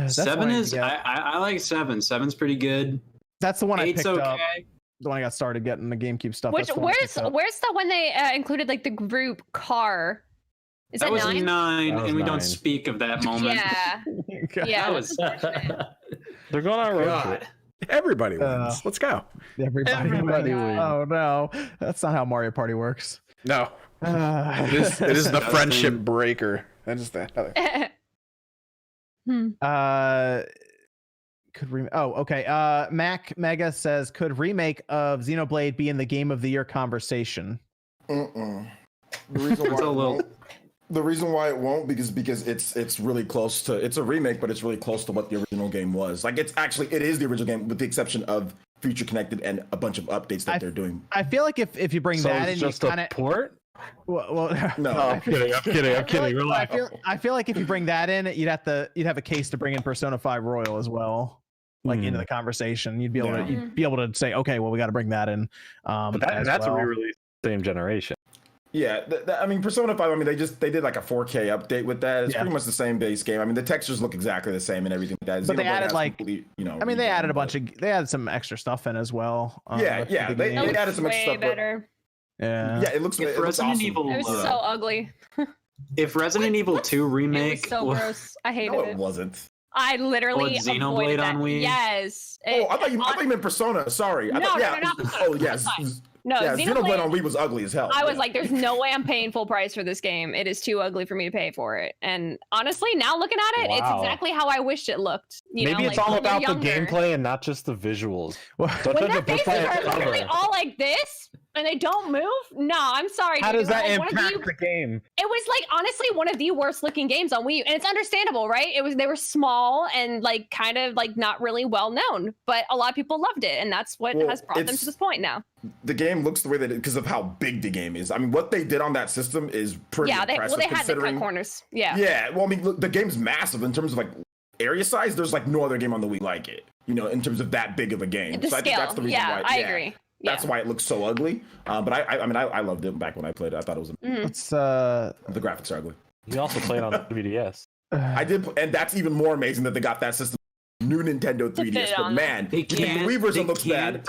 7 is I like 7. 7's pretty good. That's the one I 8's picked okay. up. The one I got started getting the GameCube stuff. Where's That's the one I picked up. the one they included like the group car? Is that was 9? 9, That was and we 9. don't speak of that moment. Yeah. Yeah. That was They're going on a road God. trip. Everybody wins. Let's go. Everybody. wins. Oh no, that's not how Mario Party works. No, it is the friendship breaker. That is the other. Mac Mega says, could remake of Xenoblade be in the Game of the Year conversation? The reason why it won't. The reason why it won't because it's really close to, it's a remake, but it's really close to what the original game was. Like it is the original game with the exception of Future Connected and a bunch of updates that they're doing. I feel like if you bring So that it's in, just you a kind of port? No, I'm kidding. Relax. I feel like if you bring that in, you'd have a case to bring in Persona 5 Royal as well, like into the conversation. You'd be able to say, okay, well, we got to bring that in. But that's a re-release same generation. Yeah, I mean, Persona 5. I mean, they did like a 4K update with that. It's pretty much the same base game. I mean, the textures look exactly the same and everything like that. But they added they added they added some extra stuff in as well. They added some extra stuff. Better. Yeah, it looks Resident awesome. Evil. It was so ugly. If Resident Evil 2 remake, It was so gross. I hated No, it. it wasn't. I literally Or Xenoblade avoided that. on Wii? Yes. I thought you meant Persona. Sorry. No, not Persona. Oh, yes. No, Yeah, Xenoblade on Wii was ugly as hell. I was like, there's no way I'm paying full price for this game. It is too ugly for me to pay for it. And honestly, now looking at it, it's Wow. exactly how I wished it looked. Maybe it's all about the gameplay and not just the visuals. When their faces are literally all like this and they don't move, no, I'm sorry. How dude. does that It was like impact the game? It was like honestly one of the worst looking games on Wii U, and it's understandable, right? They were small and like kind of like not really well known, but a lot of people loved it, and that's what has brought them to this point now. The game looks the way that it because of how big the game is. I mean, what they did on that system is pretty impressive. They had to cut corners. Yeah. Well, I mean, look, the game's massive in terms of like area size. There's like no other game on the Wii like it. In terms of that big of a game. The so scale. I think that's the reason why. I agree. That's why it looks so ugly. But I loved it back when I played it. I thought it was. It's the graphics are ugly. You also played on 3DS. I did, and that's even more amazing that they got that system. New Nintendo 3DS, but man, the Wii version looks bad.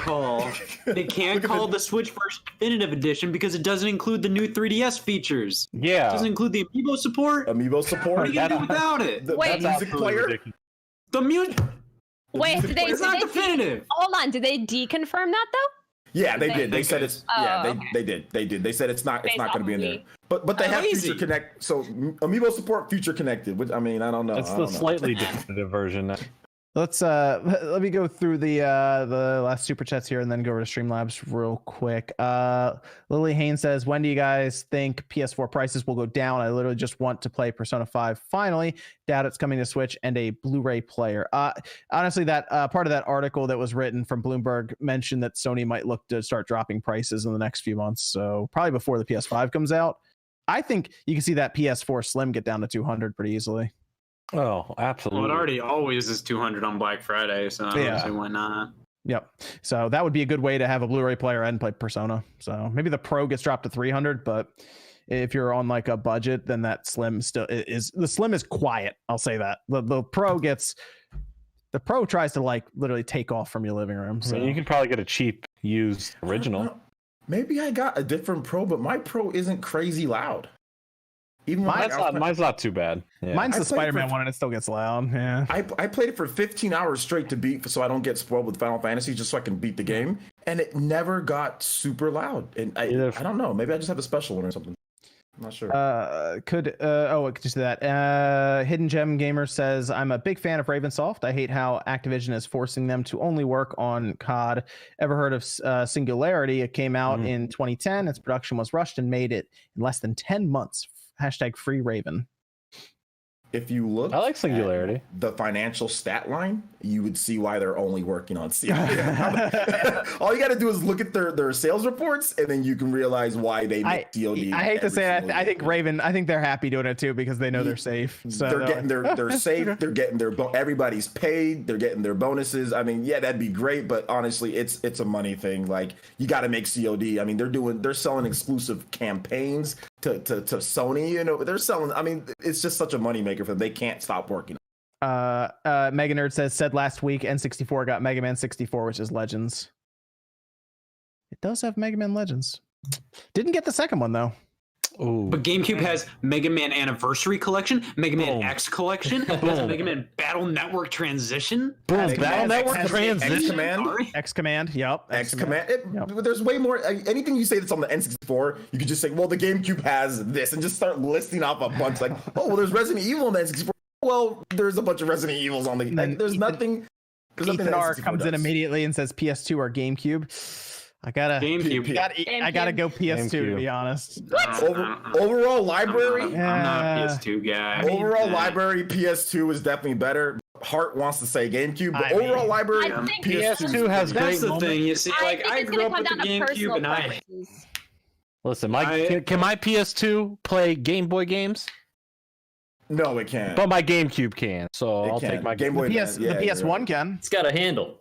They can't call the Switch version Definitive Edition because it doesn't include the new 3DS features. Yeah. It doesn't include the Amiibo support. What are you gonna do without it? The music player. Ridiculous. The music. Wait, did they? It's not definitive. Hold on, did they deconfirm that though? Yeah, they did. They said it's. okay. They did. They said it's not. It's not going to be in there. Wii. But they have Lazy. Future Connect. So Amiibo support Future Connected. Which I mean, I don't know. It's the slightly definitive version. Let me go through the last super chats here and then go over to Streamlabs real quick. Lily Haynes says, when do you guys think PS4 prices will go down? I literally just want to play Persona 5 finally. Doubt it's coming to Switch and a Blu-ray player. Honestly, that part of that article that was written from Bloomberg mentioned that Sony might look to start dropping prices in the next few months. So probably before the PS5 comes out. I think you can see that PS4 Slim get down to 200 pretty easily. Oh, absolutely. Well, it already always is 200 on Black Friday, so I don't see why not. Yep. So that would be a good way to have a Blu-ray player and play Persona. So maybe the Pro gets dropped to 300, but if you're on like a budget, then that Slim still is. The Slim is quiet. I'll say that. The Pro tries to like literally take off from your living room. So you can probably get a cheap used original. Maybe I got a different Pro, but my Pro isn't crazy loud. Even mine's not too bad. Yeah. Mine's the Spider-Man one, and it still gets loud. Yeah. I played it for 15 hours straight to beat, so I don't get spoiled with Final Fantasy, just so I can beat the game. And it never got super loud. And I don't know. Maybe I just have a special one or something. I'm not sure. Just that. Hidden Gem Gamer says, I'm a big fan of Ravensoft. I hate how Activision is forcing them to only work on COD. Ever heard of Singularity? It came out in 2010. Its production was rushed and made it in less than 10 months. Hashtag free Raven. If you look, I like Singularity. At the financial stat line, you would see why they're only working on COD. All you got to do is look at their sales reports, and then you can realize why they make COD. I hate to say it. I think Raven. I think they're happy doing it too because they know they're safe. So they're getting they're safe. They're getting everybody's paid. They're getting their bonuses. I mean, yeah, that'd be great, but honestly, it's a money thing. Like you got to make COD. I mean, they're selling exclusive campaigns to Sony. You know, they're selling. I mean, it's just such a moneymaker for them. They can't stop working. Mega Nerd said last week N64 got Mega Man 64, which is Legends. It does have Mega Man Legends. Didn't get the second one though. Ooh. But GameCube has Mega Man Anniversary Collection, Mega Man X Collection, Mega Man Battle Network Transition. Battle Network Transition. X Command. Yep. X Command. There's way more. Anything you say that's on the N64, you could just say, well, the GameCube has this, and just start listing off a bunch. Like, oh, well, there's Resident Evil on the N64. Well, there's a bunch of Resident Evils on the. There's nothing. Ethan R comes in immediately and says PS2 or GameCube. I gotta GameCube. I gotta go PS2 to be honest. Overall library. I'm not a PS2 guy. Overall library, PS2 is definitely better. Heart wants to say GameCube, but overall library, PS2 has great. That's the thing. You see, like I grew up with the GameCube, and listen, can my PS2 play Game Boy games? No, it can't. But my GameCube can, so I'll take my Game Boy. The PS1 can. It's got a handle.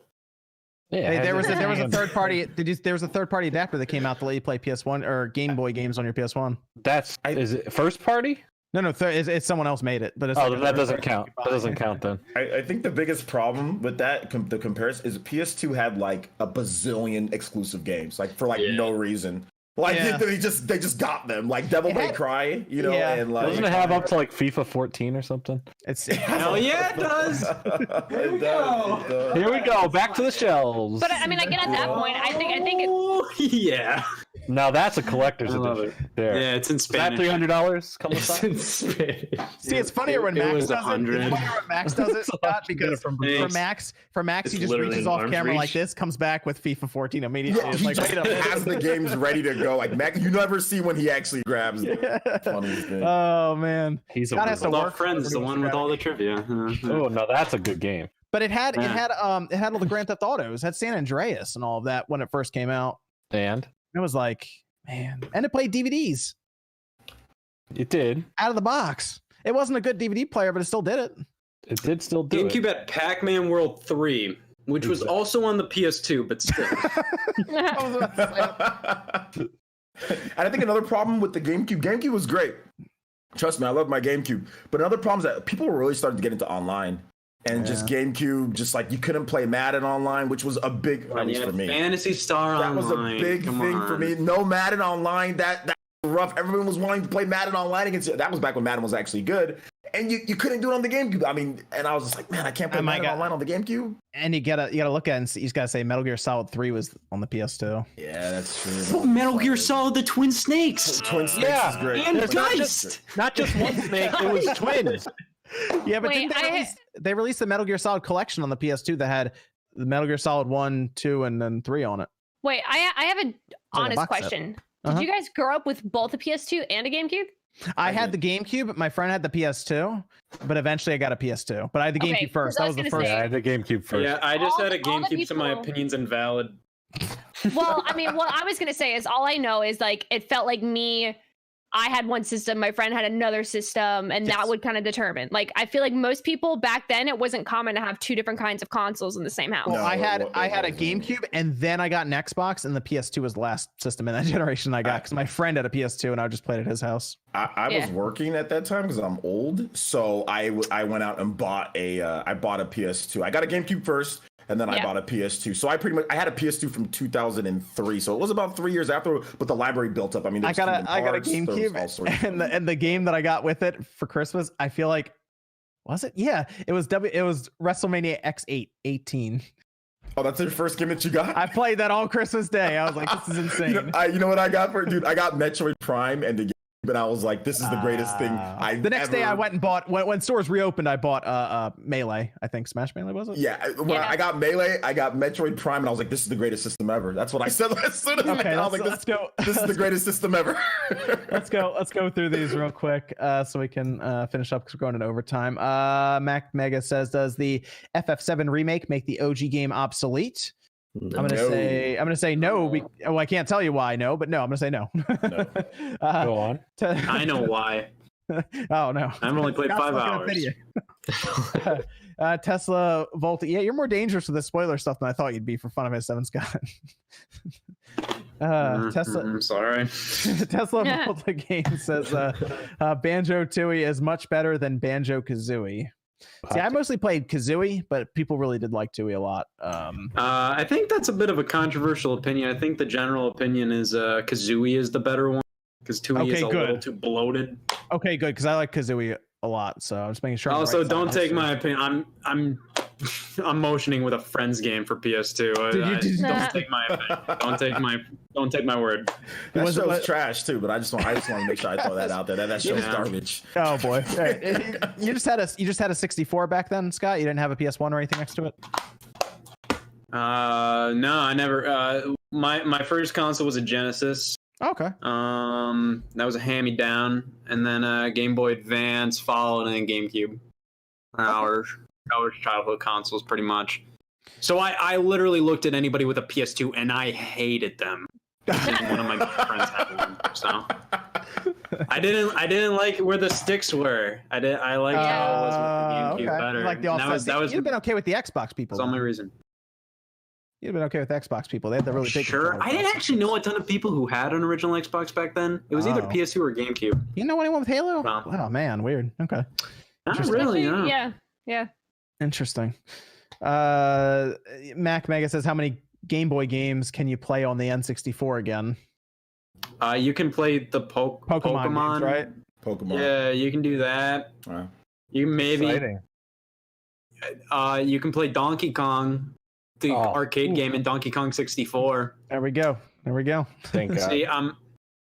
Yeah, hey, there was a third party. There was a third party adapter that came out to let you play PS1 or Game Boy games on your PS1. Is it first party? No, it's someone else made it. But it's that doesn't count. That doesn't count then. I think the biggest problem with that, the comparison, is PS2 had like a bazillion exclusive games, like for no reason. Like they just got them, like Devil May Cry, you know, and like doesn't it have up to like FIFA 14 or something? Hell yeah, it does. Here we go. Here we go. Back to the shelves. But I mean, again, at that point, I think it. Yeah. Now that's a collector's edition. There. Yeah, it's in Spanish. Is that $300? Come it's in Spanish. See, it's funnier when Max does it. It's funnier when Max does it, Scott, because for Max, he just reaches off camera like this, comes back with FIFA 14 immediately. Yeah, he just has the games ready to go. Like Max, you never see when he actually grabs them. Oh man, he's a Friends, the one with all the trivia. Oh no, that's a good game. But it had all the Grand Theft Autos, it had San Andreas and all of that when it first came out. And it was like, man, and it played DVDs. It did out of the box. It wasn't a good DVD player, but it still did it. It did still do GameCube had Pac-Man World 3, which was also on the PS2, but still. And I think another problem with the GameCube was great. Trust me, I love my GameCube. But another problem is that people were really starting to get into online. And just GameCube, just like you couldn't play Madden online, which was a big, at least for me. Fantasy Star Online. That was a big thing for me. No Madden online. That was rough. Everyone was wanting to play Madden online against it. That was back when Madden was actually good. And you couldn't do it on the GameCube. I mean, and I was just like, man, I can't play Madden online on the GameCube. And you gotta look at it and see, you just gotta say Metal Gear Solid 3 was on the PS2. Yeah, that's true. Well, Metal Gear Solid, the Twin Snakes. Twin Snakes is great. And Geist. Not just one snake, it was twins. Yeah, but they released the Metal Gear Solid collection on the PS2 that had the Metal Gear Solid 1, 2, and then 3 on it. Wait, I have an honest box set. question. Did you guys grow up with both a PS2 and a GameCube? I had the GameCube. My friend had the PS2, but eventually I got a PS2. But I had the GameCube first. That was the first. I had the GameCube first. Yeah, I just had a all the GameCube, so my opinion's invalid. Well, I mean, what I was gonna say is all I know is like it felt like I had one system, my friend had another system, and that would kind of determine. Like, I feel like most people back then, it wasn't common to have two different kinds of consoles in the same house. Well, I had a GameCube, and then I got an Xbox, and the PS2 was the last system in that generation I got because my friend had a PS2, and I just played at his house. I was working at that time because I'm old, so I went out and bought a PS2. I got a GameCube first. And then I bought a PS2. So I had a PS2 from 2003. So it was about 3 years after, but the library built up. I mean, I got a GameCube, and the game that I got with it for Christmas, I feel like, was it? Yeah, it was WrestleMania X8 18. Oh, that's your first game that you got? I played that all Christmas Day. I was like, this is insane. You know what I got for it, dude? I got Metroid Prime and the game. And I was like, this is the greatest thing The next day I went and bought, when stores reopened, I bought Melee. I think Smash Melee, was it? Yeah, I got Melee, I got Metroid Prime, and I was like, this is the greatest system ever. That's what I said as soon as I was like, let's go. This is the greatest system ever. Let's go through these real quick so we can finish up because we're going into overtime. Mac Mega says, does the FF7 remake make the OG game obsolete? I'm gonna say no. I can't tell you why no, but no, I'm gonna say no. No. Go on. I know why. Oh no, I've only played 5 hours. Tesla Volta. Yeah, you're more dangerous with the spoiler stuff than I thought you'd be for Final Fantasy 7, Scott. Tesla. I'm sorry. Tesla Volta Game says Banjo Tooie is much better than Banjo Kazooie. See, I mostly played Kazooie, but people really did like Tooie a lot. I think that's a bit of a controversial opinion. I think the general opinion is Kazooie is the better one because Tooie is a little too bloated. Okay, good, because I like Kazooie a lot, so I'm just making sure. Also, don't take my opinion. I'm motioning with a friend's game for PS2. Don't take my opinion. Don't take my word. That show's trash too, but I just want to make sure I throw that out there. That show's garbage. Oh boy. Right. You just had a 64 back then, Scott? You didn't have a PS1 or anything next to it? No, I never. My first console was a Genesis. Okay. That was a hand-me-down, and then Game Boy Advance followed, and then GameCube. Our childhood consoles, pretty much. So I literally looked at anybody with a PS2, and I hated them. One of my friends had one, so I didn't like where the sticks were. I liked how it was with the GameCube better. Like that was you'd have been okay with the Xbox people. That's the only reason. You'd have been okay with Xbox people. They had the really big. Sure. I didn't actually know a ton of people who had an original Xbox back then. It was either PS2 or GameCube. You know anyone with Halo? No. Oh man, weird. Okay. Not really. No. Yeah. Interesting. Mac Mega says, how many Game Boy games can you play on the N64 again? You can play the Pokemon, games, right? Pokemon. Yeah, you can do that. Wow. You maybe. Exciting. You can play Donkey Kong, the arcade game in Donkey Kong 64. There we go. Thank God.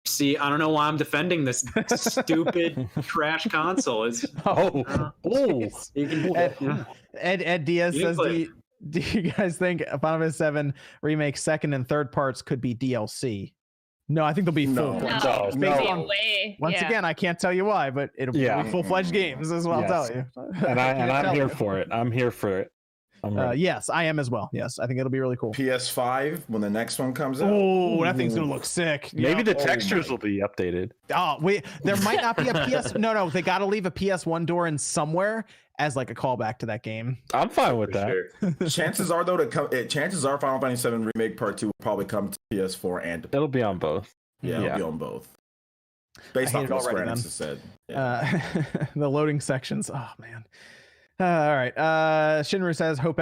See, I don't know why I'm defending this stupid trash console. You can, Ed Diaz says, do you guys think Final Fantasy 7 Remake second and third parts could be DLC? No, I think they'll be full. Once again, I can't tell you why, but it'll be full-fledged games is what I'll tell you. And I'm here for it. I'm here for it. Yes, I am as well. Yes, I think it'll be really cool. PS5 when the next one comes out. Oh, that thing's gonna look sick. Maybe the textures will be updated. Oh, wait, there might not be a PS. No, they got to leave a PS1 door in somewhere as like a callback to that game. I'm fine with that. Sure. Chances are Final Fantasy VII Remake Part 2 will probably come to PS4 and it'll be on both. Yeah, it'll be on both. Based off what Square Enix has said. Yeah. The loading sections. Oh man. All right. Shinru says, hope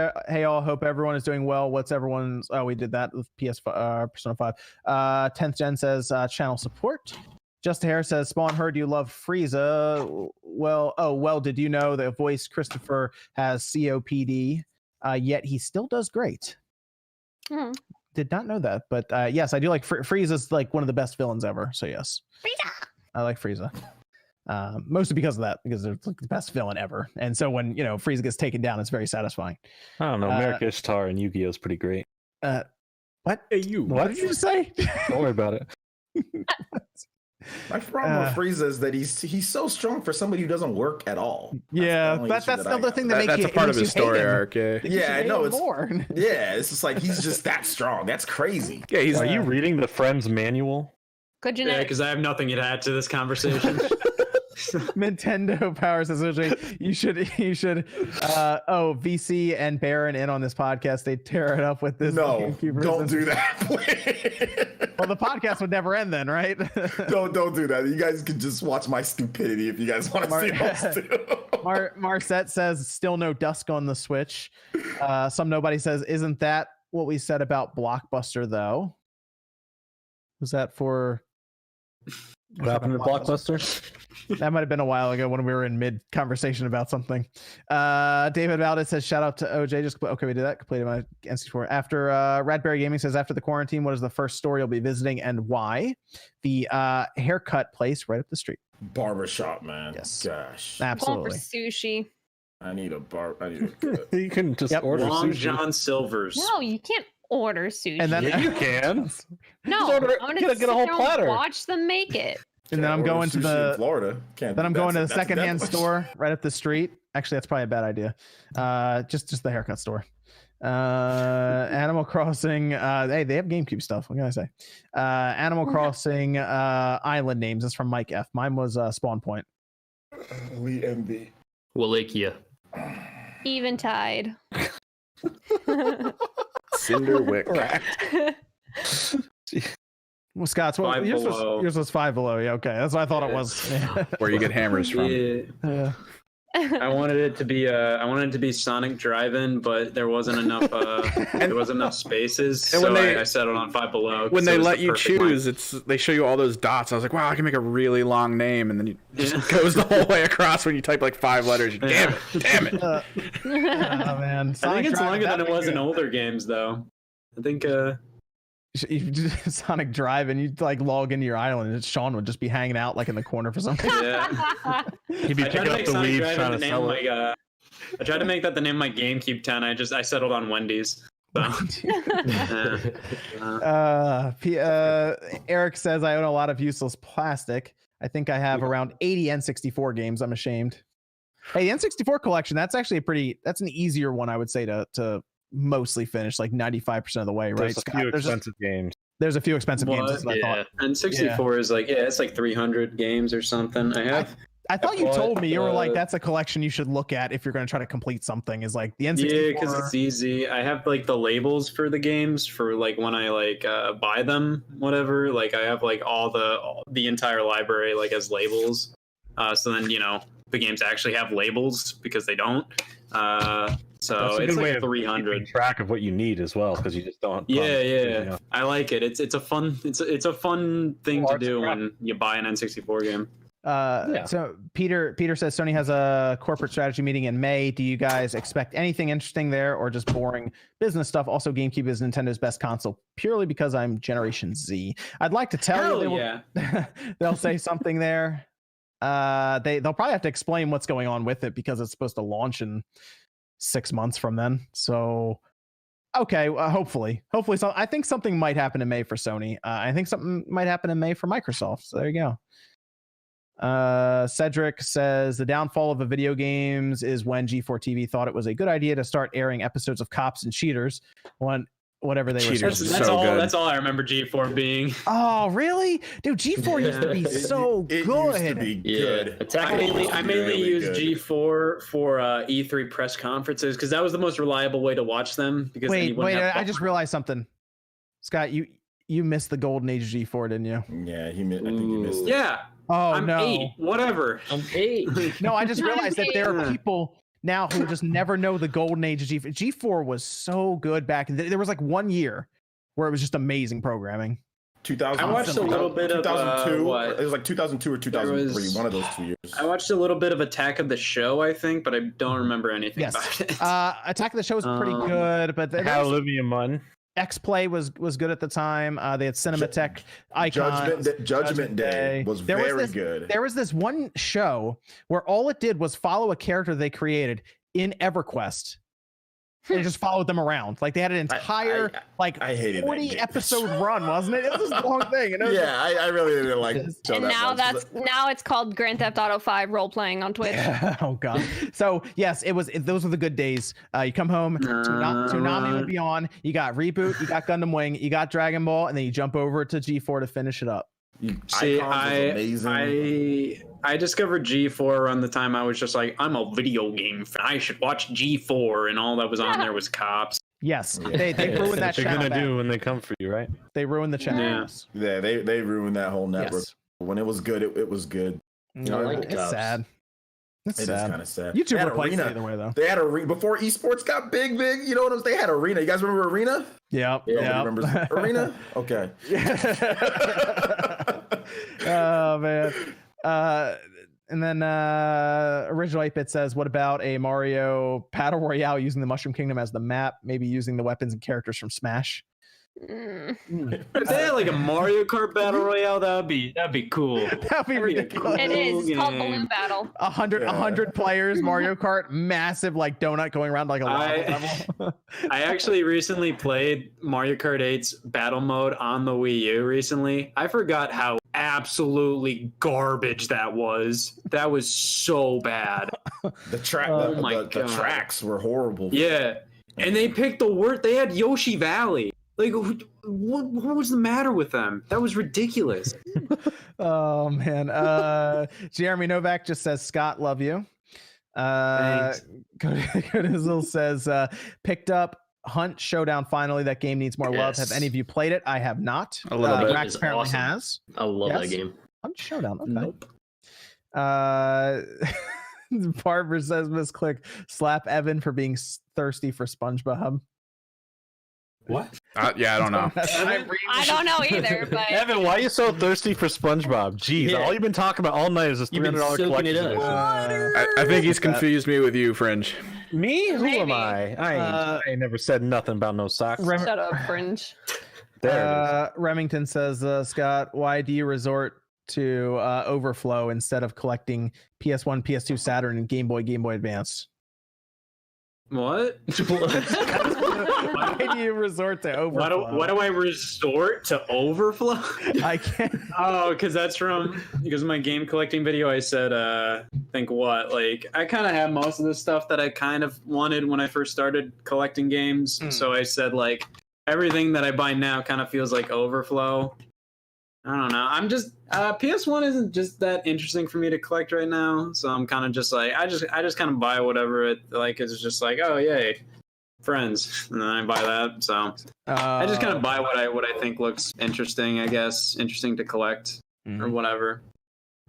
everyone is doing well. What's everyone's? Oh, we did that with Persona 5. 10th Gen says channel support. Just Hair says, Spawn heard you love Frieza. Well, did you know that voice Christopher has COPD? Yet he still does great. Did not know that, but yes, I do like Frieza's like one of the best villains ever. So yes, Frieza. I like Frieza. Mostly because of that, because they're like the best villain ever. And so when Frieza gets taken down, it's very satisfying. I don't know. America Ishtar and Yu-Gi-Oh is pretty great. What? Hey, What did you say? Don't worry about it. My problem with Frieza is that he's so strong for somebody who doesn't work at all. That's the other thing that makes that's a part of his story arc. Yeah, I know. It's just like he's just that strong. That's crazy. Yeah, are you reading the Friends manual? Good genetic. Yeah, because I have nothing to add to this conversation. Nintendo Power says, you should VC and Baron in on this podcast. They tear it up with this. No, don't do that, please. Well, the podcast would never end then, right? Don't do that. You guys can just watch my stupidity if you guys want to see those two. Marset says still no Dusk on the Switch. Some nobody says, isn't that what we said about Blockbuster though? Was that for what happened to Blockbuster? That might have been a while ago when we were in mid conversation about something. David Valdez says, shout out to OJ. Okay, we did that. Completed my N64. After Radberry Gaming says, after the quarantine, what is the first store you'll be visiting and why? The haircut place right up the street. Barbershop, man. Yes. Gosh. Absolutely. Going for sushi. I need a You couldn't just order Long sushi. John Silver's. No, you can't order sushi. And then You can. no, order it. I'm gonna Get a sit whole there and platter. watch them make it. And then I'm going to in Florida. Then I'm going to the secondhand store right up the street. Actually, that's probably a bad idea. Just the haircut store. Animal Crossing. Hey, they have GameCube stuff. What can I say? Animal Crossing island names. That's from Mike F. Mine was Spawn Point. Lee MB. Wallachia. Eventide. Cinderwick. Well, Scott's yours was Five Below. Yeah, okay, that's what I thought it was. Where you get hammers from. Yeah. I wanted it to be Sonic Drive-In, but there wasn't enough spaces, And so I settled on Five Below. When they let you choose, they show you all those dots. I was like, wow, I can make a really long name, and then it just goes the whole way across when you type like 5 letters. Damn it. Oh man, I think it's longer than it was in older games, though. I think you just Sonic Drive and you'd like log into your island and Sean would just be hanging out like in the corner for something. Yeah. He'd be picking up the weed trying to sell it. I tried to make that the name of my GameCube 10. I settled on Wendy's. So. Eric says I own a lot of useless plastic. I think I have around 80 N64 games. I'm ashamed. Hey, the N64 collection, that's actually that's an easier one, I would say, to mostly finish, like 95% of the way, right? There's a few expensive games. There's a few expensive games. That's what I thought. And 64 is like, it's like 300 games or something. I thought you told me, you were like, that's a collection you should look at if you're going to try to complete something, is like the N64. Yeah, because it's easy. I have like the labels for the games for like when I like buy them, whatever. Like I have like all the entire library like as labels. So then, the games actually have labels because they don't. So it's like 300. Keeping track of what you need as well, because you just don't. Yeah. I like it. It's a fun thing to do when you buy an N64 game. So Peter says Sony has a corporate strategy meeting in May. Do you guys expect anything interesting there, or just boring business stuff? Also, GameCube is Nintendo's best console purely because I'm Generation Z. I'd like to tell you they'll say something there. They'll probably have to explain what's going on with it because it's supposed to launch in 6 months from then. So okay, hopefully so. I think something might happen in May for Sony. I think something might happen in May for Microsoft. So there you go. Cedric says the downfall of the video games is when G4 TV thought it was a good idea to start airing episodes of Cops and Cheaters when whatever they were. That's all I remember G4 being. Oh, really? Dude, G4 used to be so good. Used to be good. I mainly use G4 for E3 press conferences because that was the most reliable way to watch them. Because wait, I just realized something. Scott, you missed the golden age of G4, didn't you? Yeah, I think you missed it. Yeah. Oh, I'm no. 8. Whatever. I'm 8. No, I just realized that there are people now who just never know the golden age of G4. G4 was so good back. There was like 1 year where it was just amazing programming. 2000. I watched a little bit of 2002. It was like 2002 or 2003. One of those 2 years. I watched a little bit of Attack of the Show, I think, but I don't remember anything about it. Attack of the Show is pretty good, but Olivia Munn. X-Play was good at the time. They had Cinematech icons. Judgment Day was very good. There was this one show where all it did was follow a character they created in EverQuest. They just followed them around. Like they had an entire I hated 40 episode run, wasn't it? It was this long thing. And I really didn't like it. And now it's called Grand Theft Auto 5 role playing on Twitch. Oh god. So yes, those were the good days. You come home, Toonami would be on. You got Reboot, you got Gundam Wing, you got Dragon Ball, and then you jump over to G4 to finish it up. See, I discovered G4 around the time I was just like, I'm a video game fan. I should watch G4, and all that was on there was cops. Yes, they ruined that channel. They're gonna do when they come for you, right? They ruined the channel. Yeah, they ruined that whole network. Yes. When it was good, it was good. You know, it's sad. It's It sad. is kind of sad. YouTube replaced it either way, though. They had Arena before esports got big. You know what I'm saying? They had Arena. You guys remember Arena? Yeah. Remembers Arena? Okay. Oh man. And then Original 8-Bit says, what about a Mario Battle Royale using the Mushroom Kingdom as the map, maybe using the weapons and characters from Smash? If they had like a Mario Kart Battle Royale, that'd be cool. That'd be ridiculous. It is. It's called Balloon Battle. 100 players, Mario Kart, massive like donut going around like a lava level. I actually recently played Mario Kart 8's battle mode on the Wii U recently. I forgot how absolutely garbage that was. That was so bad. The tracks were horrible. Yeah. And they picked the word. They had Yoshi Valley. Like, what was the matter with them? That was ridiculous. Oh man. Jeremy Novak just says, Scott, love you. Codizzle says, picked up Hunt Showdown finally. That game needs more love. Have any of you played it? I have not. A little bit. Rax apparently awesome. Has. I love that game. Hunt Showdown. Okay. Nope. Barbara says, misclick, slap Evan for being thirsty for SpongeBob. What? Yeah, I don't know. I don't know either, but Evan, why are you so thirsty for SpongeBob? Jeez, all you've been talking about all night is this $300 collection. I think he's confused me with you, Fringe. Me? Who Maybe. am I? I ain't never said nothing about no socks. Shut up, Fringe. Remington says, Scott, why do you resort to Overflow instead of collecting PS1, PS2, Saturn, and Game Boy Advance? What? Why do you resort to Overflow? Why do I resort to Overflow? I can't. Oh, because of my game collecting video. I said, I kind of have most of the stuff that I kind of wanted when I first started collecting games. So I said, like, everything that I buy now kind of feels like Overflow. I don't know. I'm just PS1 isn't just that interesting for me to collect right now, so I'm kind of just like I just kind of buy whatever it like. It's just like, oh yay, friends, and then I buy that. So I just kind of buy what I think looks interesting. I guess interesting to collect or whatever.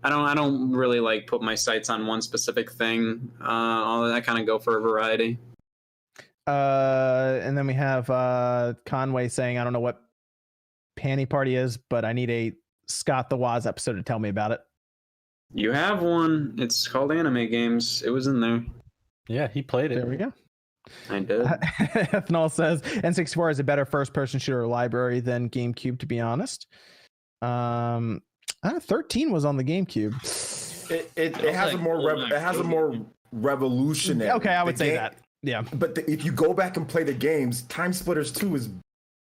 I don't really like put my sights on one specific thing. I kind of go for a variety. And then we have Conway saying, I don't know what Panty Party is, but I need a Scott the Woz episode to tell me about it. You have one. It's called Anime Games. It was in there. Yeah, he played it. There we go. I did. Ethanol says N64 is a better first-person shooter library than GameCube, to be honest. 13 was on the GameCube. It has a more revolutionary. Okay, I would say that. Yeah. But if you go back and play the games, Time Splitters 2 is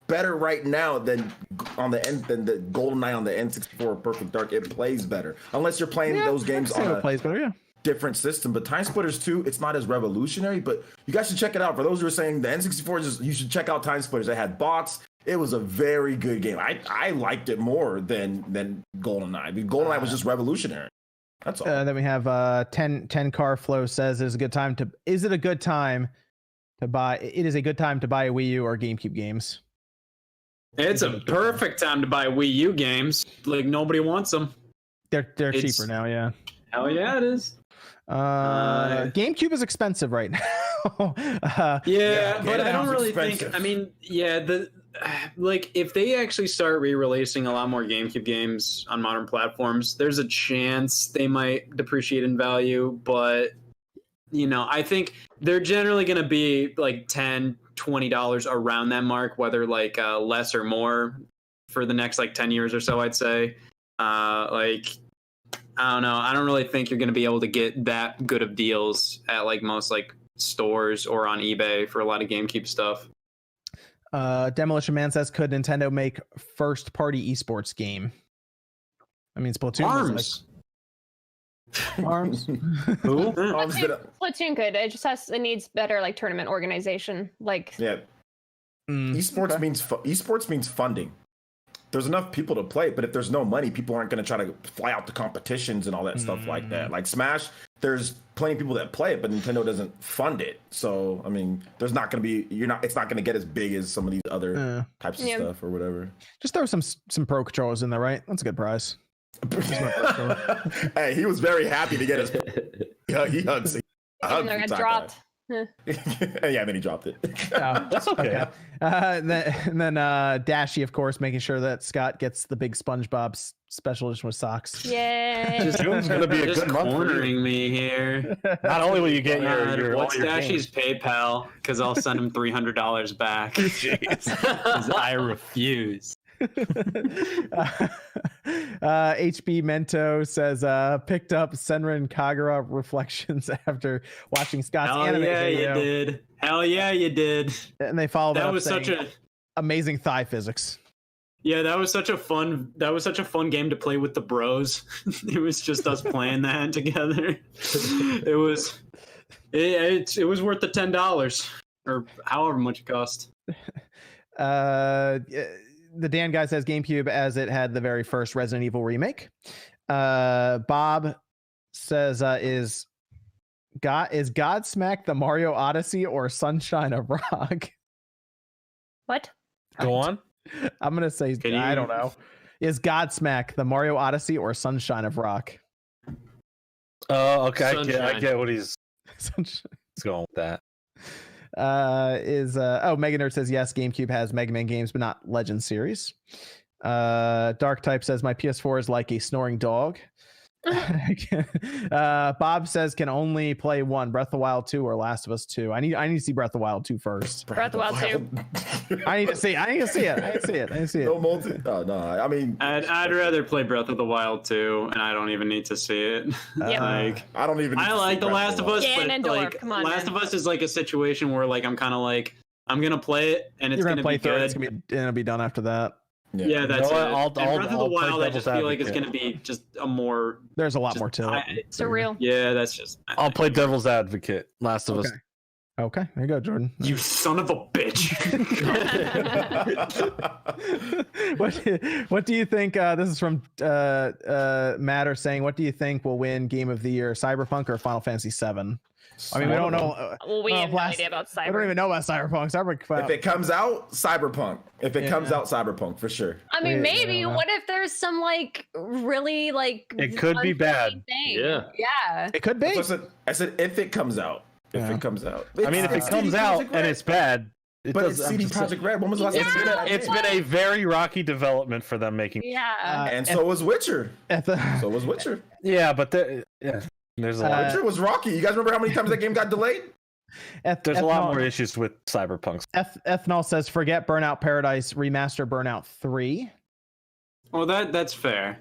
better right now than the GoldenEye on the N64 Perfect Dark. It plays better, unless you're playing those games on a different system. But Time Splitters 2, it's not as revolutionary, but you guys should check it out. For those who are saying the N64, you should check out Time Splitters. They had bots. It was a very good game. I liked it more than GoldenEye. GoldenEye was just revolutionary. That's all. Then we have 10 Car Flow says, is it a good time to buy a Wii U or GameCube games? It's a perfect time to buy Wii U games. Like, nobody wants them. They're cheaper now, yeah. Hell yeah, it is. GameCube is expensive right now. But I don't really think. I mean, if they actually start re-releasing a lot more GameCube games on modern platforms, there's a chance they might depreciate in value. But I think they're generally going to be like $10-$20 around that mark, whether like less or more for the next like 10 years or so, I'd say. Like, I don't know. I don't really think you're going to be able to get that good of deals at like most like stores or on eBay for a lot of GameCube stuff. Demolition Man says, could Nintendo make first party esports game? I mean, Splatoon was like Arms. Who? Splatoon could. It needs better like tournament organization. Like Yeah. Esports means funding. There's enough people to play, but if there's no money, people aren't going to try to fly out to competitions and all that stuff like that. Like Smash, there's plenty of people that play it, but Nintendo doesn't fund it. So, I mean, there's not going to be, it's not going to get as big as some of these other types of stuff or whatever. Just throw some pro controllers in there, right? That's a good prize. Hey, he was very happy to get his. He hugs. even though it got dropped. Yeah, then he dropped it. That's okay. And then Dashy, of course, making sure that Scott gets the big SpongeBob special edition with socks. Yay! June's gonna be a good month for cornering me here. Not only will you get your what's Dashy's PayPal? Because I'll send him $300 back. Because I refuse. HB Mento says picked up Senran Kagura Reflections after watching Scott's anime video. Hell yeah, you did. And they followed that up was saying, such a amazing thigh physics. Yeah, that was such a fun game to play with the bros. It was just us playing that together. It was worth the $10 or however much it cost. The Dan guy says GameCube, as it had the very first Resident Evil remake. Bob says is Godsmack the Mario Odyssey or Sunshine of Rock? What? Go on. I'm gonna say I don't know. Is Godsmack the Mario Odyssey or Sunshine of Rock? Oh, okay. I get what he's going with that. Mega Nerd says yes, GameCube has Mega Man games, but not Legend series. Dark Type says my PS4 is like a snoring dog. Bob says can only play one, Breath of the Wild 2 or Last of Us 2. I need to see Breath of the Wild 2 first. Breath of the Wild 2. I need to see it. No multi. No. I mean, I'd rather play Breath of the Wild 2, and I don't even need to see it. Yeah. I don't even. I like The Last of Us, but like come on, Last of Us is like a situation where like I'm kind of like I'm gonna play it, and it's gonna be good. It'll be done after that. Yeah, that's it. Breath of the Wild, I just feel like it's advocate. going to be just a more... There's a lot more to it. Surreal. Yeah, that's just... I'll play Devil's Advocate. Last of Us. Okay, there you go, Jordan. You son of a bitch. What do you think? This is from Matter saying, what do you think will win Game of the Year, Cyberpunk or Final Fantasy VII? I mean, we don't know. Well, we have no idea about Cyberpunk. I don't even know about Cyberpunk. If it comes out, Cyberpunk. If it comes out, Cyberpunk for sure. I mean, maybe. What if there's some like really like? It could be bad. Thing? Yeah. It could be. I said if it comes out. If it comes out. I mean, if it comes out and it's bad. It's CD Projekt Red. When was the last time? It's been a very rocky development for them making. Yeah. And so was Witcher. So was Witcher. Yeah, but there's a lot. Witcher was rocky. You guys remember how many times that game got delayed? There's a lot more issues with Cyberpunk. Ethanol says, forget Burnout Paradise, remaster Burnout 3. Well, that's fair.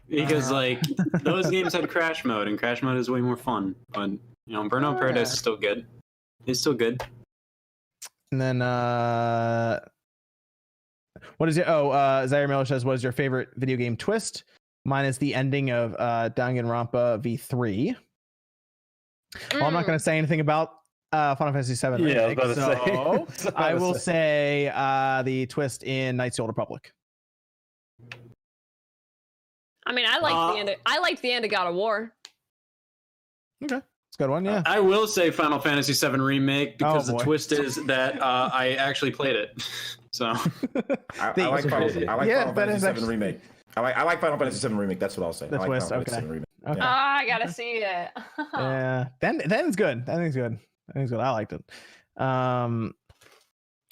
Because like those games had crash mode, and crash mode is way more fun. But Burnout Paradise is still good. It's still good. And then what is it? Zaire Miller says, what is your favorite video game twist? Mine is the ending of Danganronpa V3. Well, I'm not going to say anything about Final Fantasy VII. Yeah, remake, so I will say the twist in Knights of the Old Republic. I mean, I liked the end of God of War. Okay, it's a good one. Yeah, I will say Final Fantasy VII Remake because the twist is that I actually played it. So I like Final Fantasy VII Remake. I like Final Fantasy VII Remake. That's what I'll say. The twist, Final Fantasy VII Remake. Okay. Oh, I gotta see it. Yeah, that's good. That thing's good. I liked it. And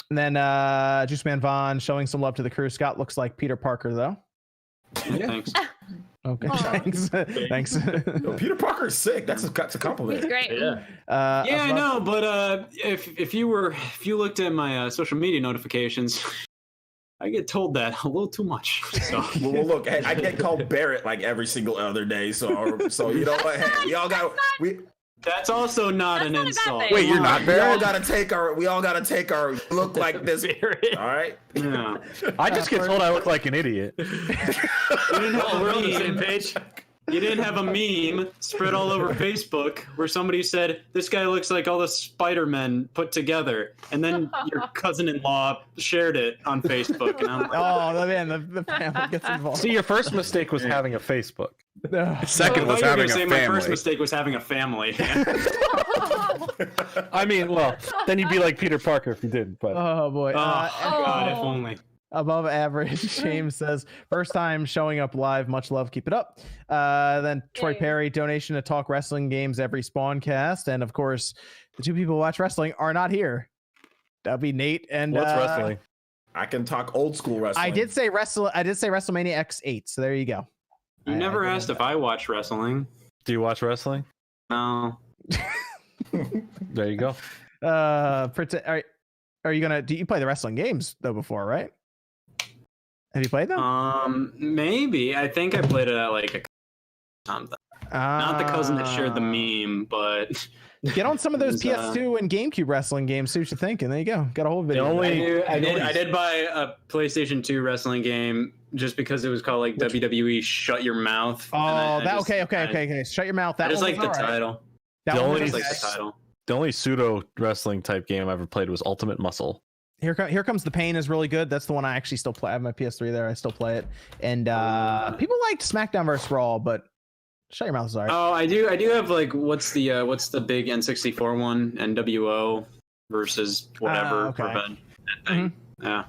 then Juice Man Vaughn showing some love to the crew. Scott looks like Peter Parker though. Yeah, thanks. Okay, Aw. thanks. Thanks. Yo, Peter Parker is sick. That's a compliment. He's great. Yeah. Yeah, I know, but if you looked at my social media notifications, I get told that a little too much. So. Well, look, hey, I get called Barrett like every single other day, so you know what? Hey, we all got That's also not an not a bad insult. thing. Wait, you're not We all Barrett? gotta take our look like this. All right. Yeah. I just get told I look like an idiot. You didn't have We're a on the same meme. page. You didn't have a meme spread all over Facebook where somebody said this guy looks like all the Spider-Men put together, and then your cousin-in-law shared it on Facebook, and I'm like, Oh man, the family gets involved. See, your first mistake was having a Facebook. Second I was thought you were having gonna say a my first family. mistake was having a family. I mean, well, then you'd be like Peter Parker if you did. But Oh boy. Oh, God, if Oh. only. Above average, James says, first time showing up live. Much love. Keep it up. Then Troy Yay. Perry, donation to talk wrestling games every Spawncast. And of course, the two people who watch wrestling are not here. That'd be Nate and what's wrestling? I can talk old school wrestling. I did say WrestleMania X8. So there you go. You I never did asked that. if I watch wrestling. Do you watch wrestling? No. There you go. Are you gonna? Do you play the wrestling games though before, right? Have you played them? Maybe. I think I played it at like a something. Not the cousin that shared the meme, but Get on some of those It was, PS2 and GameCube wrestling games. See what you think, and there you go. Got a whole video. only- I did buy a PlayStation 2 wrestling game just because it was called like WWE Shut Your Mouth. Oh, and I just- okay. Shut your mouth. I That just one like was the all right. title. That The one only- was I just like okay. the title. The only pseudo wrestling type game I ever played was Ultimate Muscle. Here Comes the Pain is really good. That's the one I actually still play. I have my PS3 there. I still play it. And people liked SmackDown vs. Raw, but shut your mouth, sorry. Oh, I do have like what's the big N64 one? NWO versus whatever. okay. Prevent that thing. Yeah.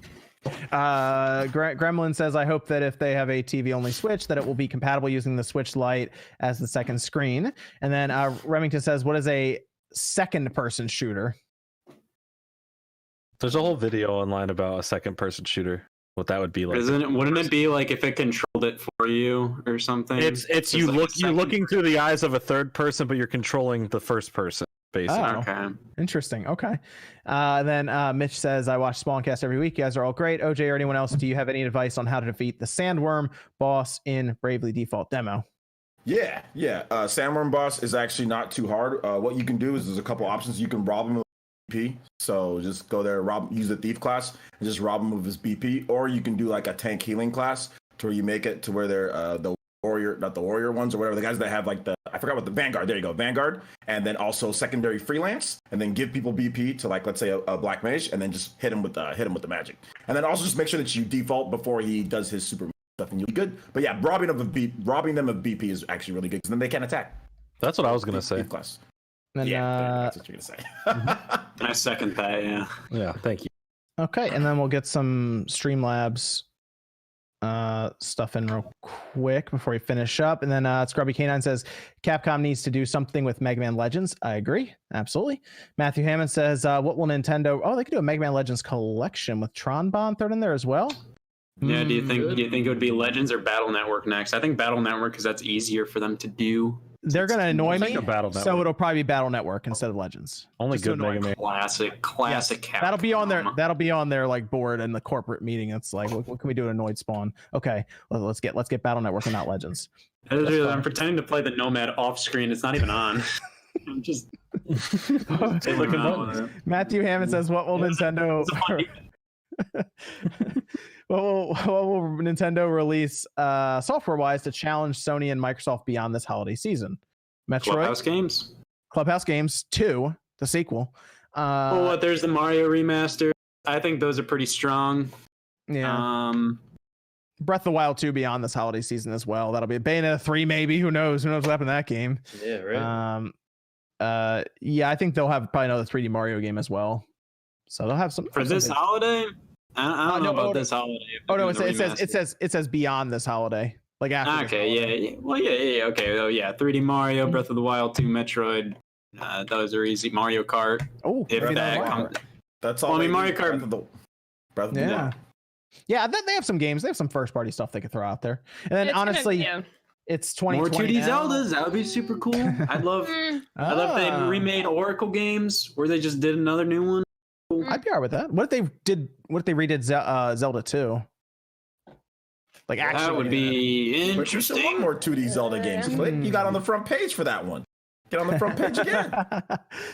Gremlin says, I hope that if they have a TV only Switch, that it will be compatible using the Switch Lite as the second screen. And then Remington says, what is a second person shooter? There's a whole video online about a second person shooter. What that would be like. Wouldn't it be like if it controlled it for you or something? It's you like look a you're second- looking through the eyes of a third person, but you're controlling the first person, basically. Oh. Okay. Interesting. Okay. Then Mitch says, I watch Spawncast every week. You guys are all great. OJ or anyone else, do you have any advice on how to defeat the Sandworm boss in Bravely Default demo? Yeah. Sandworm boss is actually not too hard. What you can do is there's a couple options. You can rob him with BP. So just go there, use the thief class, and just rob him with his BP. Or you can do like a tank healing class to where you make it to where they're the warrior, not the warrior ones or whatever, the guys that have like I forgot what the Vanguard. There you go, Vanguard, and then also secondary freelance, and then give people BP to like let's say a black mage, and then just hit him with the magic, and then also just make sure that you default before he does his super stuff, and you'll be good. But yeah, robbing them of BP is actually really good because then they can't attack. That's what I was gonna say. Thief class. And, That's what you're gonna say. I second that. Yeah. Yeah, thank you. okay. And then we'll get some Streamlabs stuff in real quick before we finish up. And then Scrubby K9 says Capcom needs to do something with Mega Man Legends. I agree. Absolutely. Matthew Hammond says, what will Nintendo? Oh, they could do a Mega Man Legends collection with Tron Bond thrown in there as well. Yeah. Do you think it would be Legends or Battle Network next? I think Battle Network because that's easier for them to do. They're going to annoy Think me. of Battle So Network. it'll probably be Battle Network instead of Legends. Only Just to good annoy Mega Man. Classic Capcom. That'll be on their like board in the corporate meeting. It's like, what can we do at Annoyed Spawn? Okay, let's get Battle Network and not Legends. I'm pretending to play the Nomad off screen. It's not even on. I'm just Clicking buttons. Matthew Hammond says, what will Nintendo what will Nintendo release software wise to challenge Sony and Microsoft beyond this holiday season? Metroid Clubhouse Games. 2, the sequel. There's the Mario remaster. I think those are pretty strong. Yeah. Breath of the Wild 2 beyond this holiday season as well. That'll be Bayonetta 3 maybe. Who knows what happened in that game. Yeah, right. Yeah, I think they'll have probably another 3D Mario game as well. So they'll have some for this holiday. I don't know about this holiday. Oh no, it says beyond this holiday. Like after. Okay, yeah. Well, yeah. Okay, oh yeah. 3D Mario, Breath of the Wild 2, Metroid. Those are easy. Mario Kart. Oh, if that comes. That's all. Well, I mean, Mario Kart. Breath of the yeah. Yeah, they have some games. They have some first party stuff they could throw out there. And then honestly, it's 2020. More 2D now. Zeldas. That would be super cool. I'd love if they remade Oracle games where they just did another new one. I'd be alright with that. What if they redid Zelda 2? Like actually, that would be interesting. But you still want more 2D Zelda games. Click. You got on the front page for that one. Get on the front page again.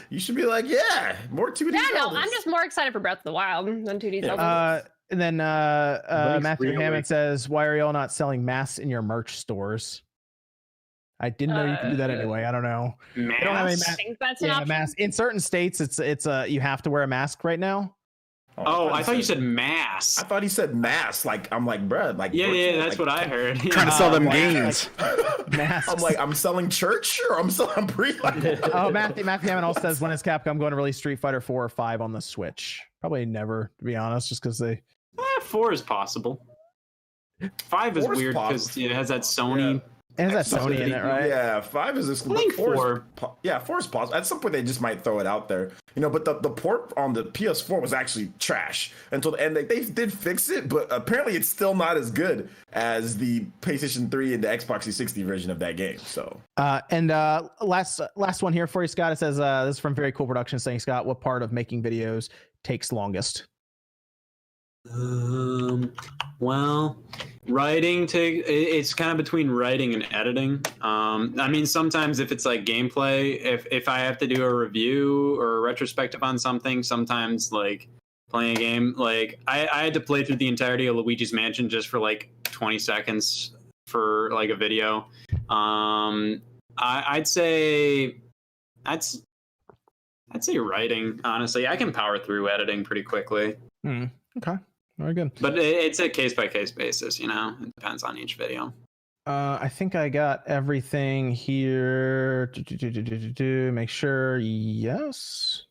You should be like, yeah, more 2D. Yeah, Zeldas. no, I'm just more excited for Breath of the Wild than 2D Zelda. And then Matthew Hammond says, "Why are y'all not selling masks in your merch stores?" I didn't know you could do that anyway. I don't know. Mask? They don't have any I think that's an option. mask. In certain states, it's you have to wear a mask right now. I thought you said mass. I thought he said mass. Like I'm like, bruh. Like Yeah, that's what I heard. Trying to sell them games. Masks. I'm like, I'm selling church or I'm selling pre. Oh, Matthew Hammond also says, when is Capcom going to release Street Fighter 4 or 5 on the Switch? Probably never, to be honest, just because they. 4 is possible. 5 is weird because it has that Sony. Yeah. It has that Sony in it, right? Yeah, 5 is this. I think 4. 4 is possible. At some point, they just might throw it out there, But the port on the PS4 was actually trash until the end. They did fix it, but apparently it's still not as good as the PlayStation 3 and the Xbox 360 version of that game. So, last one here for you, Scott. It says this is from Very Cool Productions saying, Scott, what part of making videos takes longest? Well, writing it's kind of between writing and editing. I mean, sometimes if it's like gameplay, if I have to do a review or a retrospective on something, sometimes like playing a game, like I had to play through the entirety of Luigi's Mansion just for like 20 seconds for like a video. I'd say writing, honestly. I can power through editing pretty quickly. Okay. Very good. But it's a case-by-case basis, It depends on each video. I think I got everything here. Make sure. Yes.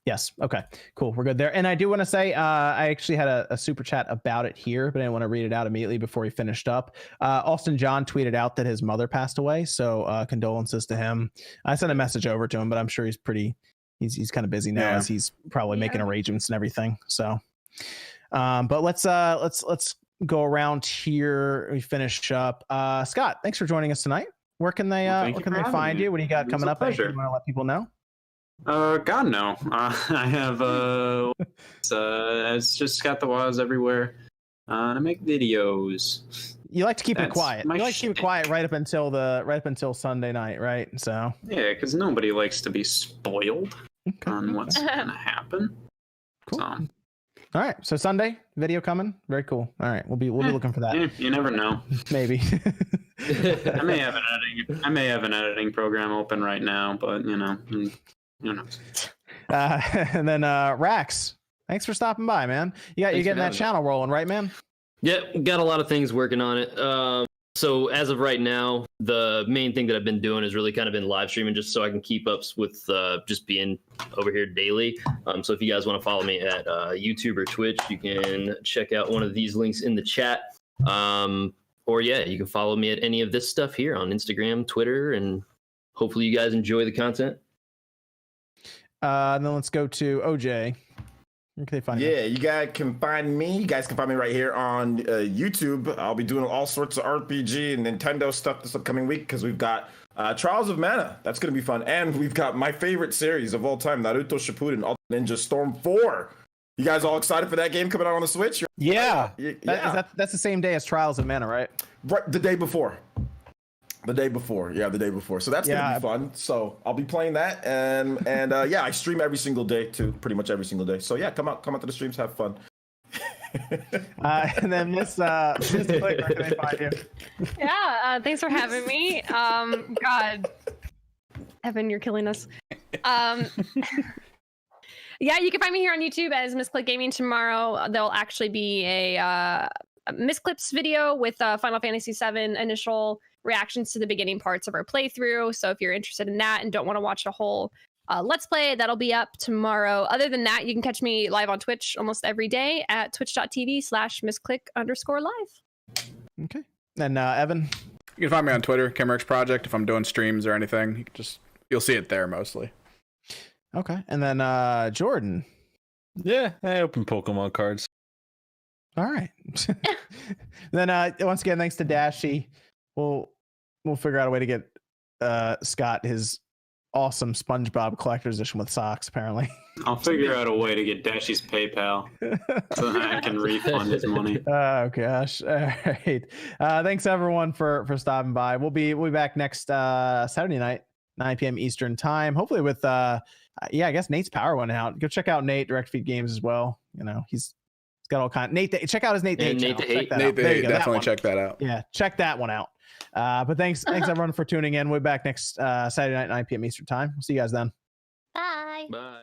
Okay. Cool. We're good there. And I do want to say, I actually had a super chat about it here, but I didn't want to read it out immediately before he finished up. Austin John tweeted out that his mother passed away. So condolences to him. I sent a message over to him, but I'm sure he's he's kind of busy now as he's probably making arrangements and everything. So. But let's go around here. We finish up. Scott, thanks for joining us tonight. Where can they find you? What do you got coming up? Pleasure. You want to let people know? God no. I have it's just Scott the Waz everywhere. I make videos. You like to keep it quiet. You like to keep it quiet right up until Sunday night, right? So yeah, because nobody likes to be spoiled on what's gonna happen. Cool. All right, so Sunday video coming. Very cool. All right, we'll be looking for that. You never know. Maybe. I may have an editing program open right now, but who knows. And then Rax, thanks for stopping by, man. You're getting that channel rolling, right, man? Yeah, got a lot of things working on it. So as of right now, the main thing that I've been doing is really kind of been live streaming just so I can keep up with just being over here daily. So if you guys want to follow me at YouTube or Twitch, you can check out one of these links in the chat. Or yeah, you can follow me at any of this stuff here on Instagram, Twitter, and hopefully you guys enjoy the content. And then let's go to OJ. Where can they find you? You guys can find me. You guys can find me right here on YouTube. I'll be doing all sorts of RPG and Nintendo stuff this upcoming week because we've got Trials of Mana. That's going to be fun. And we've got my favorite series of all time, Naruto Shippuden Ultimate Ninja Storm 4. You guys all excited for that game coming out on the Switch? Yeah. That's the same day as Trials of Mana, right? Right, the day before. The day before. So that's going to be fun. So I'll be playing that. And I stream every single day too, pretty much every single day. So yeah, come out to the streams, have fun. And then Miss Click, where can they find you? Yeah, thanks for having me. God, Evan, you're killing us. Yeah, you can find me here on YouTube as Miss Click Gaming. Tomorrow there'll actually be a Miss Clips video with Final Fantasy VII initial reactions to the beginning parts of our playthrough. So if you're interested in that and don't want to watch a whole Let's Play, that'll be up tomorrow. Other than that, you can catch me live on Twitch almost every day at twitch.tv/missclick_live. Okay. And Evan? You can find me on Twitter, Kimmerix Project, if I'm doing streams or anything. You'll see it there mostly. Okay. And then Jordan? Yeah, I open Pokemon cards. All right. Then once again, thanks to Dashy. We'll figure out a way to get Scott his awesome SpongeBob collector's edition with socks, apparently. I'll figure out a way to get Dashy's PayPal so that I can refund his money. Oh gosh. All right. Thanks everyone for stopping by. We'll be back next Saturday night, 9 p.m. Eastern time. Hopefully with I guess Nate's Power went out. Go check out Nate Direct Feed Games as well. You know, he's got all kind. Check out his Nate the Hate channel. Nate the Hate, definitely check that out. Yeah, check that one out. But thanks everyone for tuning in. We'll be back next Saturday night, 9 p.m. Eastern time. We'll see you guys then. Bye. Bye.